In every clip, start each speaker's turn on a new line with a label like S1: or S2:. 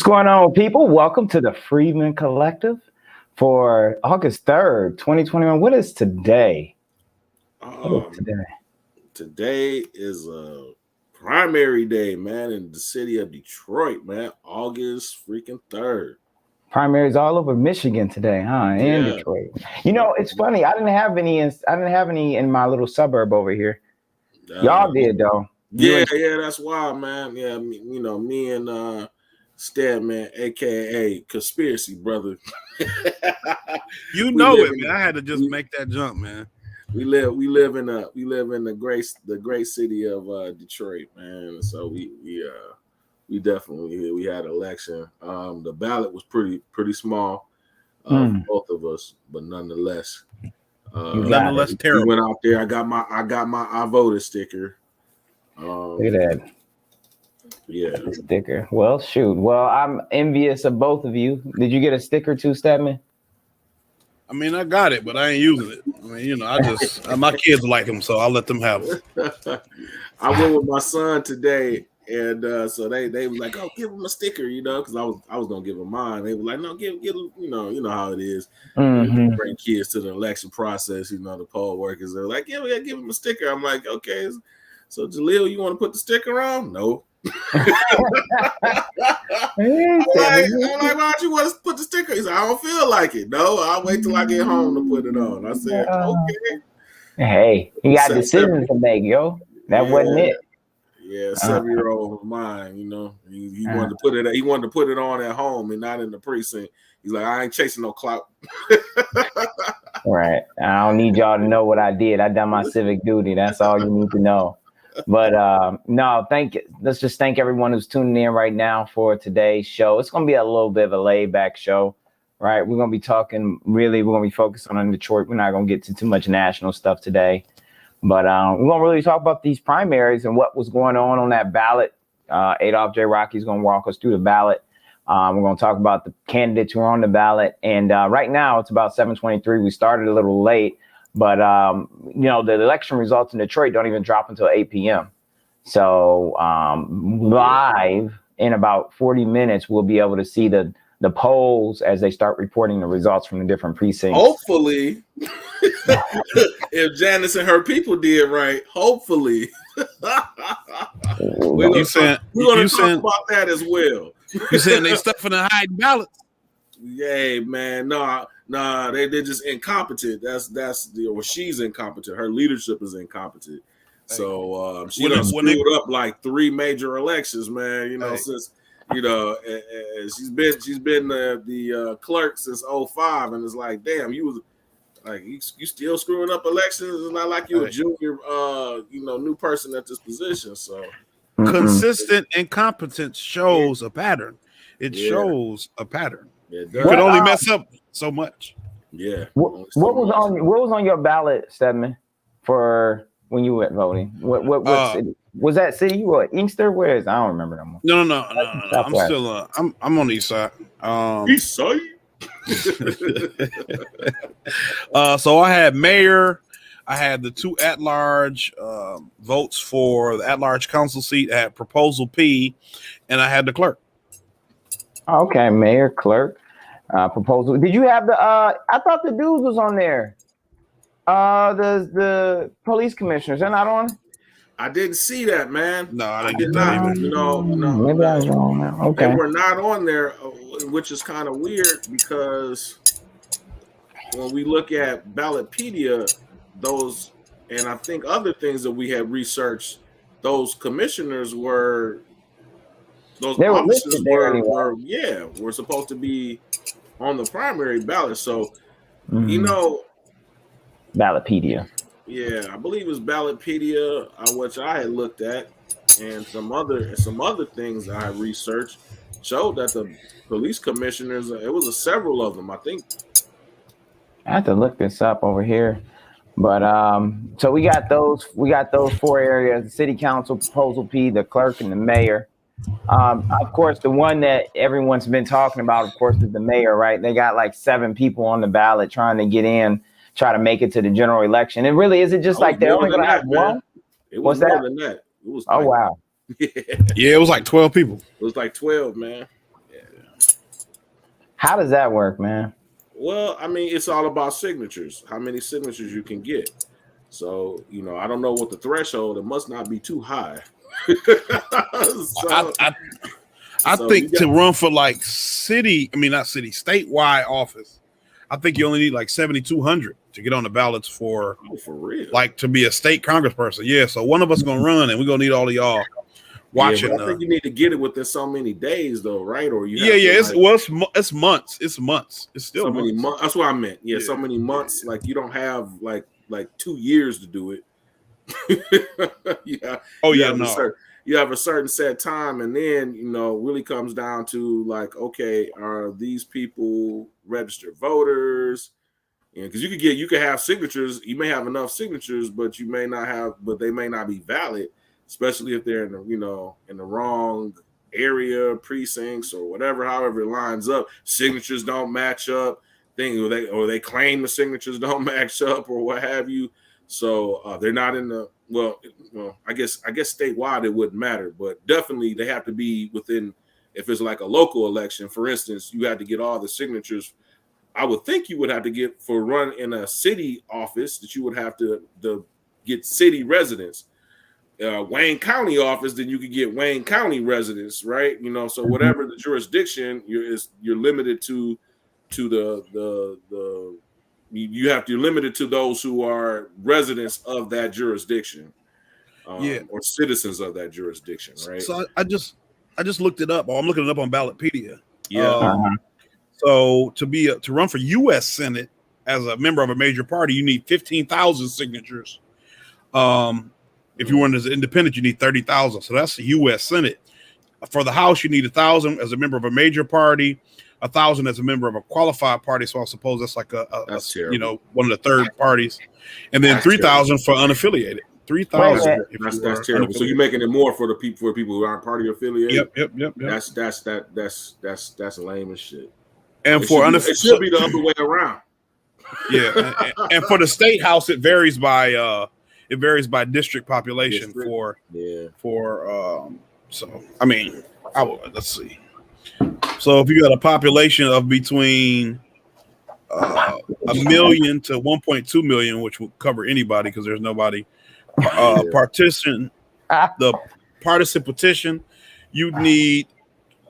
S1: What's going on, people? Welcome to the Freedman Collective for August 3rd, 2021. What is today?
S2: Today? Today is a primary day, man, in the city of Detroit, man. August freaking 3rd.
S1: Primaries all over Michigan today, huh? In Detroit. You know, it's funny. I didn't have any in my little suburb over here. Y'all did though.
S2: Yeah, that's wild, man. Yeah, me and Stedman, aka Conspiracy Brother.
S3: You know it, man. I had to just make that jump, man.
S2: We live in the great city of Detroit, man. So we definitely we had an election. The ballot was pretty small, both of us, but nonetheless,
S3: terrible.
S2: We went out there. I got my I voted sticker.
S1: Look at that.
S2: Yeah,
S1: sticker. Well, shoot. Well, I'm envious of both of you. Did you get a sticker too, Stedman?
S3: I mean, I got it, but I ain't using it. I mean, I just my kids like them, so I'll let them have it.
S2: I went with my son today, and so they was like, "Oh, give him a sticker," because I was gonna give him mine. They were like, "No, give you know how it is. Bring kids to the election process. The poll workers. They're like, "Yeah, we gotta give him a sticker." I'm like, "Okay." So Jaleel, you want to put the sticker on? No. I'm like, why don't you want to put the sticker? He said, I don't feel like it. No, I'll wait till I get home to put it on. I said, okay.
S1: Hey, he got decisions to make, yo. That wasn't it.
S2: Yeah, 7-year-old of mine, he wanted to put it. He wanted to put it on at home and not in the precinct. He's like, I ain't chasing no clout.
S1: Right. I don't need y'all to know what I did. I done my civic duty. That's all you need to know. But no, let's just thank everyone who's tuning in right now for today's show. It's going to be a little bit of a laid back show, right? We're going to be we're going to be focusing on Detroit. We're not going to get to too much national stuff today, but we're going to really talk about these primaries and what was going on that ballot. Adolph J. Rocky's going to walk us through the ballot. We're going to talk about the candidates who are on the ballot. And right now it's about 7:23. We started a little late. But, the election results in Detroit don't even drop until 8 p.m. So live in about 40 minutes, we'll be able to see the polls as they start reporting the results from the different precincts.
S2: Hopefully, if Janice and her people did right, hopefully. We're going to talk about that as well.
S3: You saying they stuffing and hiding ballots?
S2: Yay, man. Nah, they're just incompetent. She's incompetent. Her leadership is incompetent. So she done screwed up like 3 major elections, man. Since she's been the clerk since 2005, and it's like, damn, you still screwing up elections. It's not like you're a junior, new person at this position. So
S3: consistent incompetence shows a pattern. It shows a pattern. You can only mess up so much.
S2: Yeah.
S1: What was on your ballot, Stedman, for when you went voting? What city? Was that city or Inkster? Where is? I don't remember no more.
S3: No. I'm still I'm on the east side.
S2: East side.
S3: So I had mayor. I had the 2 at-large votes for the at-large council seat. I had proposal P, and I had the clerk.
S1: Okay, mayor, clerk, proposal. Did you have the? I thought the dudes was on there. The police commissioners, they're not on.
S2: I didn't see that, man.
S3: No, I didn't get that either.
S2: No.
S1: Maybe I was wrong now. Okay,
S2: they were not on there, which is kind of weird because when we look at Ballotpedia, those and I think other things that we had researched, those commissioners were. Those officers were supposed to be on the primary ballot. So,
S1: Ballotpedia.
S2: Yeah, I believe it was Ballotpedia, which I had looked at, and some other things I researched showed that the police commissioners, it was several of them, I think.
S1: I have to look this up over here. But so we got those 4 areas: the city council, proposal P, the clerk, and the mayor. Of course, the one that everyone's been talking about, of course, is the mayor, right? They got like 7 people on the ballot trying to get in, try to make it to the general election. It really is it just like they're only going to have one?
S2: It was more than that. It was
S1: wow.
S3: Yeah, it was like 12 people.
S2: It was like 12, man.
S1: How does that work, man?
S2: Well, I mean, it's all about signatures. How many signatures you can get. So, I don't know what the threshold. It must not be too high.
S3: I think to run for like statewide office, I think you only need like 7,200 to get on the ballots for
S2: real,
S3: like to be a state congressperson. Yeah, so one of us gonna run, and we're gonna need all of y'all watching.
S2: I think you need to get it within so many days, though, right? Or
S3: it's months. It's months. It's still
S2: so
S3: months.
S2: many months. That's what I meant. Yeah, so many months. Like you don't have like 2 years to do it. You have a certain set time, and then really comes down to like, okay, are these people registered voters? Because you could have signatures. You may have enough signatures, but they may not be valid, especially if they're in the wrong area, precincts, or whatever. However it lines up, signatures don't match up. They claim the signatures don't match up, or what have you. So they're not in the well. I guess statewide it wouldn't matter, but definitely they have to be within. If it's like a local election, for instance, you had to get all the signatures. I would think you would have to get for run in a city office that you would have to get city residents. Wayne County office, then you could get Wayne County residents, right? So whatever the jurisdiction, you're limited to you're limited to those who are residents of that jurisdiction, or citizens of that jurisdiction, right?
S3: So I just looked it up. I'm looking it up on Ballotpedia.
S2: Yeah.
S3: So to run for U.S. Senate as a member of a major party, you need 15,000 signatures. If you run as an independent, you need 30,000. So that's the U.S. Senate. For the House, you need 1,000 as a member of a major party, 1,000 as a member of a qualified party. So I suppose that's like one of the third parties, and then 3,000 for unaffiliated. 3,000.
S2: That's terrible. So you're making it more for people who aren't party affiliated.
S3: Yep.
S2: That's lame as shit.
S3: And
S2: it should be the other way around.
S3: Yeah, and for the state house, it varies by district population. So I mean, let's see. So if you got a population of between 1 million to 1.2 million, which will cover anybody because there's nobody partition, the partisan petition, you need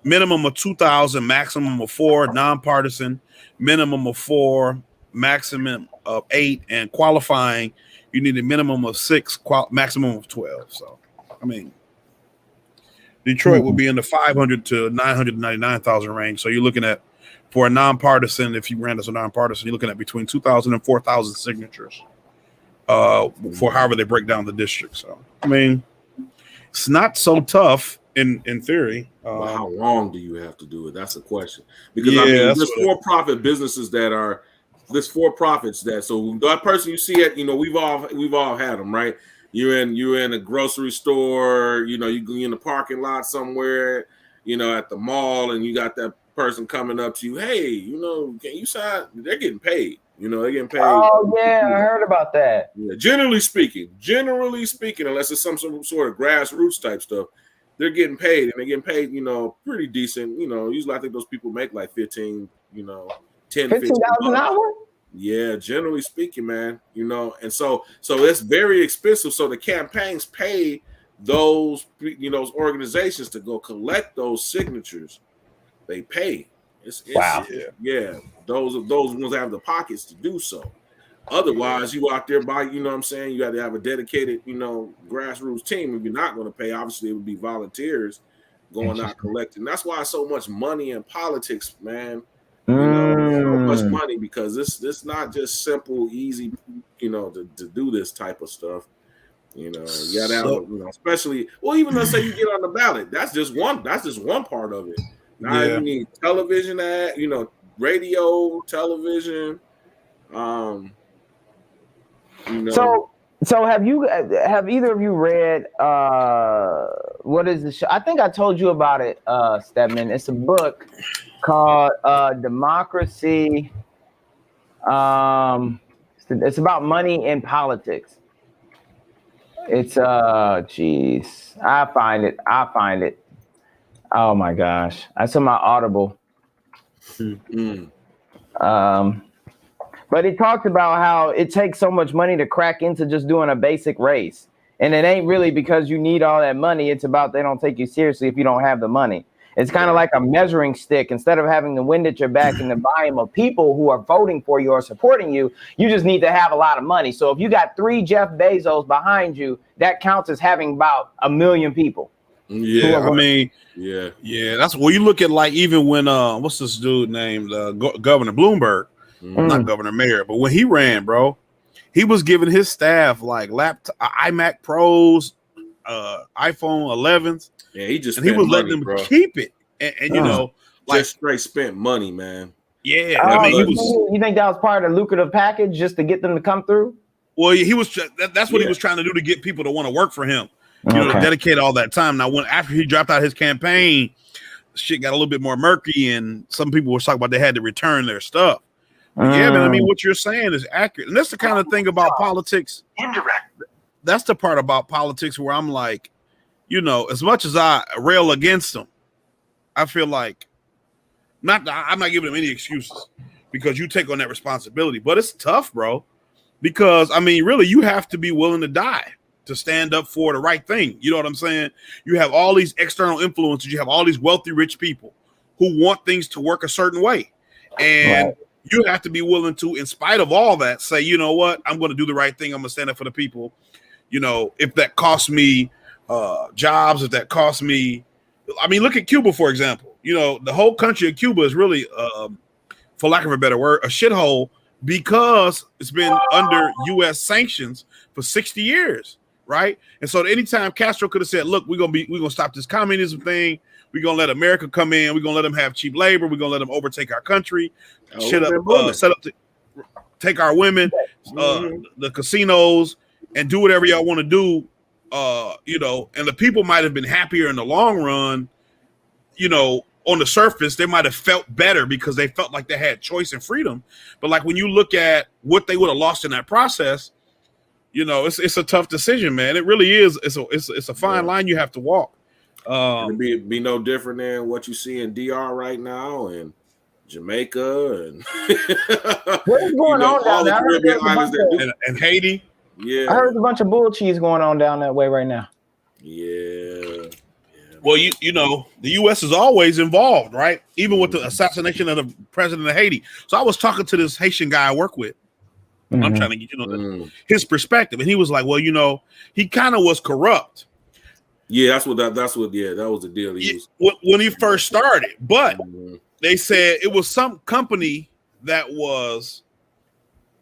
S3: minimum of 2,000, maximum of 4, nonpartisan, minimum of 4, maximum of 8, and qualifying, you need a minimum of 6, maximum of 12. So, I mean, Detroit will be in the 500 to 999,000 range. So you're looking at, for a nonpartisan, if you ran as a nonpartisan, you're looking at between 2,000 and 4,000 signatures for however they break down the district. So, I mean, it's not so tough in theory.
S2: But how long do you have to do it? That's the question. Because there's for-profit businesses that are for-profits that. So that person you see at, we've all had them, right? You're in a grocery store, you in the parking lot somewhere, at the mall, and you got that person coming up to you, hey, can you sign? They're getting paid. They're getting paid.
S1: Oh yeah, I heard about that.
S2: Yeah, generally speaking, unless it's some sort of grassroots type stuff, they're getting paid, and they're getting paid, pretty decent. Usually I think those people make like 15, 10, $15
S1: an hour.
S2: Yeah, generally speaking, man, and so it's very expensive. So the campaigns pay those organizations to go collect those signatures. They pay.
S1: Wow.
S2: Yeah, those ones have the pockets to do so. Otherwise, you out there by, you got to have a dedicated, grassroots team. If you're not going to pay, obviously it would be volunteers going out collecting. That's why so much money in politics, man. So much money, because this not just simple, easy, to do this type of stuff. You gotta have, especially, even let's say you get on the ballot. That's just one part of it. Now you need television ad, radio, television.
S1: So have either of you read what is the show? I think I told you about it, Stedman. It's a book called Democracy. It's about money in politics. It's I'll find it. Oh my gosh. That's in my Audible. But he talked about how it takes so much money to crack into just doing a basic race. And it ain't really because you need all that money. It's about they don't take you seriously if you don't have the money. It's kind of like a measuring stick. Instead of having the wind at your back and the volume of people who are voting for you or supporting you, you just need to have a lot of money. So if you got 3 Jeff Bezos behind you, that counts as having about 1 million people.
S3: Yeah, I mean, yeah. That's where you look at, like, even when what's this dude named Governor Bloomberg, not Governor Mayor, but when he ran, bro, he was giving his staff like laptop, iMac Pros, iPhone 11s.
S2: Yeah, he just
S3: was letting them keep it, and you know, like
S2: just straight spent money, man.
S3: Yeah,
S1: I mean, you think that was part of the lucrative package just to get them to come through?
S3: Well, he was. That's what he was trying to do to get people to want to work for him. You know, to dedicate all that time. Now, after he dropped out his campaign, shit got a little bit more murky, and some people were talking about they had to return their stuff. Yeah, man. I mean, what you're saying is accurate, and that's the kind of thing about politics. Indirect. That's the part about politics where I'm like, you know, as much as I rail against them, I feel like I'm not giving them any excuses because you take on that responsibility. But it's tough, bro, because I mean, really, you have to be willing to die to stand up for the right thing. You know what I'm saying? You have all these external influences. You have all these wealthy, rich people who want things to work a certain way. And you have to be willing to, in spite of all that, say, you know what? I'm going to do the right thing. I'm going to stand up for the people. You know, if that costs me jobs, if that costs me, I mean, look at Cuba, for example. You know, the whole country of Cuba is really, for lack of a better word, a shithole because it's been under U.S. sanctions for 60 years. Right. And so anytime Castro could have said, look, we're going to stop this communism thing. We're going to let America come in. We're going to let them have cheap labor. We're going to let them overtake our country, set up to take our women, the casinos, and do whatever y'all want to do. You know, and the people might have been happier in the long run. You know, on the surface, they might have felt better because they felt like they had choice and freedom. But like when you look at what they would have lost in that process, you know, it's a tough decision, man. It really is. It's a fine line you have to walk.
S2: It'd be no different than what you see in DR right now and Jamaica and
S1: what's going on down there?
S2: Caribbean islands
S3: and Haiti.
S2: Yeah,
S1: I heard there's a bunch of bull cheese going on down that way right now.
S2: Yeah.
S3: Well, you know, the U.S. is always involved, right? Even with the assassination of the president of Haiti. So I was talking to this Haitian guy I work with. I'm trying to get his perspective, and he was like, "Well, you know, he kind of was corrupt."
S2: Yeah, that was the deal.
S3: When he first started, but they said it was some company that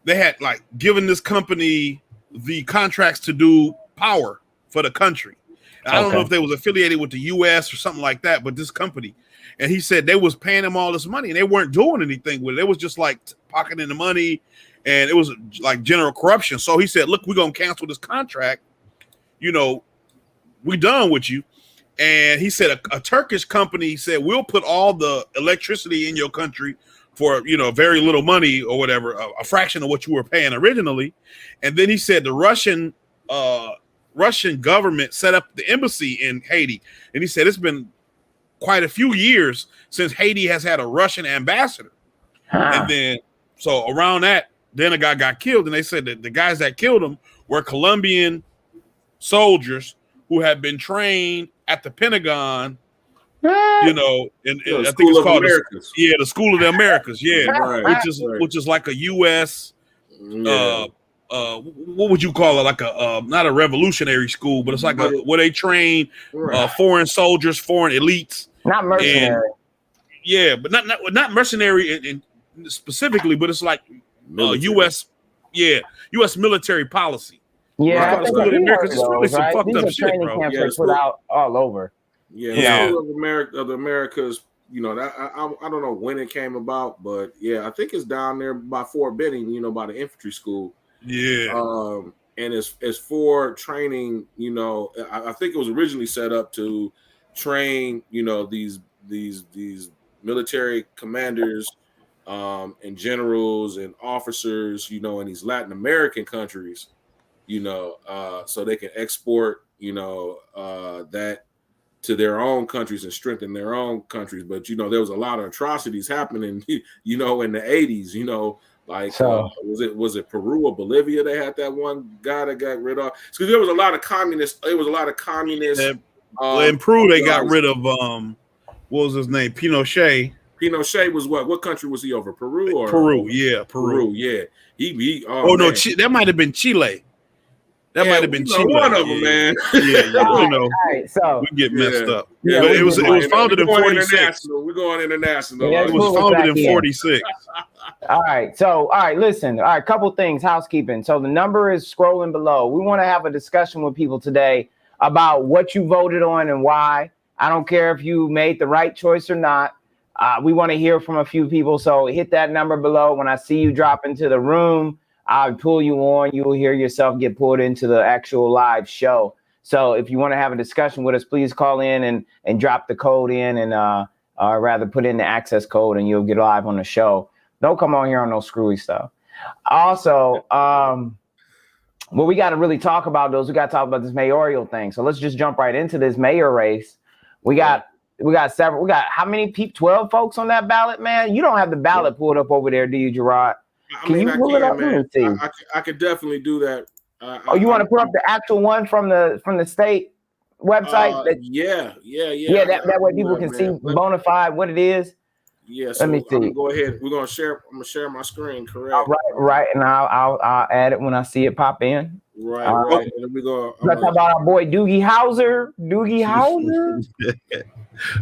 S3: they had like given this company the contracts to do power for the country. I don't know if they was affiliated with the U.S. or something like that, but this company, and he said they was paying him all this money, and they weren't doing anything with it. It was just like pocketing the money. And it was like general corruption. So he said, look, we're going to cancel this contract. You know, we done with you. And he said a Turkish company said, we'll put all the electricity in your country for, you know, very little money or whatever, a fraction of what you were paying originally. And then he said the Russian government set up the embassy in Haiti. And he said it's been quite a few years since Haiti has had a Russian ambassador. And then, so around that, then a guy got killed, and they said that the guys that killed him were Colombian soldiers who had been trained at the Pentagon, you know, and I think it's called the School of the Americas, which is like a U.S. What would you call it? Like a not a revolutionary school, but it's like where they train foreign soldiers, foreign elites,
S1: not mercenary.
S3: But not mercenary in specifically, but it's like. U.S. military policy.
S1: Yeah,
S3: it's really some fucked up shit, bro.
S1: Camps put out all over.
S2: School of the Americas. You know, that I don't know when it came about, but yeah, I think it's down there by Fort Benning. You know, by the infantry school. Yeah. And it's for training. You know, I think it was originally set up to train. You know, these military commanders. And generals and officers, you know, in these Latin American countries, you know, so they can export, you know, that to their own countries and strengthen their own countries. But there was a lot of atrocities happening, in the 80s. Like was it Peru or Bolivia? They had that one guy that got rid of. Because there was a lot of communists. There was a lot of communists.
S3: In Peru, they got rid of what was his name? Pinochet.
S2: Pinochet was what? What country was he over? Peru or
S3: Peru? Yeah, Peru.
S2: Yeah.
S3: No, that might have been Chile. That might have been Chile.
S2: One of them, man.
S3: Yeah.
S1: All right, so
S3: we get messed up.
S2: Yeah,
S3: it was founded in 46.
S2: We're going international.
S3: It was founded in 46.
S1: All right, listen. All right, couple things, housekeeping. So the number is scrolling below. We want to have a discussion with people today about what you voted on and why. I don't care if you made the right choice or not. We want to hear from a few people. So hit that number below. When I see you drop into the room, I'll pull you on. You will hear yourself get pulled into the actual live show. So if you want to have a discussion with us, please call in and drop the code in and rather put in the access code and you'll get live on the show. Don't come on here on no screwy stuff. Also, what we got to really talk about we got to talk about this mayoral thing. So let's just jump right into this mayor race. We got several. We got how many people? 12 folks on that ballot, man. You don't have the ballot pulled up over there, do you, Gerard? Can you pull it up?
S2: Man. I could definitely do that.
S1: You want to put up the actual one from the state website?
S2: Yeah.
S1: That way people can see bona fide what it is.
S2: Yeah. So
S1: let me see.
S2: Go ahead. I'm gonna share my screen. Correct.
S1: Right. And I'll add it when I see it pop in.
S2: Right. And then we go.
S1: Let's talk about our boy Doogie Howser.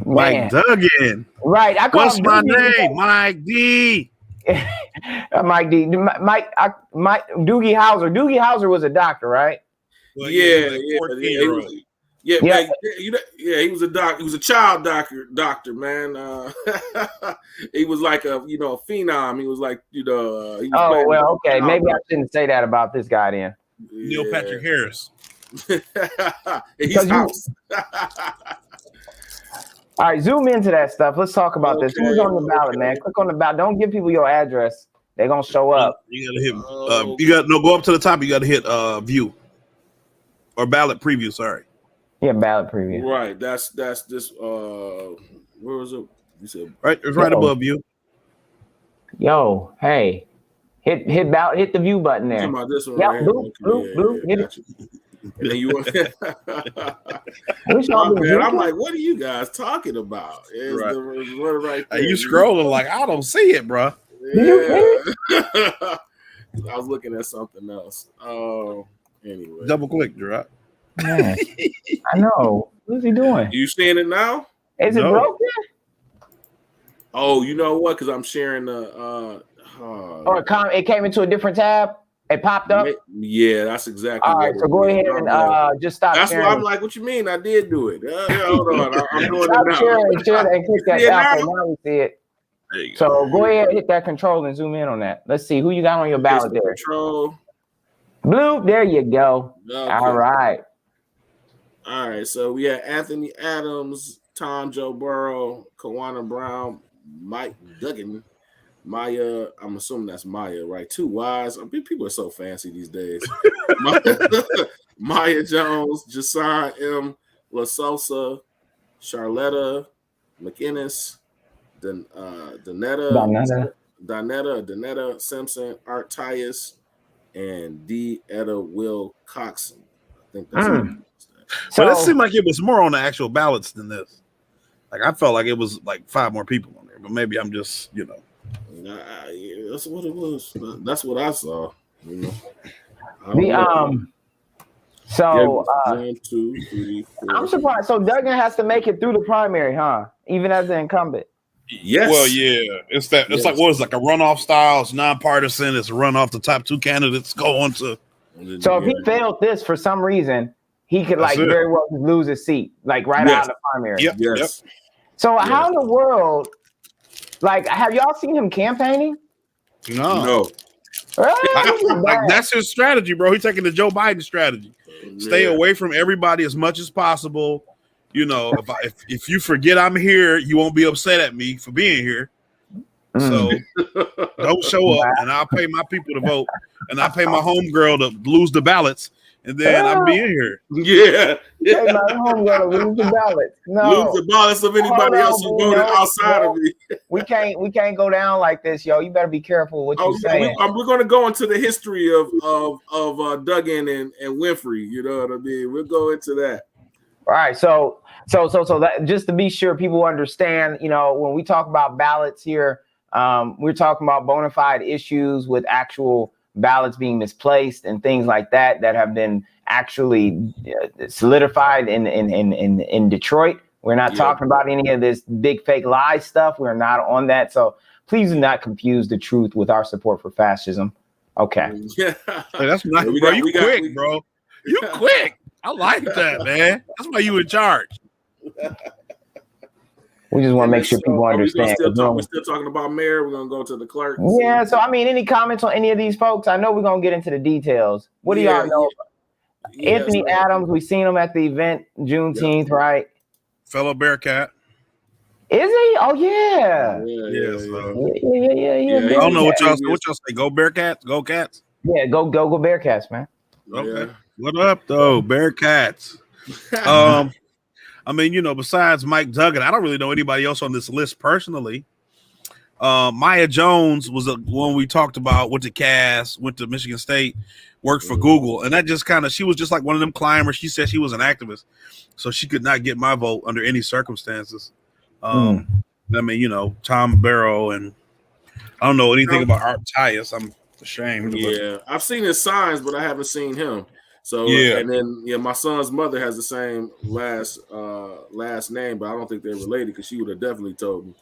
S3: Mike Duggan.
S1: Right.
S3: What's my name? Mike D.
S1: Mike D. Mike Doogie Howser. Doogie Howser was a doctor, right?
S3: Well,
S2: yeah. He was a doctor. He was a child doctor, man. He was like a phenom. He was like he was
S1: okay. Maybe I shouldn't say that about this guy then.
S3: Neil Patrick Harris.
S2: He's house.
S1: All right, zoom into that stuff. Let's talk about this. Who's on the ballot, man? Click on the ballot. Don't give people your address. They're gonna show up.
S3: You gotta hit. Go up to the top. You gotta hit view or ballot preview. Sorry.
S1: Yeah, ballot preview.
S2: Right. That's this. Where was it? You said
S3: right. It's right above you.
S1: Yo, hey, hit the view button there.
S2: Come on, this one.
S1: Yeah,
S2: right
S1: blue. Hit it.
S2: And then you want. I'm like, what are you guys talking about? Right there.
S3: You scrolling like I don't see it, bro.
S2: Yeah. I was looking at something else. Anyway,
S3: double click, Gerard.
S1: Man, I know. What's he doing?
S2: You seeing it now?
S1: Is it broken?
S2: Oh, you know what? Because I'm sharing the.
S1: It came into a different tab. It popped up.
S2: Yeah, that's exactly.
S1: All right, so go ahead and just stop.
S2: That's
S1: sharing.
S2: why I'm like, what you mean? I did do it. Hold on, I'm doing
S1: stop
S2: it now.
S1: Sharing and click that apple. Now we see it. So go ahead, hit that control and zoom in on that. Let's see who you got on your ballot there.
S2: Control.
S1: Blue. There you go. Okay. All right.
S2: So we have Anthony Adams, Tom Joe Burrow, Kawana Brown, Mike Duggan. Maya, I'm assuming that's Maya, right? 2 Y's. I mean, people are so fancy these days. Maya Jones, Jason M. La Sosa, Charlotta McInnes, Donetta Simpson, Art Tyus, and D. Etta Will Coxon. I think that's
S3: So it seemed like it was more on the actual ballots than this. Like I felt like it was like 5 more people on there, but maybe I'm just,
S2: that's what it was. That's what I saw.
S1: So
S2: 1, 2, 3, 4.
S1: I'm surprised. So Duggan has to make it through the primary, huh? Even as an incumbent.
S2: Yes.
S3: Well, yeah. It's that. It's like like a runoff style. It's nonpartisan. It's a runoff. The top 2 candidates go on to.
S1: So if he failed this for some reason, he could very well lose his seat, like out of the primary.
S3: Yep. Yes.
S1: So how in the world? Like, have y'all seen him campaigning?
S3: No. That's his strategy, bro. He's taking the Joe Biden strategy. Stay away from everybody as much as possible. If you forget I'm here, you won't be upset at me for being here. So don't show up, and I'll pay my people to vote, and I pay my homegirl to lose the ballots, and then I'd be in here.
S2: Yeah.
S1: Hey, my home gonna lose the ballots. No,
S2: Lose the balance of anybody else who voted outside of me.
S1: we can't go down like this, yo. You better be careful what you're saying.
S2: We're going to go into the history of Duggan and Winfrey. You know what I mean? We'll go into that.
S1: All right, so that, just to be sure people understand, you know, when we talk about ballots here, we're talking about bona fide issues with actual ballots being misplaced and things like that have been actually solidified in Detroit. We're not talking about any of this big fake lie stuff. We're not on that. So please do not confuse the truth with our support for fascism. Okay.
S2: Yeah.
S3: Hey, that's nice, bro. You quick, bro. You quick. I like that, man. That's why you in charge.
S1: We just want to make sure people understand.
S2: We're still talking about mayor. We're going to go to the clerk.
S1: Yeah. So, I mean, any comments on any of these folks? I know we're going to get into the details. What do y'all know? Yeah, Anthony Adams, we seen him at the event Juneteenth, right?
S3: Fellow Bearcat.
S1: Is he? Oh, yeah.
S3: Yeah. I don't know what y'all say. Go Bearcats. Go Cats.
S1: Yeah, go Bearcats, man.
S3: Okay. What up, though? Bearcats. I mean, you know, besides Mike Duggan, I don't really know anybody else on this list personally. Maya Jones was the one we talked about, went to Cass, went to Michigan State, worked for Google. And that just she was just like one of them climbers. She said she was an activist, so she could not get my vote under any circumstances. I mean, you know, Tom Barrow, and I don't know anything about Art Tyus. I'm ashamed.
S2: Yeah, I've seen his signs, but I haven't seen him. So and then my son's mother has the same last name, but I don't think they're related because she would have definitely told me.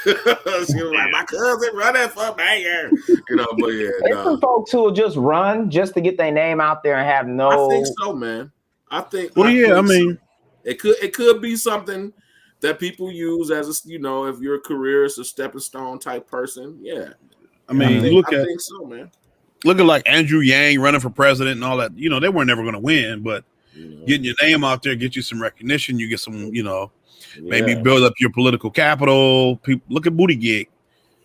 S2: She was like, my cousin running for mayor, you know. But
S1: there's some folks who will just run just to get their name out there and have no.
S2: I think so, man. I think.
S3: I mean,
S2: it could be something that people use as a, you know, if your career is a stepping stone type person. Yeah,
S3: I mean, I
S2: think so, man.
S3: Look at like Andrew Yang running for president and all that. You know, they weren't never going to win, but getting your name out there, get you some recognition. You get some, you know, maybe build up your political capital. People look at Buttigieg.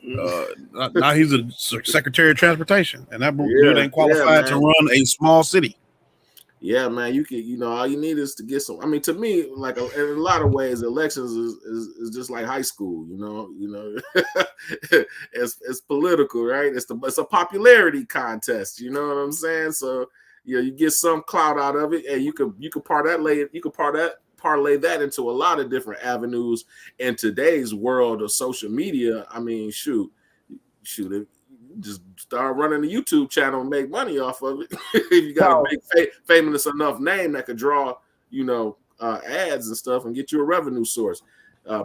S3: Now he's a secretary of transportation, and that dude ain't qualified to run a small city. Yeah, man, you can, you know, all you need is to get some. I mean, to me, like in a lot of ways, elections is just like high school. You know, it's political, right? It's a popularity contest. You know what I'm saying? So you get some clout out of it, and you could parlay that into a lot of different avenues in today's world of social media. I mean, shoot it. Just start running a YouTube channel and make money off of it. If you got a big famous enough name that could draw, you know, ads and stuff and get you a revenue source.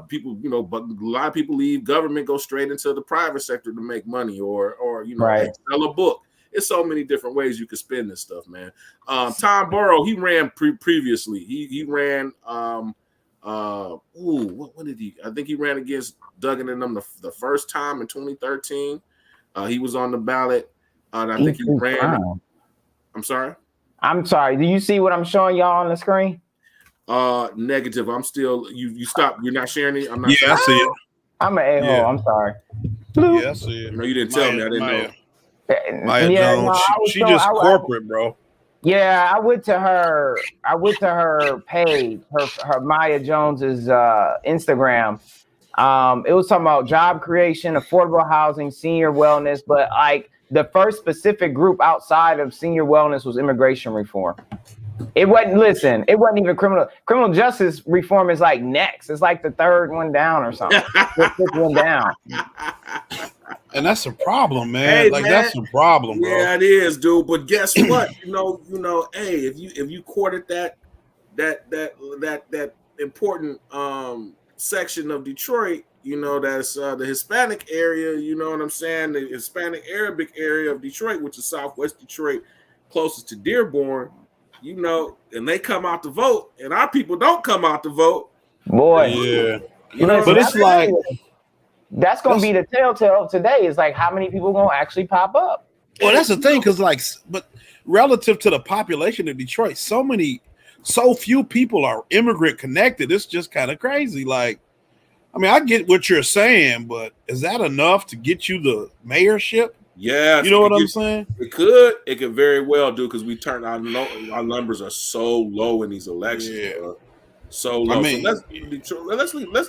S3: People, you know, but a lot of people leave government, go straight into the private sector to make money, or you know, sell a book. It's so many different ways you can spend this stuff, man. Tom Barrow, he ran previously. He ran. What did he? I think he ran against Duggan and them the first time in 2013. He was on the ballot. And I think he ran. I'm sorry. Do you see what I'm showing y'all on the screen? Negative. I'm still. You stop. You're not sharing it. I'm not. Yeah, I see it. I'm an a-hole. Yeah. I'm sorry. Yeah, I see it.
S2: No, you didn't tell me. I didn't know.
S3: Maya Jones. She just corporate, bro.
S1: Yeah, I went to her page, her Maya Jones's Instagram. It was talking about job creation, affordable housing, senior wellness, but like the first specific group outside of senior wellness was immigration reform. It wasn't even criminal justice reform is like next. It's like the third one down or something. The fifth one down.
S3: And that's a problem, man. Hey, that's a problem, bro.
S2: Yeah, it is, dude. But guess what? you know, hey, if you courted that important section of Detroit, you know, that's the Hispanic area, you know what I'm saying? The Hispanic Arabic area of Detroit, which is Southwest Detroit, closest to Dearborn, you know, and they come out to vote, and our people don't come out to vote.
S1: Boy,
S3: yeah.
S1: You know,
S3: but it's like
S1: that's gonna be the telltale today. Is like how many people gonna actually pop up.
S3: Well, that's the thing, because but relative to the population of Detroit, so few people are immigrant connected. It's just kind of crazy. Like, I mean, I get what you're saying, but is that enough to get you the mayorship?
S2: Yes,
S3: You know what I'm saying?
S2: It could very well do because we turn our numbers are so low in these elections,
S3: Yeah.
S2: bro. So low.
S3: I mean,
S2: let's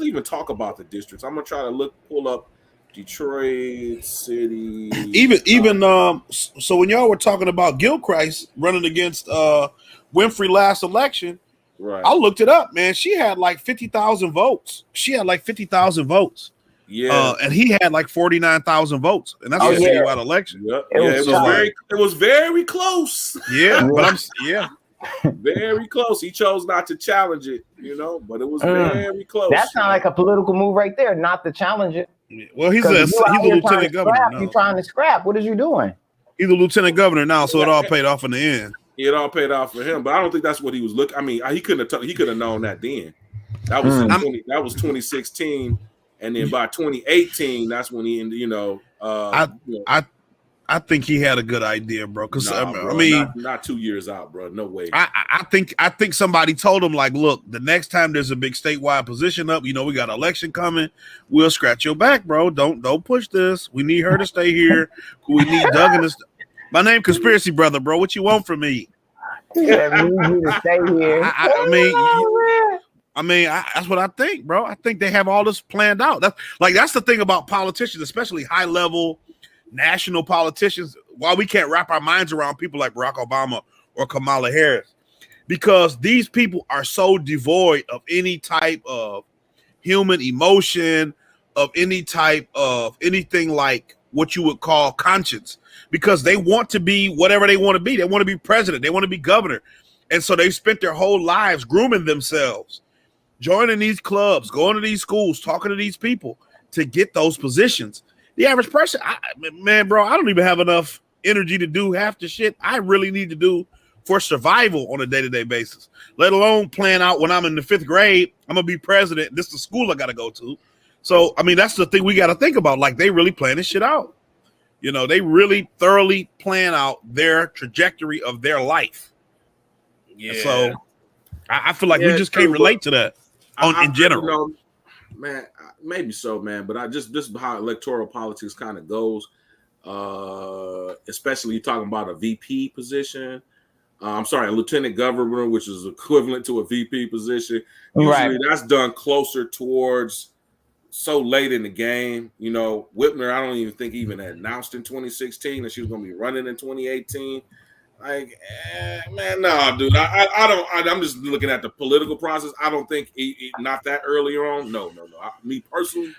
S2: even talk about the districts. I'm gonna try to pull up Detroit City.
S3: So when y'all were talking about Gilchrist running against Winfrey last election,
S2: right?
S3: I looked it up, man. She had like 50,000 votes.
S2: Yeah,
S3: and he had like 49,000 votes, and that's a citywide election.
S2: Yep. It was very close.
S3: Yeah, but
S2: very close. He chose not to challenge it, but it was very close.
S1: That sounds like a political move right there, not to challenge it.
S3: Well, he's a lieutenant governor.
S1: You're trying to scrap. What is you doing?
S3: He's a lieutenant governor now, so it all paid off in the end.
S2: It all paid off for him, but I don't think that's what he was looking. I mean, he could have known that then. That was that was 2016, and then by 2018, that's when he,
S3: I think he had a good idea, bro. Because
S2: not 2 years out, bro. No way.
S3: I think somebody told him, like, look, the next time there's a big statewide position up, we got an election coming. We'll scratch your back, bro. Don't push this. We need her to stay here. We need Doug in this. My name Conspiracy Brother, bro. What you want from me?
S1: Yeah, we need you to stay here.
S3: That's what I think, bro. I think they have all this planned out. That's the thing about politicians, especially high level national politicians. Why we can't wrap our minds around people like Barack Obama or Kamala Harris, because these people are so devoid of any type of human emotion, of any type of anything like what you would call conscience, because they want to be whatever they want to be. They want to be president. They want to be governor. And so they've spent their whole lives grooming themselves, joining these clubs, going to these schools, talking to these people to get those positions. The average person, bro, I don't even have enough energy to do half the shit I really need to do for survival on a day-to-day basis, let alone plan out when I'm in the 5th grade, I'm going to be president. This is the school I got to go to. So, that's the thing we got to think about. Like, they really plan this shit out. They really thoroughly plan out their trajectory of their life. Yeah. So I feel like we just can't relate to that in general.
S2: Man, maybe so, man. But this is how electoral politics kind of goes. Especially talking about a VP position. I'm sorry, a lieutenant governor, which is equivalent to a VP position. Usually that's done closer towards so late in the game. Whitmer, I don't even think even announced in 2016 that she was going to be running in 2018. Like, man, no, dude. I don't. I'm just looking at the political process. I don't think not that earlier on. No. Me personally,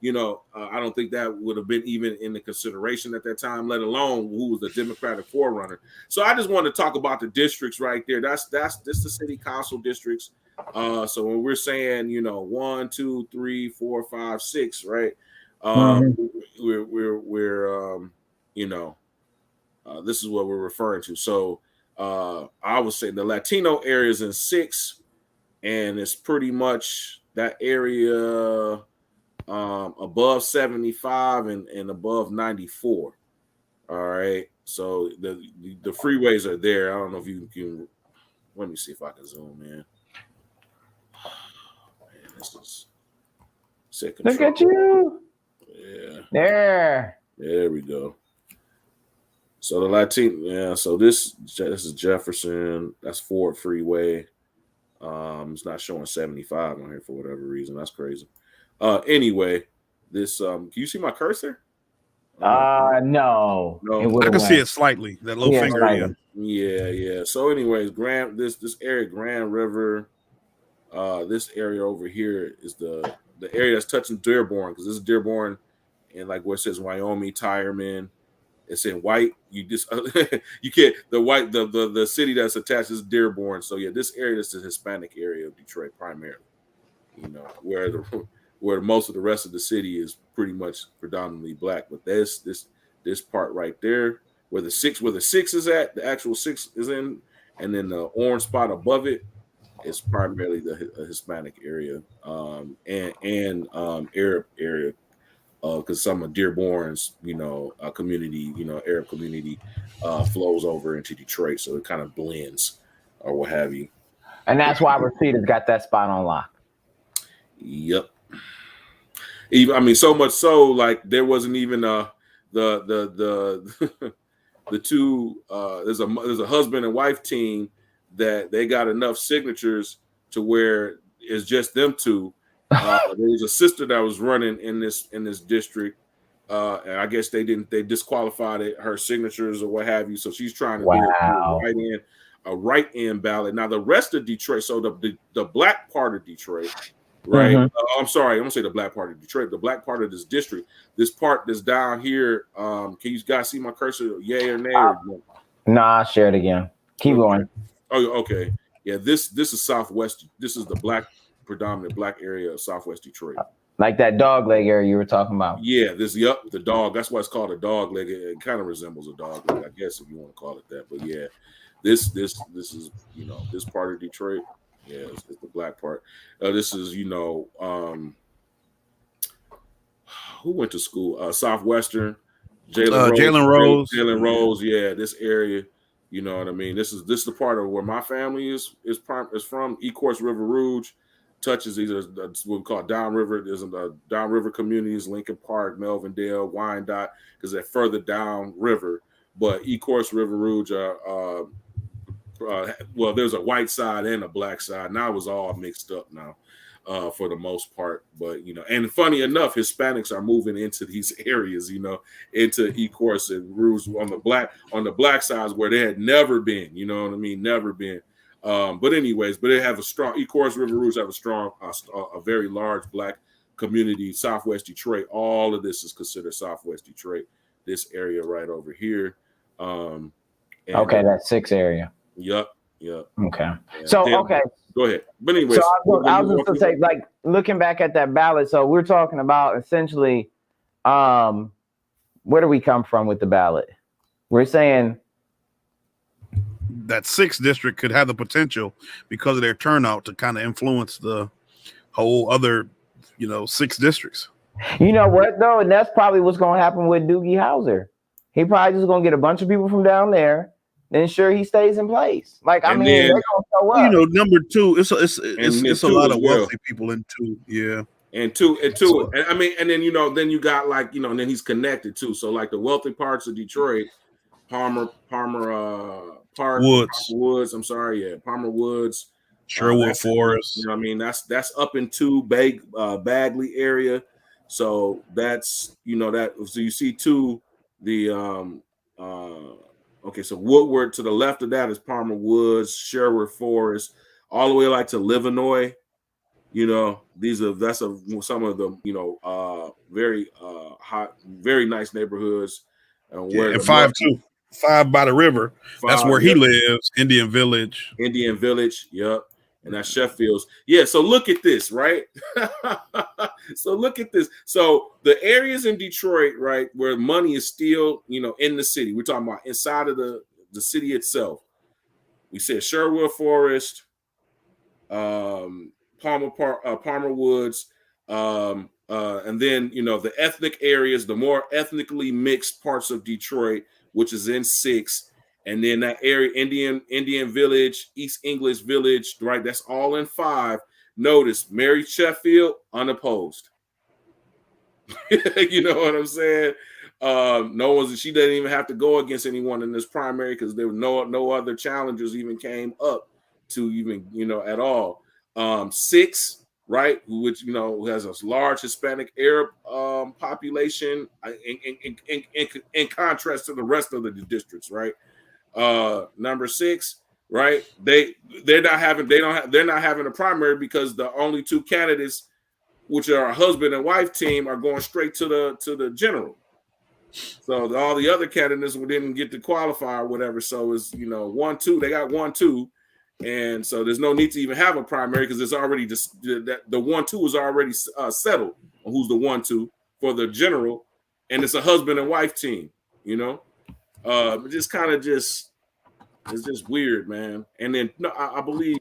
S2: I don't think that would have been even in the consideration at that time, let alone who was the Democratic forerunner. So I just want to talk about the districts right there. That's the city council districts. So when we're saying 1, 2, 3, 4, 5, 6, right? We're this is what we're referring to. So I would say the Latino area is in 6, and it's pretty much that area above 75 and above 94. All right. So the freeways are there. I don't know if you can. Let me see if I can zoom in. Man, this is sick.
S1: Look at you.
S2: Yeah. There we go. So the Latino, so this is Jefferson. That's Ford Freeway. It's not showing 75 on here for whatever reason. That's crazy. Anyway, this can you see my cursor?
S1: No.
S3: I can see it slightly. That little finger.
S2: Yeah. So, anyways, this area, Grand River. This area over here is the area that's touching Dearborn, because this is Dearborn, and like where it says Wyoming, Tyerman. It's in white. You just you can't the city that's attached is Dearborn. So yeah, this area is the Hispanic area of Detroit primarily. Where most of the rest of the city is pretty much predominantly black. But this part right there, where the six is at, the actual 6 is in, and then the orange spot above it is primarily the Hispanic area, and Arab area. Because some of Dearborn's, community, Arab community, flows over into Detroit, so it kind of blends, or what have you.
S1: And that's why Rashida got that spot on lock.
S2: Yep. So much so, like there wasn't even the the two there's a husband and wife team that they got enough signatures to where it's just them two. There was a sister that was running in this district, and I guess they disqualified her signatures or what have you. So she's trying to do a write-in ballot. Now the rest of Detroit, so the black part of Detroit, right?
S1: Mm-hmm.
S2: I'm sorry, I'm gonna say the black part of Detroit. The black part of this district, this part that's down here. Can you guys see my cursor? Yay or nay?
S1: Nah, I'll share it again. Keep going.
S2: Oh, okay. Yeah, this is Southwest. This is the predominant black area of Southwest Detroit.
S1: Like that dog leg area you were talking about.
S2: Yeah, the dog. That's why it's called a dog leg. It kind of resembles a dog leg, I guess, if you want to call it that. But yeah, this is this part of Detroit. Yeah, it's the black part. This is who went to school? Southwestern.
S3: Jalen Rose.
S2: Jalen Rose. Yeah, this area. You know what I mean? This is the part of where my family is from. Ecorse River Rouge touches these what we call downriver. There's downriver communities, Lincoln Park, Melvindale, Wyandotte, because they're further downriver. But Ecorse River Rouge well, there's a white side and a black side. Now it was all mixed up now. For the most part, but and funny enough, Hispanics are moving into these areas, into Ecorse and Rouge on the black sides where they had never been, never been. But anyways, they have a strong Ecorse River Rouge have a very large black community. Southwest Detroit, all of this is considered Southwest Detroit. This area right over here.
S1: Okay, that 6 area.
S2: Yep.
S1: Okay. So
S2: okay. Go ahead. But anyways,
S1: so I was just gonna say, like, looking back at that ballot, so we're talking about essentially where do we come from with the ballot? We're saying
S3: that 6th district could have the potential because of their turnout to kind of influence the whole other 6 districts.
S1: You know what though, and that's probably what's gonna happen with Doogie Howser. He probably just gonna get a bunch of people from down there. Ensure he stays in place. Like, I mean, they're gonna show up.
S3: Number 2, it's a lot of wealthy people in 2. Yeah.
S2: And two. I mean, and then then you got and then he's connected too. So like the wealthy parts of Detroit, Palmer Park, Woods. I'm sorry, yeah, Palmer Woods,
S3: Sherwood Forest.
S2: I mean, that's up in Bagley area. So that's that. So you see too the okay, so Woodward to the left of that is Palmer Woods, Sherwood Forest, all the way like to Livernois. That's some of the very hot, very nice neighborhoods.
S3: And 5 by the river. That's where he lives. Indian Village.
S2: Yep. And that's Sheffield's. Yeah. So look at this, right? So look at this. So the areas in Detroit, right, where money is still, in the city. We're talking about inside of the city itself. We said Sherwood Forest, Palmer Woods, and then the ethnic areas, the more ethnically mixed parts of Detroit, which is in 6. And then that area, Indian Village, East English Village, right? That's all in 5. Notice Mary Sheffield unopposed. You know what I'm saying? She doesn't even have to go against anyone in this primary because there were no other challengers even came up to even at all. 6, right? Which has a large Hispanic Arab population in contrast to the rest of the districts, right? Number 6, right? They're not having a primary because the only 2 candidates, which are a husband and wife team, are going straight to the general. So all the other candidates didn't get to qualify or whatever. So it's 1-2. They got 1-2, and so there's no need to even have a primary because it's already the 1-2 is already settled on who's the 1-2 for the general, and it's a husband and wife team. It's just weird, man. And then I believe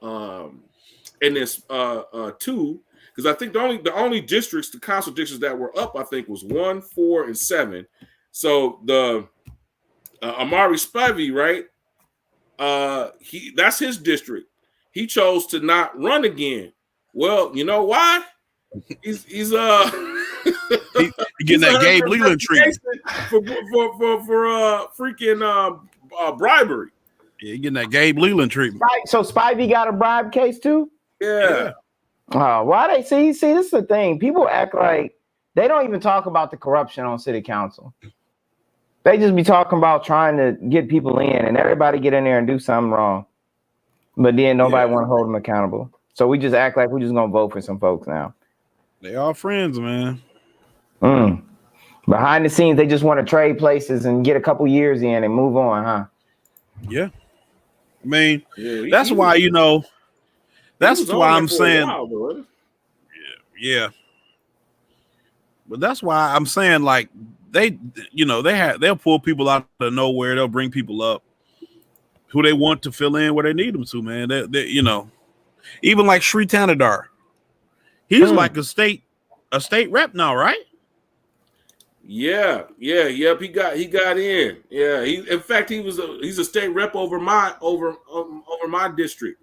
S2: in this 2, because I think the only districts, the council districts that were up, I think was 1, 4, and 7. So the Amari Spivey, right? That's his district. He chose to not run again. Well, you know why? He's
S3: He getting that Gabe Leland treatment
S2: for freaking bribery.
S3: Yeah, he getting that Gabe Leland treatment.
S1: So Spivey got a bribe case too?
S2: Yeah.
S1: Why they see this is the thing. People act like they don't even talk about the corruption on city council. They just be talking about trying to get people in and everybody get in there and do something wrong. But then nobody want to hold them accountable. So we just act like we're just gonna vote for some folks now.
S3: They all friends, man.
S1: Behind the scenes, they just want to trade places and get a couple years in and move on, huh?
S3: Yeah. I mean, that's why, that's why I'm saying. Yeah. But that's why I'm saying, like, they'll pull people out of nowhere. They'll bring people up who they want to fill in where they need them to, man. They even like Sri Tanadar. He's like a state rep now, right?
S2: Yep. He got in. Yeah, in fact he's a state rep over my district,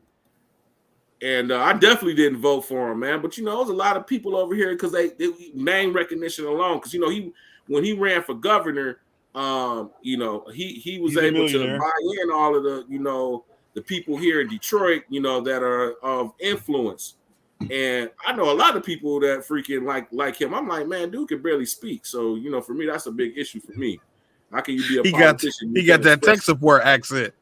S2: and I definitely didn't vote for him, man. But there's a lot of people over here because they name recognition alone. Because when he ran for governor, he was able to buy in all of the people here in Detroit, that are of influence. And I know a lot of people that freaking like him. I'm like, man, dude can barely speak. So, for me, that's a big issue for me. How can you be a politician?
S3: He got that tech support accent.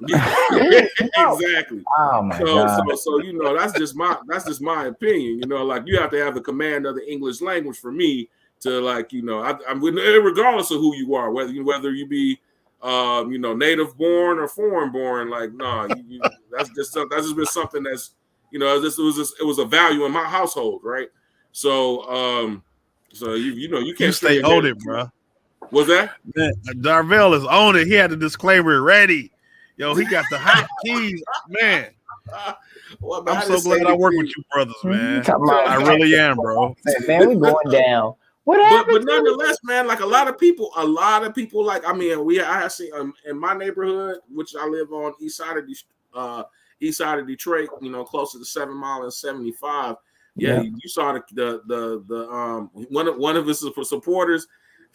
S2: Exactly.
S1: Oh my God.
S2: So that's just my opinion. Like you have to have the command of the English language for me to I'm regardless of who you are, whether you be native born or foreign born. Like that's just been something that's. It was a value in my household, right? So, you can't
S3: stay on it, bro.
S2: What's that?
S3: Man, Darvell is on it. He had the disclaimer ready. Yo, he got the hot keys, man. I'm so glad I work with you, brothers, man. I really am, bro.
S1: Man, we going down. What happened?
S2: But nonetheless, man, like a lot of people, like I see in my neighborhood, which I live on east side of Detroit, closer to 7 Mile and 75. Yeah, you saw the one of his supporters,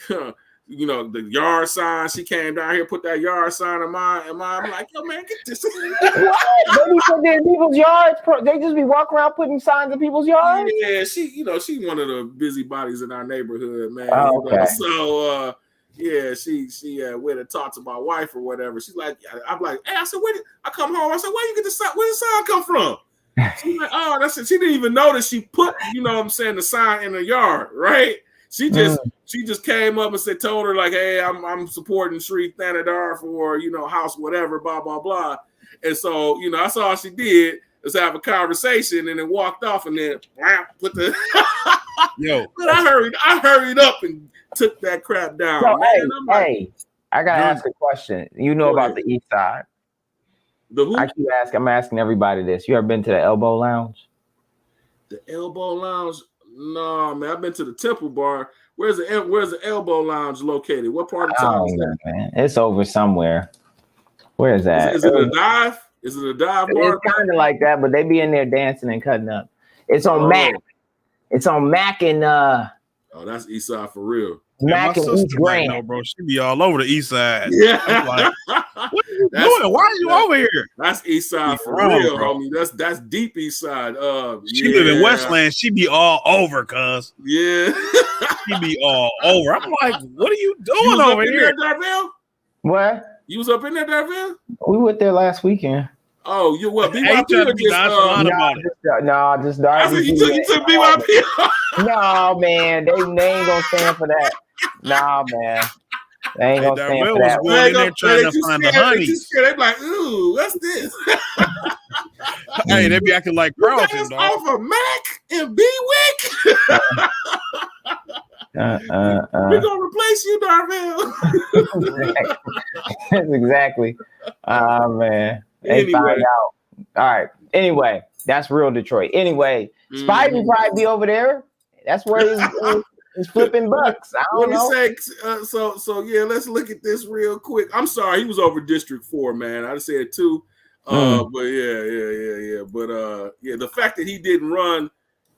S2: the yard sign. She came down here, put that yard sign in mine. I'm like, yo, man, get this.
S1: What? They put in people's yards. They just be walking around putting signs in people's yards.
S2: Yeah, she one of the busybodies in our neighborhood, man.
S1: Oh, okay.
S2: So. Yeah, she went and talked to my wife or whatever. She's like, I'm like, hey, I said, I come home. I said, where you get the sign? Where the sign come from? She's like, oh, that's it. She didn't even notice she put, the sign in the yard, right? She just came up and told her like, hey, I'm supporting Sri Thanadar for house whatever, blah blah blah. And so that's all she did was have a conversation and then walked off and then put the
S3: yo.
S2: But I hurried up and took that crap down.
S1: So,
S2: man.
S1: Hey, I gotta ask a question. You know about the East Side?
S2: The who?
S1: I'm asking everybody this. You ever been to the Elbow Lounge?
S2: The Elbow Lounge? No, man. I've been to the Temple Bar. Where's the Elbow Lounge located? What part of town is that?
S1: Man. It's over somewhere. Where is that?
S2: Is it a dive? Is it a dive bar?
S1: It's kind of like that, but they be in there dancing and cutting up. It's on Mac. It's on Mac and
S2: oh, that's East Side for real.
S1: Mac and East Grand.
S3: No, bro, she be all over the East Side.
S2: Yeah.
S3: Like, what are you doing? Why are you over here?
S2: That's East Side for real, bro. Homie. That's deep East Side.
S3: She live in Westland. She be all over, cuz.
S2: Yeah.
S3: She be all over. I'm like, what are you doing over here?
S2: Darvell?
S1: What?
S2: You was up in there, Darvell?
S1: We went there last weekend.
S2: Oh, you what? BYP
S3: or
S1: just Darby.
S2: You took BYP.
S1: No, man, they ain't gonna stand for that. No, man, they ain't gonna stand for that.
S3: Going in there trying to find the honey.
S2: They be like, ooh, what's this?
S3: Hey, they be acting like Carlton, dog.
S2: Off of Mac and B-Wick. We're gonna replace you, Darvell.
S1: That's exactly. Oh man. They
S2: Anyway.
S1: find out. All right. Anyway, that's real Detroit. Anyway, Spidey probably be over there. That's where he's flipping bucks. I don't know.
S2: Let me say, so yeah, let's look at this real quick. I'm sorry, he was over District 4, man. I said 2. But yeah. But the fact that he didn't run,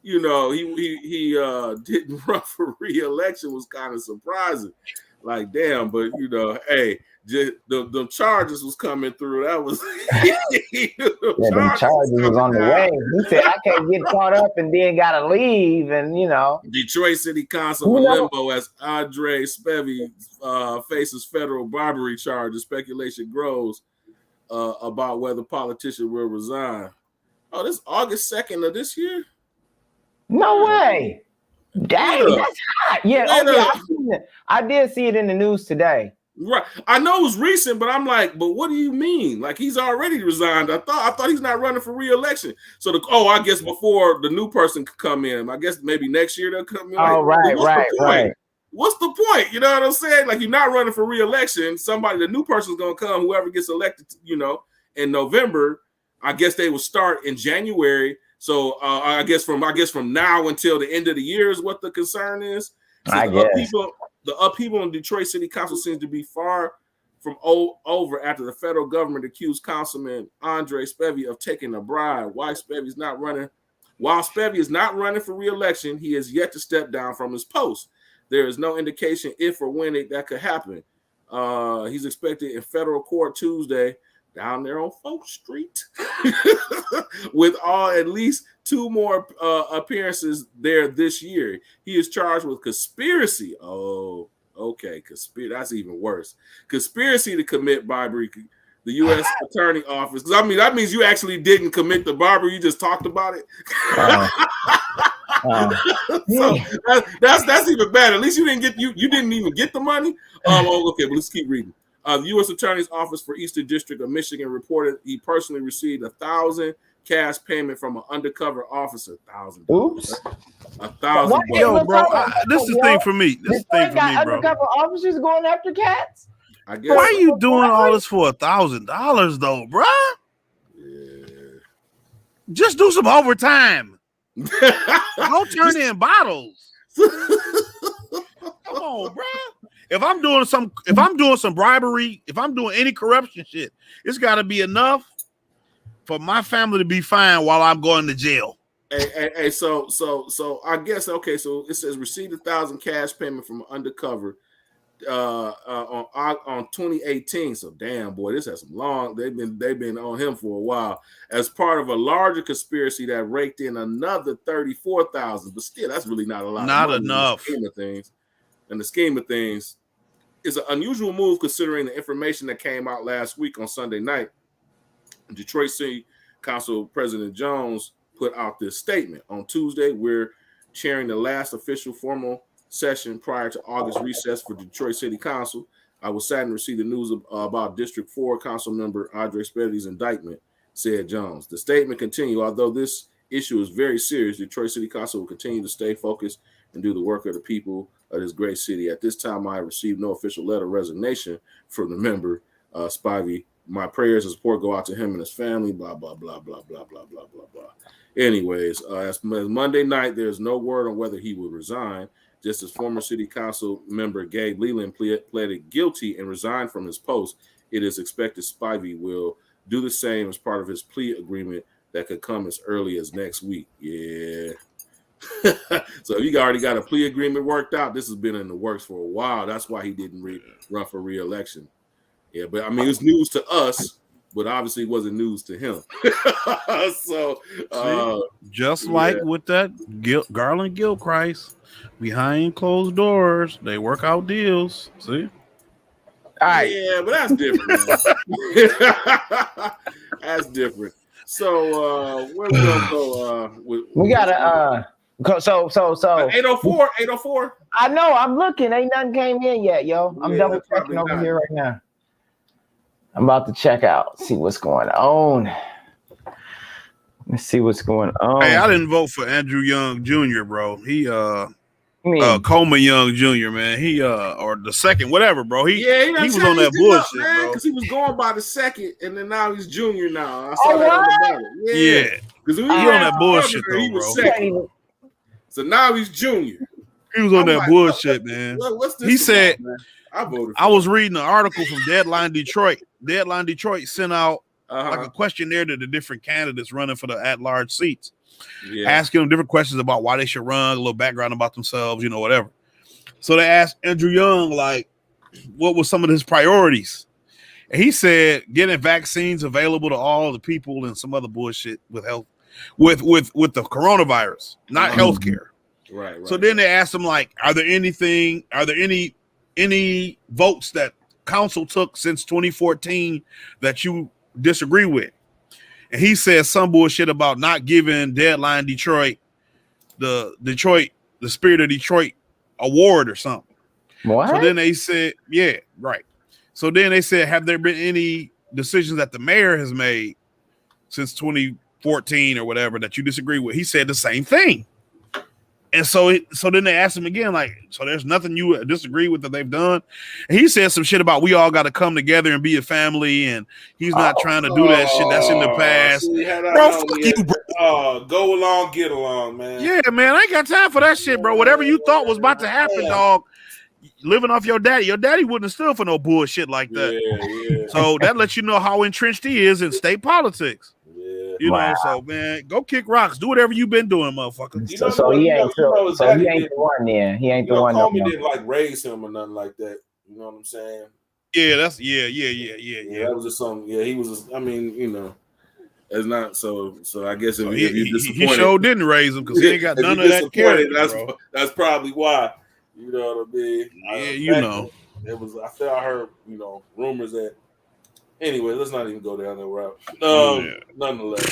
S2: you know, he didn't run for re-election was kind of surprising. Like, damn, but you know, hey, the charges was coming through. That was
S1: the charges was on the way. He said, I can't get caught up and then gotta leave. And you know,
S2: Detroit City Council in limbo as Andre Spivey faces federal bribery charges. Speculation grows about whether politicians will resign. Oh, this August 2nd of this year?
S1: No way. Dang, that's hot. Yeah, I did see it in the news today.
S2: Right. I know it was recent, but I'm like, but what do you mean? Like, he's already resigned. I thought he's not running for re-election. So I guess before the new person could come in, I guess maybe next year they'll come in.
S1: Oh, right.
S2: What's the point? You know what I'm saying? Like, you're not running for re-election. The new person's gonna come, whoever gets elected, you know, in November. I guess they will start in January. So I guess from now until the end of the year is what the concern is. So
S1: I guess
S2: the upheaval in Detroit City Council seems to be far from over after the federal government accused Councilman Andre Spivey of taking a bribe. While Spivey is not running for re-election, he has yet to step down from his post. There is no indication if or when that could happen. He's expected in federal court Tuesday down there on Folk Street with at least 2 more appearances there this year. He is charged with conspiracy. Oh, okay. That's even worse. Conspiracy to commit bribery. The U.S. Attorney Office. Because I mean, that means you actually didn't commit the bribery. You just talked about it. So that's even better. At least you didn't even get the money. Okay, but let's keep reading. The U.S. Attorney's Office for Eastern District of Michigan reported he personally received $1,000 cash payment from an undercover officer. $1,000.
S1: Oops.
S2: $1,000.
S3: Yo, bro, this is the thing for me. This is the thing for me, bro.
S1: Undercover officers going after cats.
S3: I guess. Why are you doing all this for $1,000 though, bro? Yeah. Just do some overtime. Go turn in bottles. Come on, bro. If I'm doing some bribery, if I'm doing any corruption shit, it's got to be enough for my family to be fine while I'm going to jail.
S2: Hey, so I guess okay. So it says received $1,000 cash payment from undercover on 2018. So damn boy, this has some long. They've been on him for a while as part of a larger conspiracy that raked in another $34,000. But still, that's really not a lot.
S3: Not enough.
S2: In the scheme of things, it's an unusual move considering the information that came out last week on Sunday night. Detroit City Council President Jones put out this statement. On Tuesday, we're chairing the last official formal session prior to August recess for Detroit City Council. I was saddened to receive the news about District 4 Council member Andre Spivey's indictment, said Jones. The statement continued, although this issue is very serious, Detroit City Council will continue to stay focused and do the work of the people of this great city. At this time, I received no official letter of resignation from the member, Spivey. My prayers and support go out to him and his family, blah, blah, blah, blah, blah, blah, blah, blah, blah. Anyways, as Monday night, there's no word on whether he will resign. Just as former city council member Gabe Leland pleaded guilty and resigned from his post, it is expected Spivey will do the same as part of his plea agreement that could come as early as next week. Yeah. So he already got a plea agreement worked out. This has been in the works for a while. That's why he didn't run for re-election. Yeah, but I mean, it's news to us, but obviously it wasn't news to him. So,
S3: just like with that Garland Gilchrist, behind closed doors, they work out deals. See?
S1: All right.
S2: Yeah, but that's different. That's different. So, where we gonna go?
S1: We gotta So
S2: 804.
S1: I know. I'm looking. Ain't nothing came in yet, yo. I'm double checking over here right now. I'm about to check out, see what's going on. Let's see what's going on.
S3: Hey, I didn't vote for Andrew Young Jr., bro. He Coleman Young Jr., man. He or the second, whatever, bro. He was on that bullshit, bro.
S2: Because he was going by the second, and then now he's junior now. I
S1: saw that on the
S2: ballot. Yeah. Because
S3: he was on that bullshit, though,
S2: he was second. So now he's junior.
S3: He was on that bullshit, man.
S2: What's this
S3: he said,
S2: man? I voted.
S3: I was reading an article from Deadline Detroit. Deadline Detroit sent out like a questionnaire to the different candidates running for the at-large seats. asking them different questions about why they should run, a little background about themselves, whatever. So they asked Andrew Young, like, what was some of his priorities? And he said getting vaccines available to all the people and some other bullshit with health, with the coronavirus, not healthcare.
S2: Right.
S3: So then they asked him, like, are there any votes that council took since 2014 that you disagree with? And he said some bullshit about not giving Deadline Detroit the Spirit of Detroit award or something.
S1: What?
S3: So then they said, yeah, right. So then they said, have there been any decisions that the mayor has made since 2014 or whatever that you disagree with? He said the same thing. And so then they asked him again, like, so there's nothing you disagree with that they've done? And he said some shit about we all got to come together and be a family, and he's not trying to do that shit. That's in the past. Bro, fuck you, bro.
S2: Go along, get along, man.
S3: Yeah, man, I ain't got time for that shit, bro. Whatever you thought was about to happen, dog, living off your daddy wouldn't have stood for no bullshit like that.
S2: Yeah.
S3: So that lets you know how entrenched he is in state politics. So man, go kick rocks. Do whatever you've been doing, motherfucker.
S1: So he ain't the one there. He ain't the one.
S2: Comey didn't like raise him or nothing like that. You know what I'm saying?
S3: Yeah, that's yeah.
S2: That was just something. Yeah, he was. Just, I mean, it's not so. So I guess if you're disappointed,
S3: he sure didn't raise him because he ain't got none of that character.
S2: That's probably why. You know what I mean?
S3: Yeah,
S2: it was. I heard rumors that. Anyway, let's not even go down that route. Nonetheless,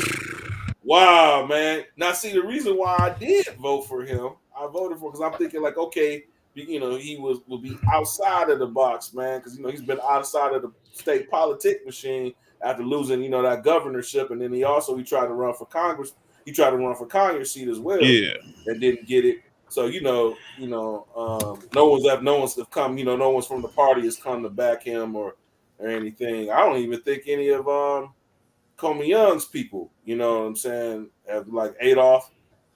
S2: wow, man. Now, see, the reason why I did vote for him, I voted for because I'm thinking like, okay, he will be outside of the box, man, because he's been outside of the state politic machine after losing, that governorship, and then he tried to run for Congress. He tried to run for Congress seat as well, and didn't get it. So no one's come, no one's from the party has come to back him or anything. I don't even think any of Comey Young's people, you know what I'm saying, have like Adolf.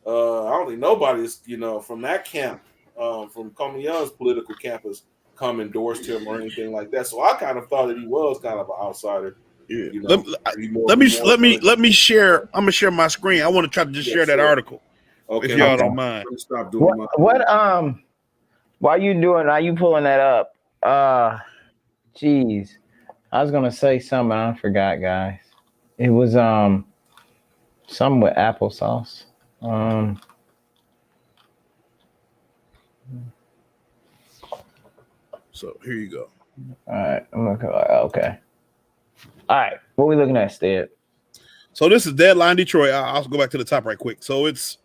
S2: I don't think nobody's, from that camp, from Comey Young's political camp has come endorsed him or anything like that. So I kind of thought that he was kind of an outsider.
S3: Yeah. Let me share. I'm gonna share my screen. I want to try to just share that article.
S2: Okay.
S3: If y'all don't mind.
S2: Stop doing
S1: while you pulling that up, geez. I was gonna say something, I forgot, guys. It was something with applesauce.
S3: So here you go.
S1: All right, okay. All right, what are we looking at, Stead?
S3: So this is Deadline Detroit. I'll go back to the top right quick. So it's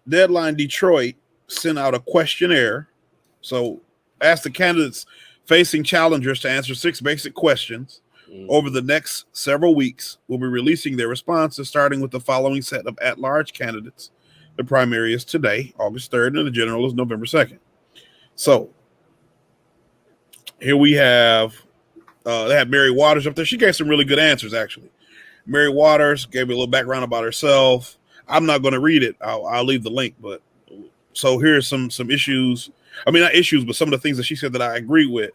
S3: Deadline Detroit sent out a questionnaire. So ask the candidates facing challengers to answer 6 basic questions. Over the next several weeks, we'll be releasing their responses, starting with the following set of at-large candidates. The primary is today, August 3rd, and the general is November 2nd. So here we have, they had Mary Waters up there. She gave some really good answers, actually. Mary Waters gave me a little background about herself. I'm not going to read it. I'll leave the link. But so here's some issues. I mean, not issues, but some of the things that she said that I agree with.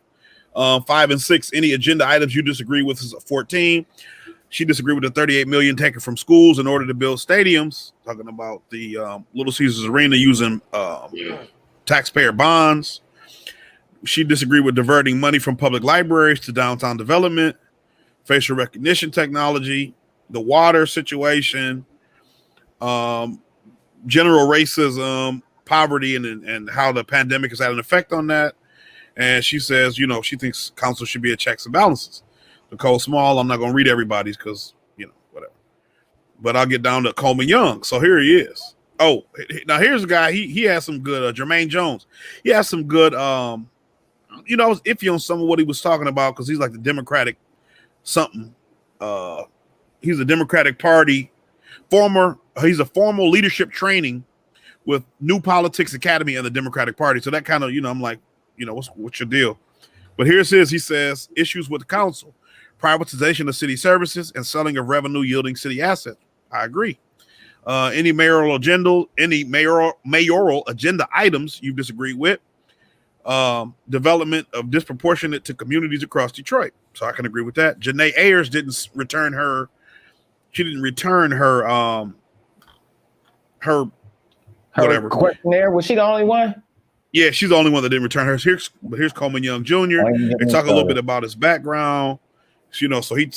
S3: 5 and 6, any agenda items you disagree with is 14. She disagreed with the 38 million taken from schools in order to build stadiums, talking about the Little Caesars Arena using taxpayer bonds. She disagreed with diverting money from public libraries to downtown development, facial recognition technology, the water situation, general racism, poverty, and how the pandemic has had an effect on that. And she says, she thinks council should be a checks and balances. Nicole Small, I'm not going to read everybody's because, whatever. But I'll get down to Coleman Young. So here he is. Oh, now here's a guy. He has some good, Jermaine Jones. He has some good, I was iffy on some of what he was talking about because he's like the Democratic something. He's a Democratic Party he's a formal leadership training with New Politics Academy and the Democratic Party. So that kind of, I'm like, what's your deal? But here's he says, issues with the council, privatization of city services and selling of revenue yielding city assets. I agree. Any mayoral agenda items you disagree with, development of disproportionate to communities across Detroit. So I can agree with that. Janae Ayers didn't return her return her whatever
S1: questionnaire. Was she the only one?
S3: Yeah, she's the only one that didn't return hers. Here's Coleman Young Jr. They talk a little bit about his background. So he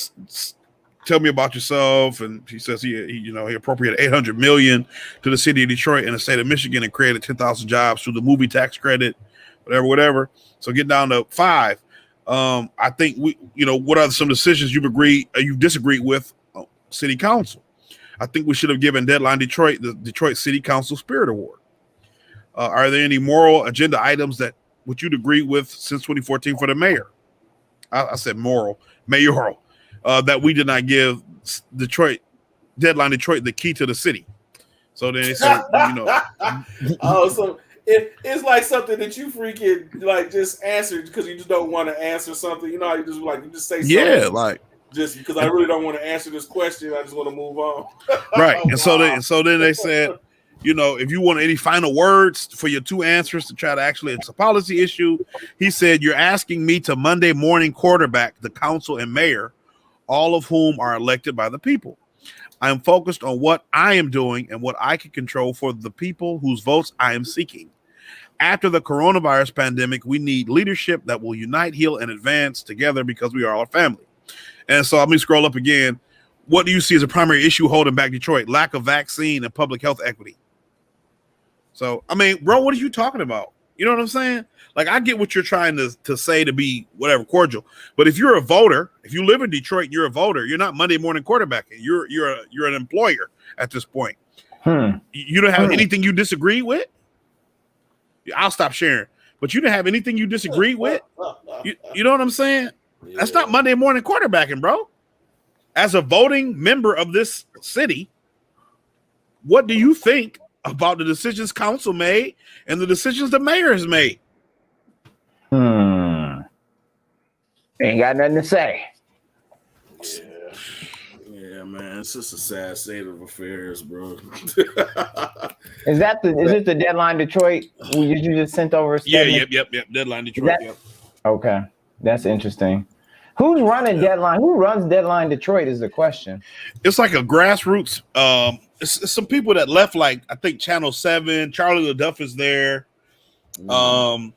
S3: tell me about yourself, and he says he appropriated $800 million to the city of Detroit and the state of Michigan and created 10,000 jobs through the movie tax credit, whatever. So get down to 5. I think what are some decisions you've disagreed with city council? I think we should have given Deadline Detroit the Detroit City Council Spirit Award. Are there any moral agenda items that would you'd agree with since 2014 for the mayor? I said mayoral, that we did not give Deadline Detroit the key to the city. So then they said,
S2: so it's like something that you freaking like just answered because you just don't want to answer something. You just say something.
S3: Yeah, like
S2: just because I really don't want to answer this question. I just want to move on.
S3: Right. And so then they said, if you want any final words for your 2 answers to try to it's a policy issue. He said, you're asking me to Monday morning quarterback the council and mayor, all of whom are elected by the people. I am focused on what I am doing and what I can control for the people whose votes I am seeking. After the coronavirus pandemic, we need leadership that will unite, heal, and advance together because we are all a family. And so let me scroll up again. What do you see as a primary issue holding back Detroit? Lack of vaccine and public health equity. So, I mean, bro, what are you talking about? You know what I'm saying? Like, I get what you're trying to say to be whatever cordial, but if you're a voter, if you live in Detroit, you're a voter. You're not Monday morning quarterbacking. You're an employer at this point. You don't have anything you disagree with. I'll stop sharing. But you don't have anything you disagree with. You know what I'm saying? Yeah. That's not Monday morning quarterbacking, bro. As a voting member of this city, what do you think about the decisions council made and the decisions the mayor has made?
S1: Ain't got nothing to say.
S2: Yeah, man. It's just a sad state of affairs, bro.
S1: Is it the Deadline Detroit? You just sent over a statement?
S3: Yep. Deadline Detroit. Yep.
S1: Okay. That's interesting. Who's running Deadline? Who runs Deadline Detroit is the question.
S3: It's like a grassroots. It's some people that left, like I think Channel 7. Charlie LaDuff is there. And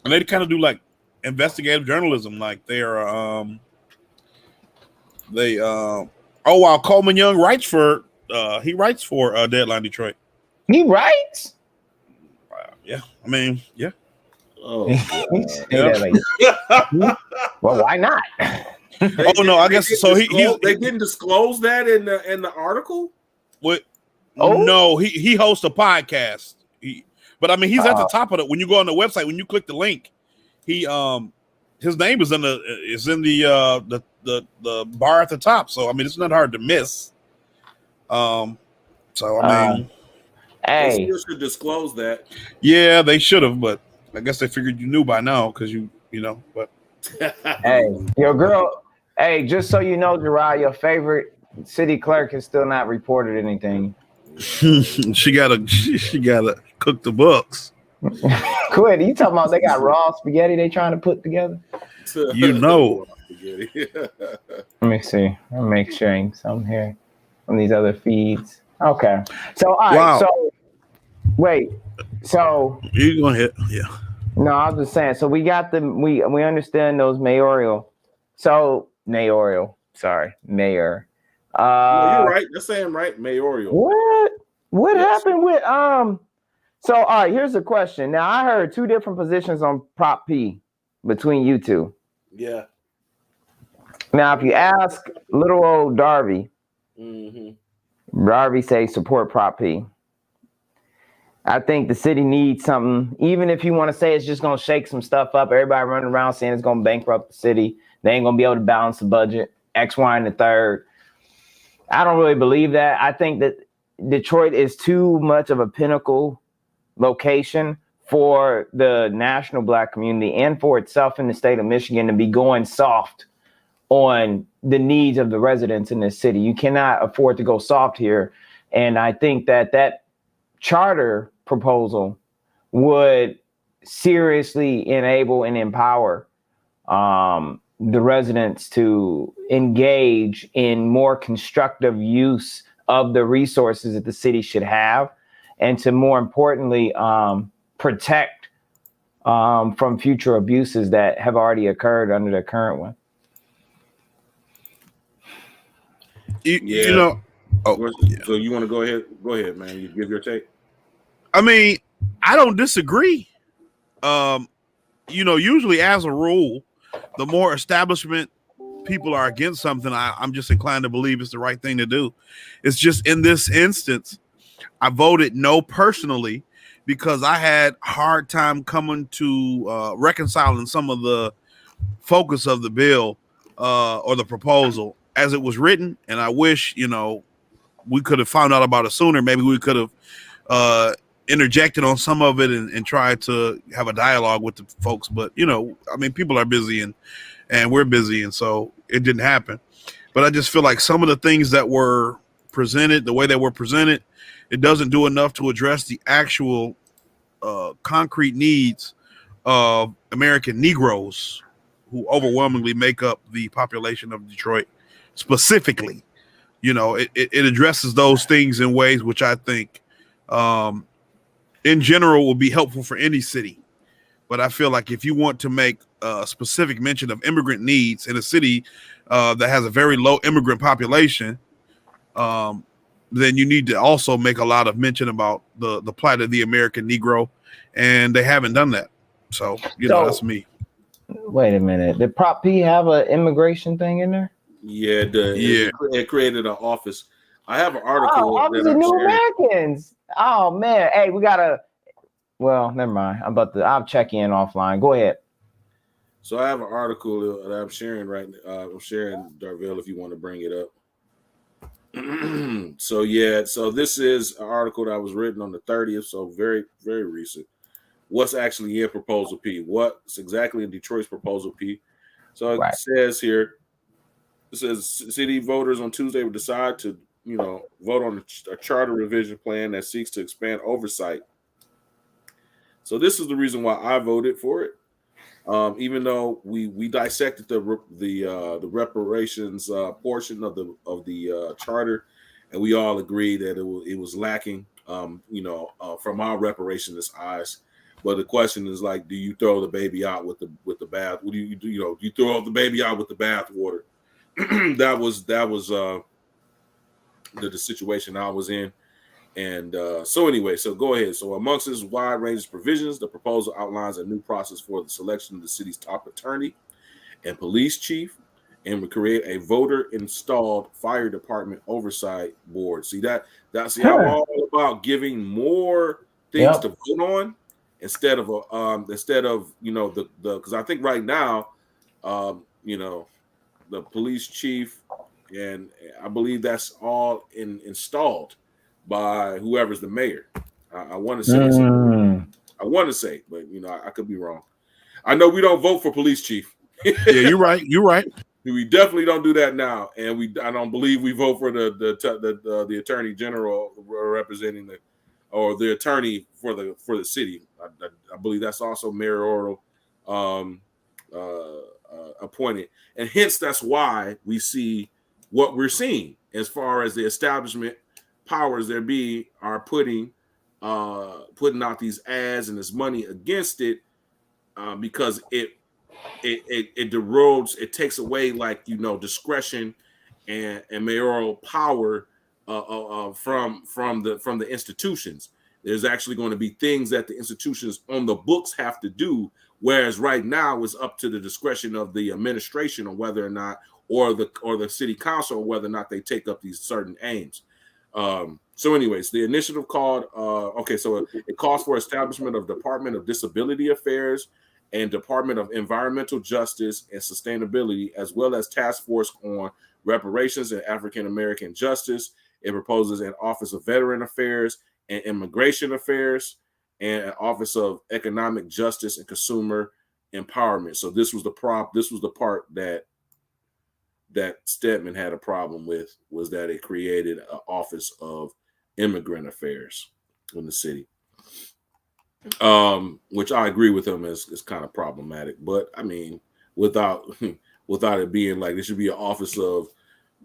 S3: they kind of do like investigative journalism. Like they're while Coleman Young writes for Deadline Detroit.
S1: He writes?
S3: Yeah. I mean, yeah.
S2: Oh,
S1: well, why not?
S3: I guess so. They
S2: didn't disclose that in the article.
S3: What? Oh no, he hosts a podcast. But I mean, he's at the top of it. When you go on the website, when you click the link, his name is in the bar at the top. So I mean, it's not hard to miss. So I mean,
S2: they still should disclose that.
S3: Yeah, they should have, but I guess they figured you knew by now because you know. But
S1: hey, your girl. Hey, just so you know, Gerard, your favorite city clerk has still not reported anything.
S3: she gotta cook the books.
S1: Quit. You talking about they got raw spaghetti they trying to put together?
S3: You know.
S1: Let me see. I'll make sure ain't something here on these other feeds. Okay. So all right. Wow. So wait. So
S3: you gonna hit? Yeah.
S1: No, I was just saying. So we got we understand those mayoral. So mayoral. Sorry, mayor.
S2: You're right. You're saying right, mayoral.
S1: What happened with So all right, here's the question. Now I heard 2 different positions on Prop P between you two.
S2: Yeah.
S1: Now if you ask little old Darby, Darby say support Prop P. I think the city needs something, even if you want to say it's just going to shake some stuff up. Everybody running around saying it's going to bankrupt the city. They ain't going to be able to balance the budget, X, Y, and the third. I don't really believe that. I think that Detroit is too much of a pinnacle location for the national Black community and for itself in the state of Michigan to be going soft on the needs of the residents in this city. You cannot afford to go soft here. And I think that charter proposal would seriously enable and empower the residents to engage in more constructive use of the resources that the city should have, and to more importantly, protect from future abuses that have already occurred under the current one.
S3: You know,
S2: so you want to go ahead? Go ahead, man. You give your take.
S3: I mean, I don't disagree. You know, usually as a rule, the more establishment people are against something, I'm just inclined to believe it's the right thing to do. It's just in this instance, I voted no personally because I had a hard time coming to reconciling some of the focus of the bill or the proposal as it was written. And I wish, you know, we could have found out about it sooner. Maybe we could have interjected on some of it and tried to have a dialogue with the folks. But, you know, I mean, people are busy and we're busy. And so it didn't happen. But I just feel like some of the things that were presented, the way they were presented, it doesn't do enough to address the actual concrete needs of American Negroes, who overwhelmingly make up the population of Detroit specifically. You know, it addresses those things in ways which I think in general will be helpful for any city. But I feel like if you want to make a specific mention of immigrant needs in a city that has a very low immigrant population, then you need to also make a lot of mention about the plight of the American Negro, and they haven't done that. So, you know, that's me.
S1: Wait a minute. Did Prop P have an immigration thing in there?
S2: Yeah, it created an office. I have an article.
S1: Office of New Americans. Oh man, hey, we gotta. Well, never mind. I'll check in offline. Go ahead.
S2: So I have an article that I'm sharing right now. I'm sharing, Darville, if you want to bring it up. So this is an article that was written on the 30th, so very, very recent. What's actually in Proposal P? What's exactly in Detroit's Proposal P? So it says here, it says city voters on Tuesday will decide to, you know, vote on a charter revision plan that seeks to expand oversight. So this is the reason why I voted for it. Even though we dissected the reparations portion of the charter, and we all agreed that it was lacking, from our reparationist eyes. But the question is, like, do you throw the baby out with the bath? What do you do? You know, you throw the baby out with the bath water. that was the situation I was in. And so anyway, so go ahead. So amongst this wide range of provisions, the proposal outlines a new process for the selection of the city's top attorney and police chief, and would create a voter-installed fire department oversight board. See that's I'm all about giving more things to vote on instead of the because I think right now, the police chief, and I believe that's all installed by whoever's the mayor. I want to say, but I could be wrong. I know we don't vote for police chief.
S3: Yeah, you're right. You're right.
S2: We definitely don't do that now, and I don't believe we vote for the attorney general representing the attorney for the city. I believe that's also mayoral appointed, and hence that's why we see what we're seeing as far as the establishment powers there be are putting out these ads and this money against it because it derodes, it takes away discretion and mayoral power from the institutions. There's actually going to be things that the institutions on the books have to do, whereas right now it's up to the discretion of the administration on whether or not, or the city council, or whether or not they take up these certain aims. So anyways, the initiative called, it calls for establishment of Department of Disability Affairs and Department of Environmental Justice and Sustainability, as well as task force on reparations and African American justice. It proposes an Office of Veteran Affairs and Immigration Affairs and an Office of Economic Justice and Consumer Empowerment. So this was the part that Stedman had a problem with, was that it created an Office of Immigrant Affairs in the city, which I agree with him is kind of problematic. But I mean, without without it being like there should be an office of,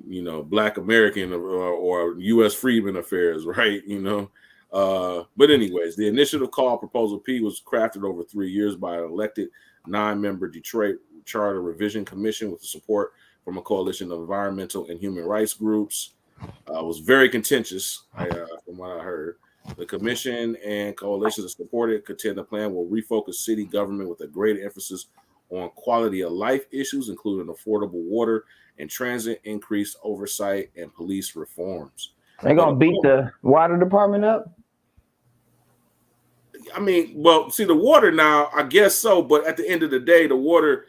S2: you know, Black American or U.S. Freedmen Affairs, right? You know. But anyways, the initiative called Proposal P was crafted over 3 years by an elected 9-member Detroit Charter Revision Commission with the support from a coalition of environmental and human rights groups. Was very contentious, from what I heard. The commission and coalitions that supported contend the plan will refocus city government with a greater emphasis on quality of life issues, including affordable water and transit, increased oversight, and police reforms.
S1: They're going to beat the water department up?
S2: I mean, well, see, the water now, I guess so, but at the end of the day, the water,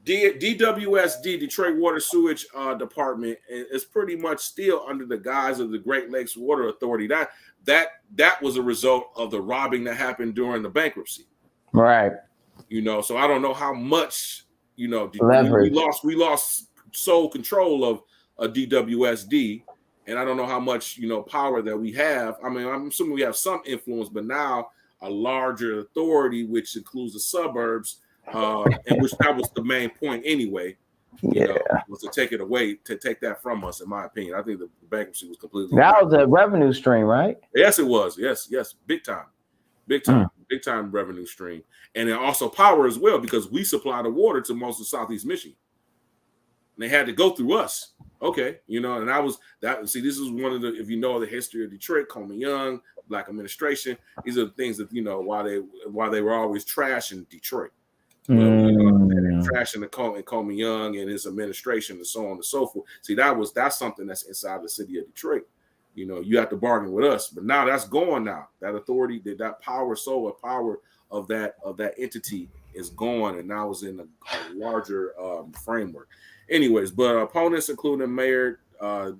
S2: DWSD, Detroit Water Sewage Department, is pretty much still under the guise of the Great Lakes Water Authority. That was a result of the robbing that happened during the bankruptcy.
S1: Right.
S2: You know, so I don't know how much, you know, we lost sole control of DWSD, and I don't know how much, you know, power that we have. I mean, I'm assuming we have some influence, but now a larger authority, which includes the suburbs, and which that was the main point anyway. You know, was to take it away, to take that from us, in my opinion. I think the bankruptcy was completely.
S1: That was a revenue stream, right?
S2: Yes, it was. Yes, big time, big time revenue stream, and then also power as well, because we supply the water to most of Southeast Michigan. And they had to go through us. Okay, you know, and I was that. See, this is one of the, if you know the history of Detroit, Coleman Young, Black administration. These are the things that, you know, why they were always trashing Detroit. You know, trashing Coleman Young and his administration and so on and so forth. See, that's something that's inside the city of Detroit. You know, you have to bargain with us, but now that's gone. Now that authority, that power, power of that entity is gone, and now is in a larger framework. Anyways, but opponents, including Mayor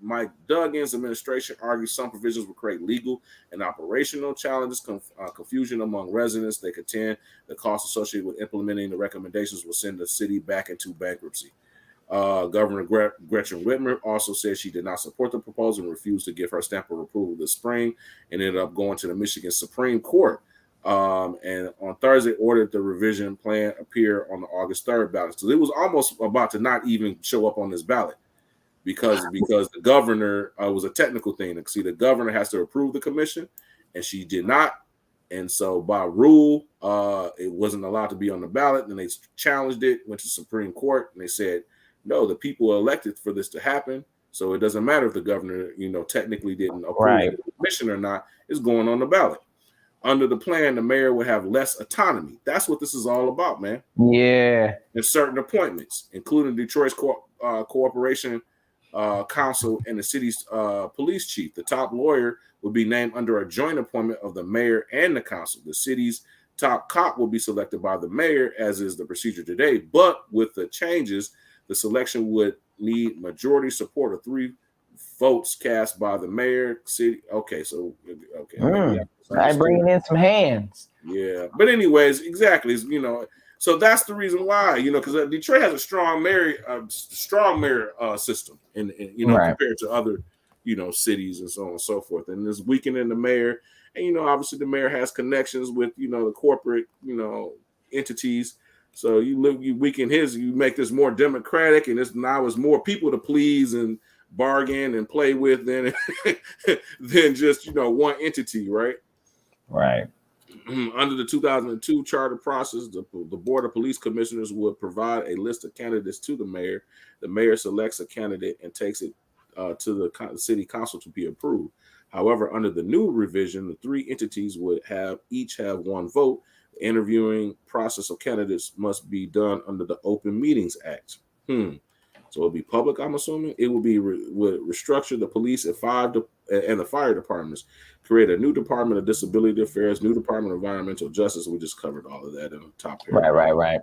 S2: Mike Duggan's administration, argue some provisions will create legal and operational challenges, confusion among residents. They contend the costs associated with implementing the recommendations will send the city back into bankruptcy. Governor Gretchen Whitmer also said she did not support the proposal and refused to give her stamp of approval this spring, and ended up going to the Michigan Supreme Court. And on Thursday, ordered the revision plan appear on the August 3rd ballot. So it was almost about to not even show up on this ballot because the governor was a technical thing. See, the governor has to approve the commission, and she did not. And so by rule, it wasn't allowed to be on the ballot. And they challenged it, went to the Supreme Court, and they said, no, the people are elected for this to happen. So it doesn't matter if the governor, you know, technically didn't approve the commission or not. It's going on the ballot. Under the plan, the mayor would have less autonomy. That's what this is all about, man.
S1: Yeah.
S2: And certain appointments, including Detroit's Corporation Council and the city's police chief. The top lawyer would be named under a joint appointment of the mayor and the council. The city's top cop will be selected by the mayor, as is the procedure today. But with the changes, the selection would need majority support of 3 votes cast by the mayor, city. Okay.
S1: I'm bringing in some hands.
S2: Yeah. But anyways, exactly. You know, so that's the reason why, you know, because Detroit has a strong mayor system, and you know, compared to other, you know, cities and so on and so forth. And this weakening the mayor, and, you know, obviously the mayor has connections with, you know, the corporate, you know, entities. So you weaken you make this more democratic, and now is more people to please and bargain and play with than just, you know, one entity, right?
S1: Right.
S2: Under the 2002 charter process, the Board of Police Commissioners would provide a list of candidates to the mayor. The mayor selects a candidate and takes it to the city council to be approved. However, under the new revision, the 3 entities would each have 1 vote. The interviewing process of candidates must be done under the Open Meetings Act. So it'll be public, I'm assuming. It will be would restructure the police and the fire departments, create a new Department of Disability Affairs, new Department of Environmental Justice. We just covered all of that in the top here.
S1: Right.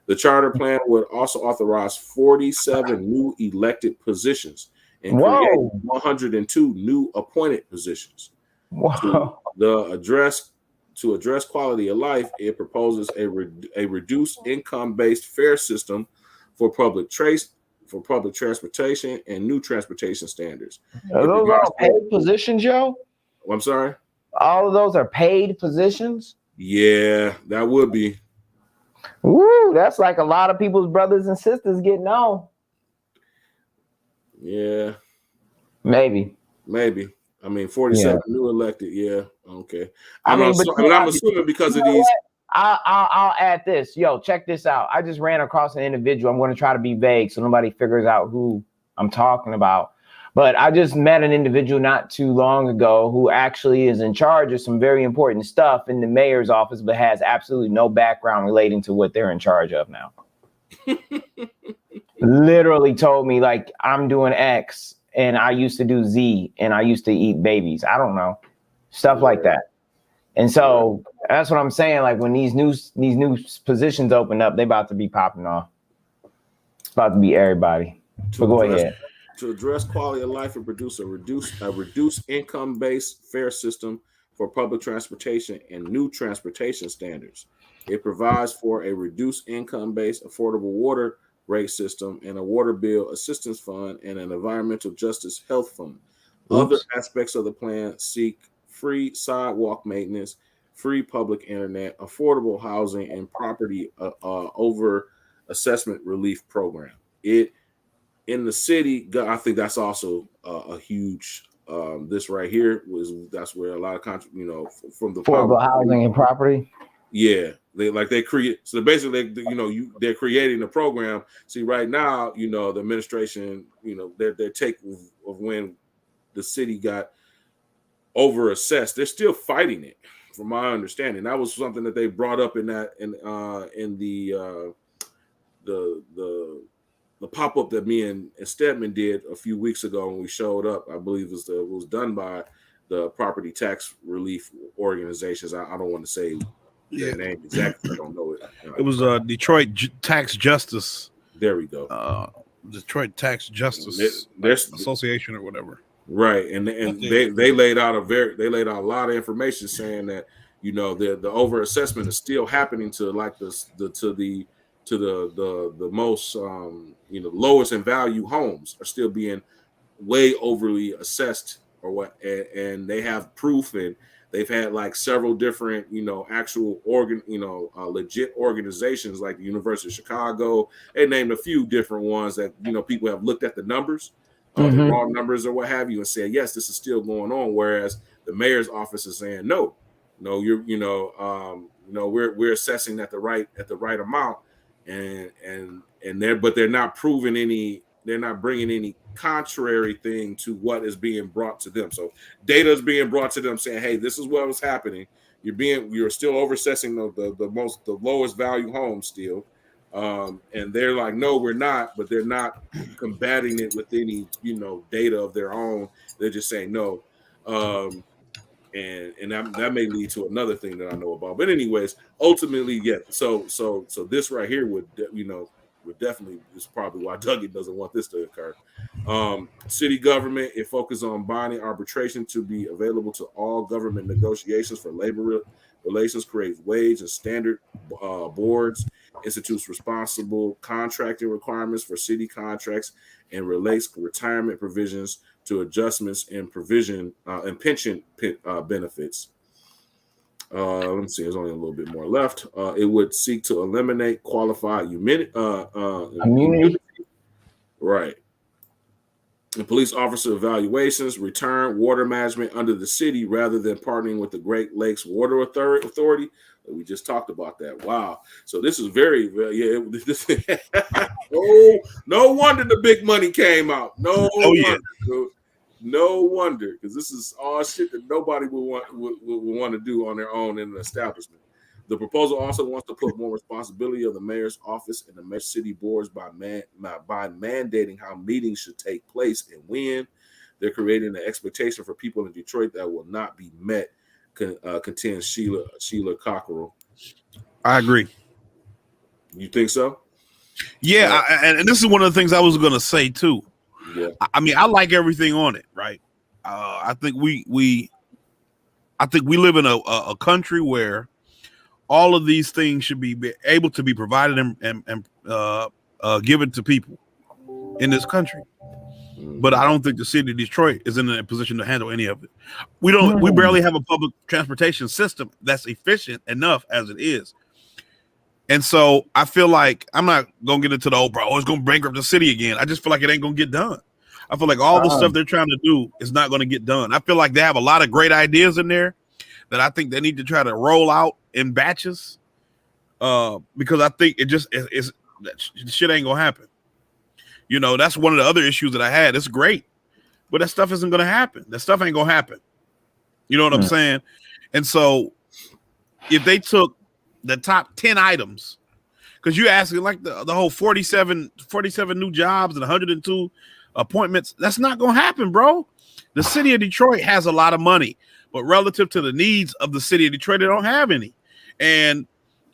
S2: The charter plan would also authorize 47 new elected positions and create 102 new appointed positions. To address quality of life, it proposes a reduced income-based fare system for public transportation and new transportation standards.
S1: Are those all paid positions, Joe?
S2: I'm sorry?
S1: All of those are paid positions?
S2: Yeah, that would be.
S1: Woo, that's like a lot of people's brothers and sisters getting on.
S2: Yeah.
S1: Maybe.
S2: I mean, 47 new elected. Yeah. Okay.
S1: I'm
S2: assuming because of these.
S1: I'll add this. Yo, check this out. I just ran across an individual. I'm going to try to be vague so nobody figures out who I'm talking about. But I just met an individual not too long ago who actually is in charge of some very important stuff in the mayor's office, but has absolutely no background relating to what they're in charge of now. Literally told me, like, I'm doing X and I used to do Z and I used to eat babies. I don't know. Stuff like that. And so that's what I'm saying. Like, when these new positions open up, they about to be popping off. It's about to be everybody. But go ahead.
S2: To address quality of life and produce a reduced income-based fare system for public transportation and new transportation standards. It provides for a reduced income-based affordable water rate system and a water bill assistance fund and an environmental justice health fund. Other aspects of the plan seek free sidewalk maintenance, free public internet, affordable housing, and property over assessment relief program. In the city, I think that's also a huge. This right here that's where a lot of from the
S1: affordable housing and property.
S2: Yeah, they create. So basically, they're creating a program. See, right now, the administration, their take of when the city got over assessed, they're still fighting it. From my understanding, that was something that they brought up in the pop-up that me and Stedman did a few weeks ago when we showed up. I believe it was done by the property tax relief organizations. I don't want to say their name exactly. I don't know it.
S3: It was Detroit Tax Justice.
S2: There we go.
S3: Detroit Tax Justice Association or whatever.
S2: Right, and they laid out a lot of information saying that the over assessment is still happening to like the most lowest in value homes are still being way overly assessed or what, and they have proof, and they've had like several different actual legit organizations like the University of Chicago. They named a few different ones that people have looked at the numbers, the raw numbers or what have you, and said yes, this is still going on, whereas the mayor's office is saying no, we're assessing at the right amount. And they're not proving they're not bringing any contrary thing to what is being brought to them. So data is being brought to them saying, hey, this is what was happening. You're still oversessing the lowest value homes still. And they're like, no, we're not, but they're not combating it with any, data of their own. They're just saying no. And that may lead to another thing that I know about. But anyways, ultimately, yeah. So this right here would definitely is probably why Dougie doesn't want this to occur. City government, it focuses on binding arbitration to be available to all government negotiations for labor relations, creates wage and standard boards, institutes responsible contracting requirements for city contracts, and relates retirement provisions to adjustments in provision and pension benefits. Let me see. There's only a little bit more left. It would seek to eliminate qualified immunity. Right. And police officer evaluations, return water management under the city rather than partnering with the Great Lakes Water Authority. We just talked about that. Wow. So this is very no wonder the big money came out. No wonder, because this is all shit that nobody would want to do on their own in an establishment. The proposal also wants to put more responsibility of the mayor's office and the mayor's city boards by mandating how meetings should take place and when. They're creating an expectation for people in Detroit that will not be met, contends Sheila Cockerell.
S3: I agree.
S2: You think so?
S3: Yeah, and this is one of the things I was going to say too.
S2: Yeah.
S3: I mean, I like everything on it, right? I think we live in a country where all of these things should be able to be provided and given to people in this country. But I don't think the city of Detroit is in a position to handle any of it. We barely have a public transportation system that's efficient enough as it is. And so I feel like I'm not gonna get into the old bro. It's gonna bankrupt the city again. I just feel like it ain't gonna get done. I feel like all the stuff they're trying to do is not gonna get done. I feel like they have a lot of great ideas in there that I think they need to try to roll out in batches. Because I think it's shit ain't gonna happen. You know, that's one of the other issues that I had. It's great, but that stuff isn't gonna happen. That stuff ain't gonna happen. You know what I'm saying? And so if they took the top 10 items, because you asking like the whole 47 new jobs and 102 appointments, that's not gonna happen, bro. The city of Detroit has a lot of money, but relative to the needs of the city of Detroit, they don't have any. And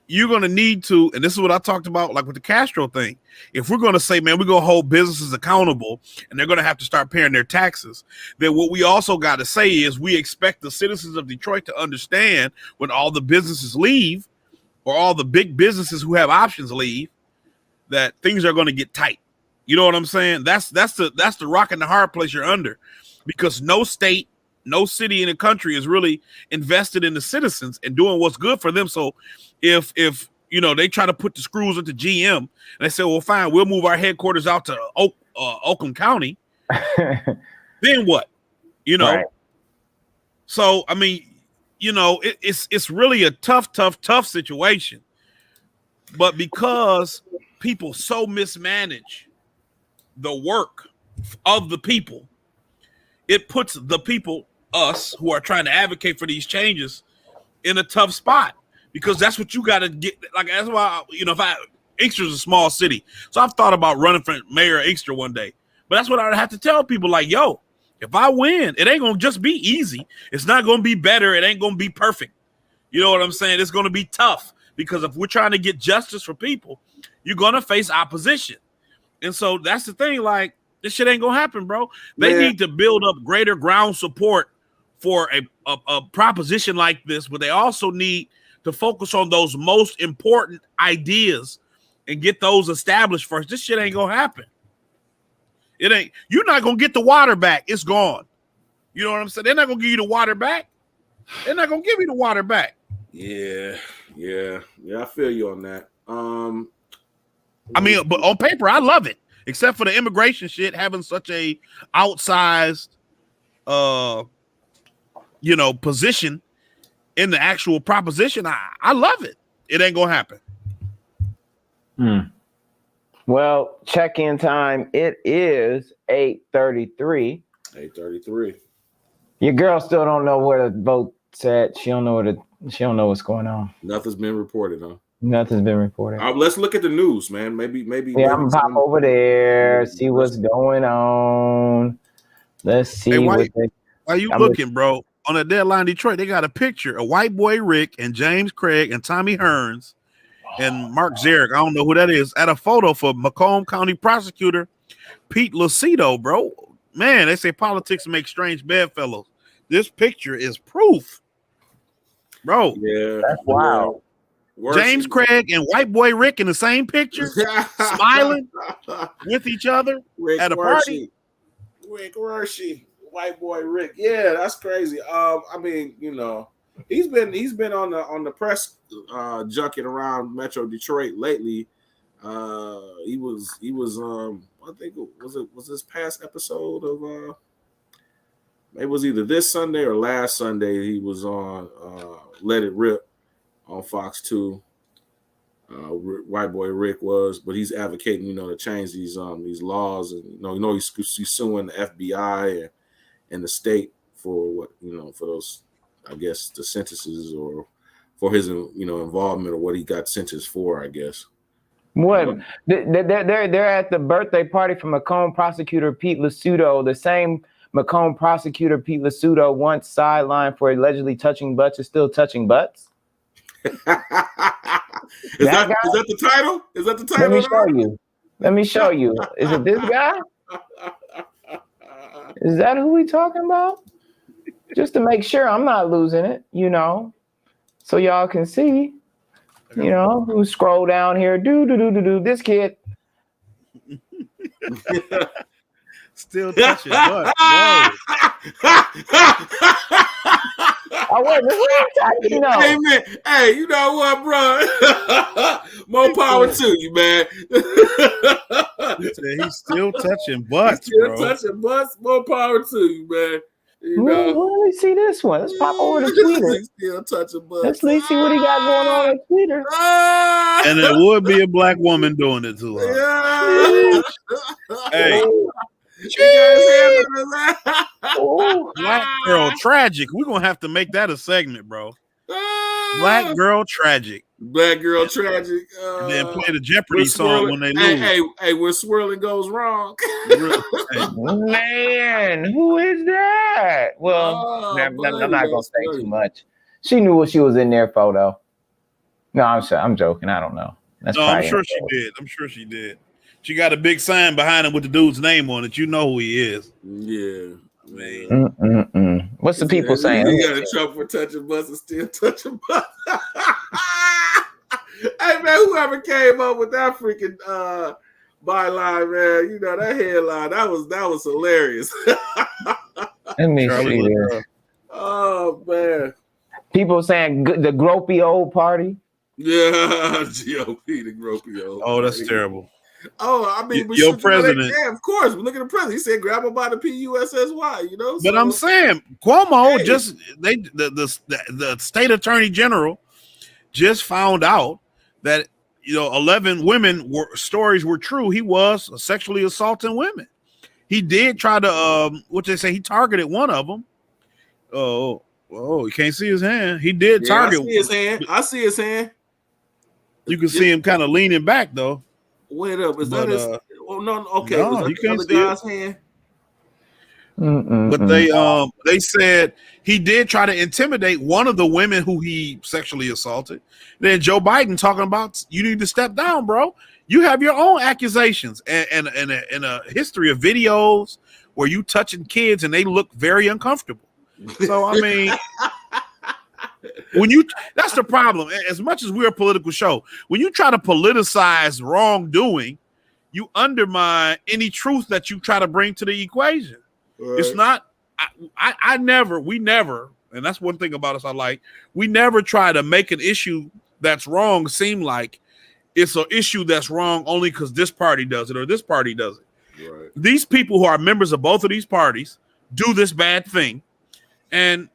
S3: you're going to need to, and this is what I talked about, like with the Castro thing. If we're going to say, man, we're going to hold businesses accountable and they're going to have to start paying their taxes, then what we also got to say is we expect the citizens of Detroit to understand when all the businesses leave or all the big businesses who have options leave, that things are going to get tight. You know what I'm saying? That's the rock and the hard place you're under, because no state, no city in the country is really invested in the citizens and doing what's good for them. So if you know they try to put the screws into GM and they say, well, fine, we'll move our headquarters out to Oakland County, then what? You know? Right. So I mean, you know, it's really a tough situation. But because people so mismanage the work of the people, it puts the people, us, who are trying to advocate for these changes, in a tough spot, because that's what you got to get. Like, that's why, you know, Inkster's a small city, so I've thought about running for mayor of Inkster one day. But that's what I'd have to tell people, like, yo, if I win, it ain't gonna just be easy. It's not gonna be better. It ain't gonna be perfect. You know what I'm saying? It's gonna be tough, because if we're trying to get justice for people, you're gonna face opposition. And so that's the thing. Like, this shit ain't gonna happen, bro. They need to build up greater ground support for a proposition like this, but they also need to focus on those most important ideas and get those established first. This shit ain't gonna happen. It ain't. You're not gonna get the water back. It's gone. You know what I'm saying? They're not gonna give you the water back. They're not gonna give you the water back.
S2: Yeah. I feel you on that.
S3: I mean, but on paper, I love it, except for the immigration shit having such a outsized, you know, position in the actual proposition. I love it. It ain't gonna happen.
S1: Well, check-in time. It is 8:33.
S2: 8:33.
S1: Your girl still don't know where the vote's at. She don't know what's going on.
S2: Nothing's been reported, huh?
S1: Nothing's been reported.
S2: Let's look at the news, man. Maybe.
S1: Yeah, I'm gonna pop over there, see what's going on. Let's see.
S3: Hey, why you looking, bro? On the Deadline Detroit, they got a picture of White Boy Rick and James Craig and Tommy Hearns and Mark Zarek. I don't know who that is. At a photo for Macomb County Prosecutor Pete Lucido, bro. Man, they say politics make strange bedfellows. This picture is proof, bro.
S2: Yeah,
S1: that's wild.
S3: James Craig and White Boy Rick in the same picture, smiling with each other at a party.
S2: Rick Hershey, White Boy Rick. Yeah, that's crazy. I mean, you know, he's been on the press junket around Metro Detroit lately. He was I think was this past episode of it was either this Sunday or last Sunday. He was on Let It Rip on Fox 2. White Boy Rick was, but he's advocating, you know, to change these laws, and you know he's suing the FBI and the state for what, you know, for those, I guess, the sentences or for his, you know, involvement or what he got sentenced for, I guess.
S1: What they're at the birthday party for Macomb prosecutor Pete Lucido, the same Macomb prosecutor Pete Lucido once sidelined for allegedly touching butts is still touching butts.
S2: Is that the title? Is that the title?
S1: Let me show you. Is it this guy? Is that who we talking about? Just to make sure I'm not losing it, you know, so y'all can see, you know, who scroll down here. Do this kid.
S3: Still touching butt.
S1: Oh, wait, who you touching? No.
S2: Hey, man. Hey, you know what, bro? More power to you, man.
S3: He said he's still touching butts,
S2: Still
S3: bro.
S2: touching butts. More power to you, man. You know.
S1: Let me see this one. Let's pop over to Twitter.
S2: He's still touching butts.
S1: Let's at least see what he got going on at Twitter.
S3: And it would be a black woman doing it to her.
S2: Yeah.
S3: Hey,
S1: Oh,
S3: Black Girl Tragic. We're gonna have to make that a segment, bro. Black Girl Tragic.
S2: Black Girl Tragic.
S3: And then play the Jeopardy song when they lose.
S2: Hey, when swirling goes wrong.
S1: man, who is that? Well, I'm not gonna say too much. She knew what she was in there for, though. No, I'm joking. I don't know.
S3: No, I'm sure she did. I'm sure she did. She got a big sign behind him with the dude's name on it. You know who he is.
S2: Yeah, man.
S1: What's the people saying?
S2: He got in trouble for touching butts and still touching butts. Hey, man, whoever came up with that freaking byline, man, you know, that headline, that was hilarious.
S1: Let me see this.
S2: Oh, man.
S1: People saying the gropey old party.
S2: Yeah, GOP, the gropey old.
S3: Oh, that's terrible.
S2: Oh, I mean,
S3: your president.
S2: Yeah, of course. But look at the president. He said, "Grab him by the PUSSY." You know.
S3: But
S2: so,
S3: I'm saying Cuomo the state attorney general just found out that 11 women stories were true. He was sexually assaulting women. He did try to he targeted one of them. Oh, you can't see his hand. He did target.
S2: I see his hand.
S3: You can see him kind of leaning back though.
S2: Wait up, is that his? Oh no, okay.
S3: No, you can't see
S2: guy's hand.
S3: But they said he did try to intimidate one of the women who he sexually assaulted. Then Joe Biden talking about you need to step down, bro. You have your own accusations and a history of videos where you touching kids and they look very uncomfortable. So I mean, that's the problem. As much as we're a political show, when you try to politicize wrongdoing, you undermine any truth that you try to bring to the equation. Right. It's not. We never, and that's one thing about us. We never try to make an issue that's wrong seem like it's an issue that's wrong only because this party does it or this party does it. Right. These people who are members of both of these parties do this bad thing, and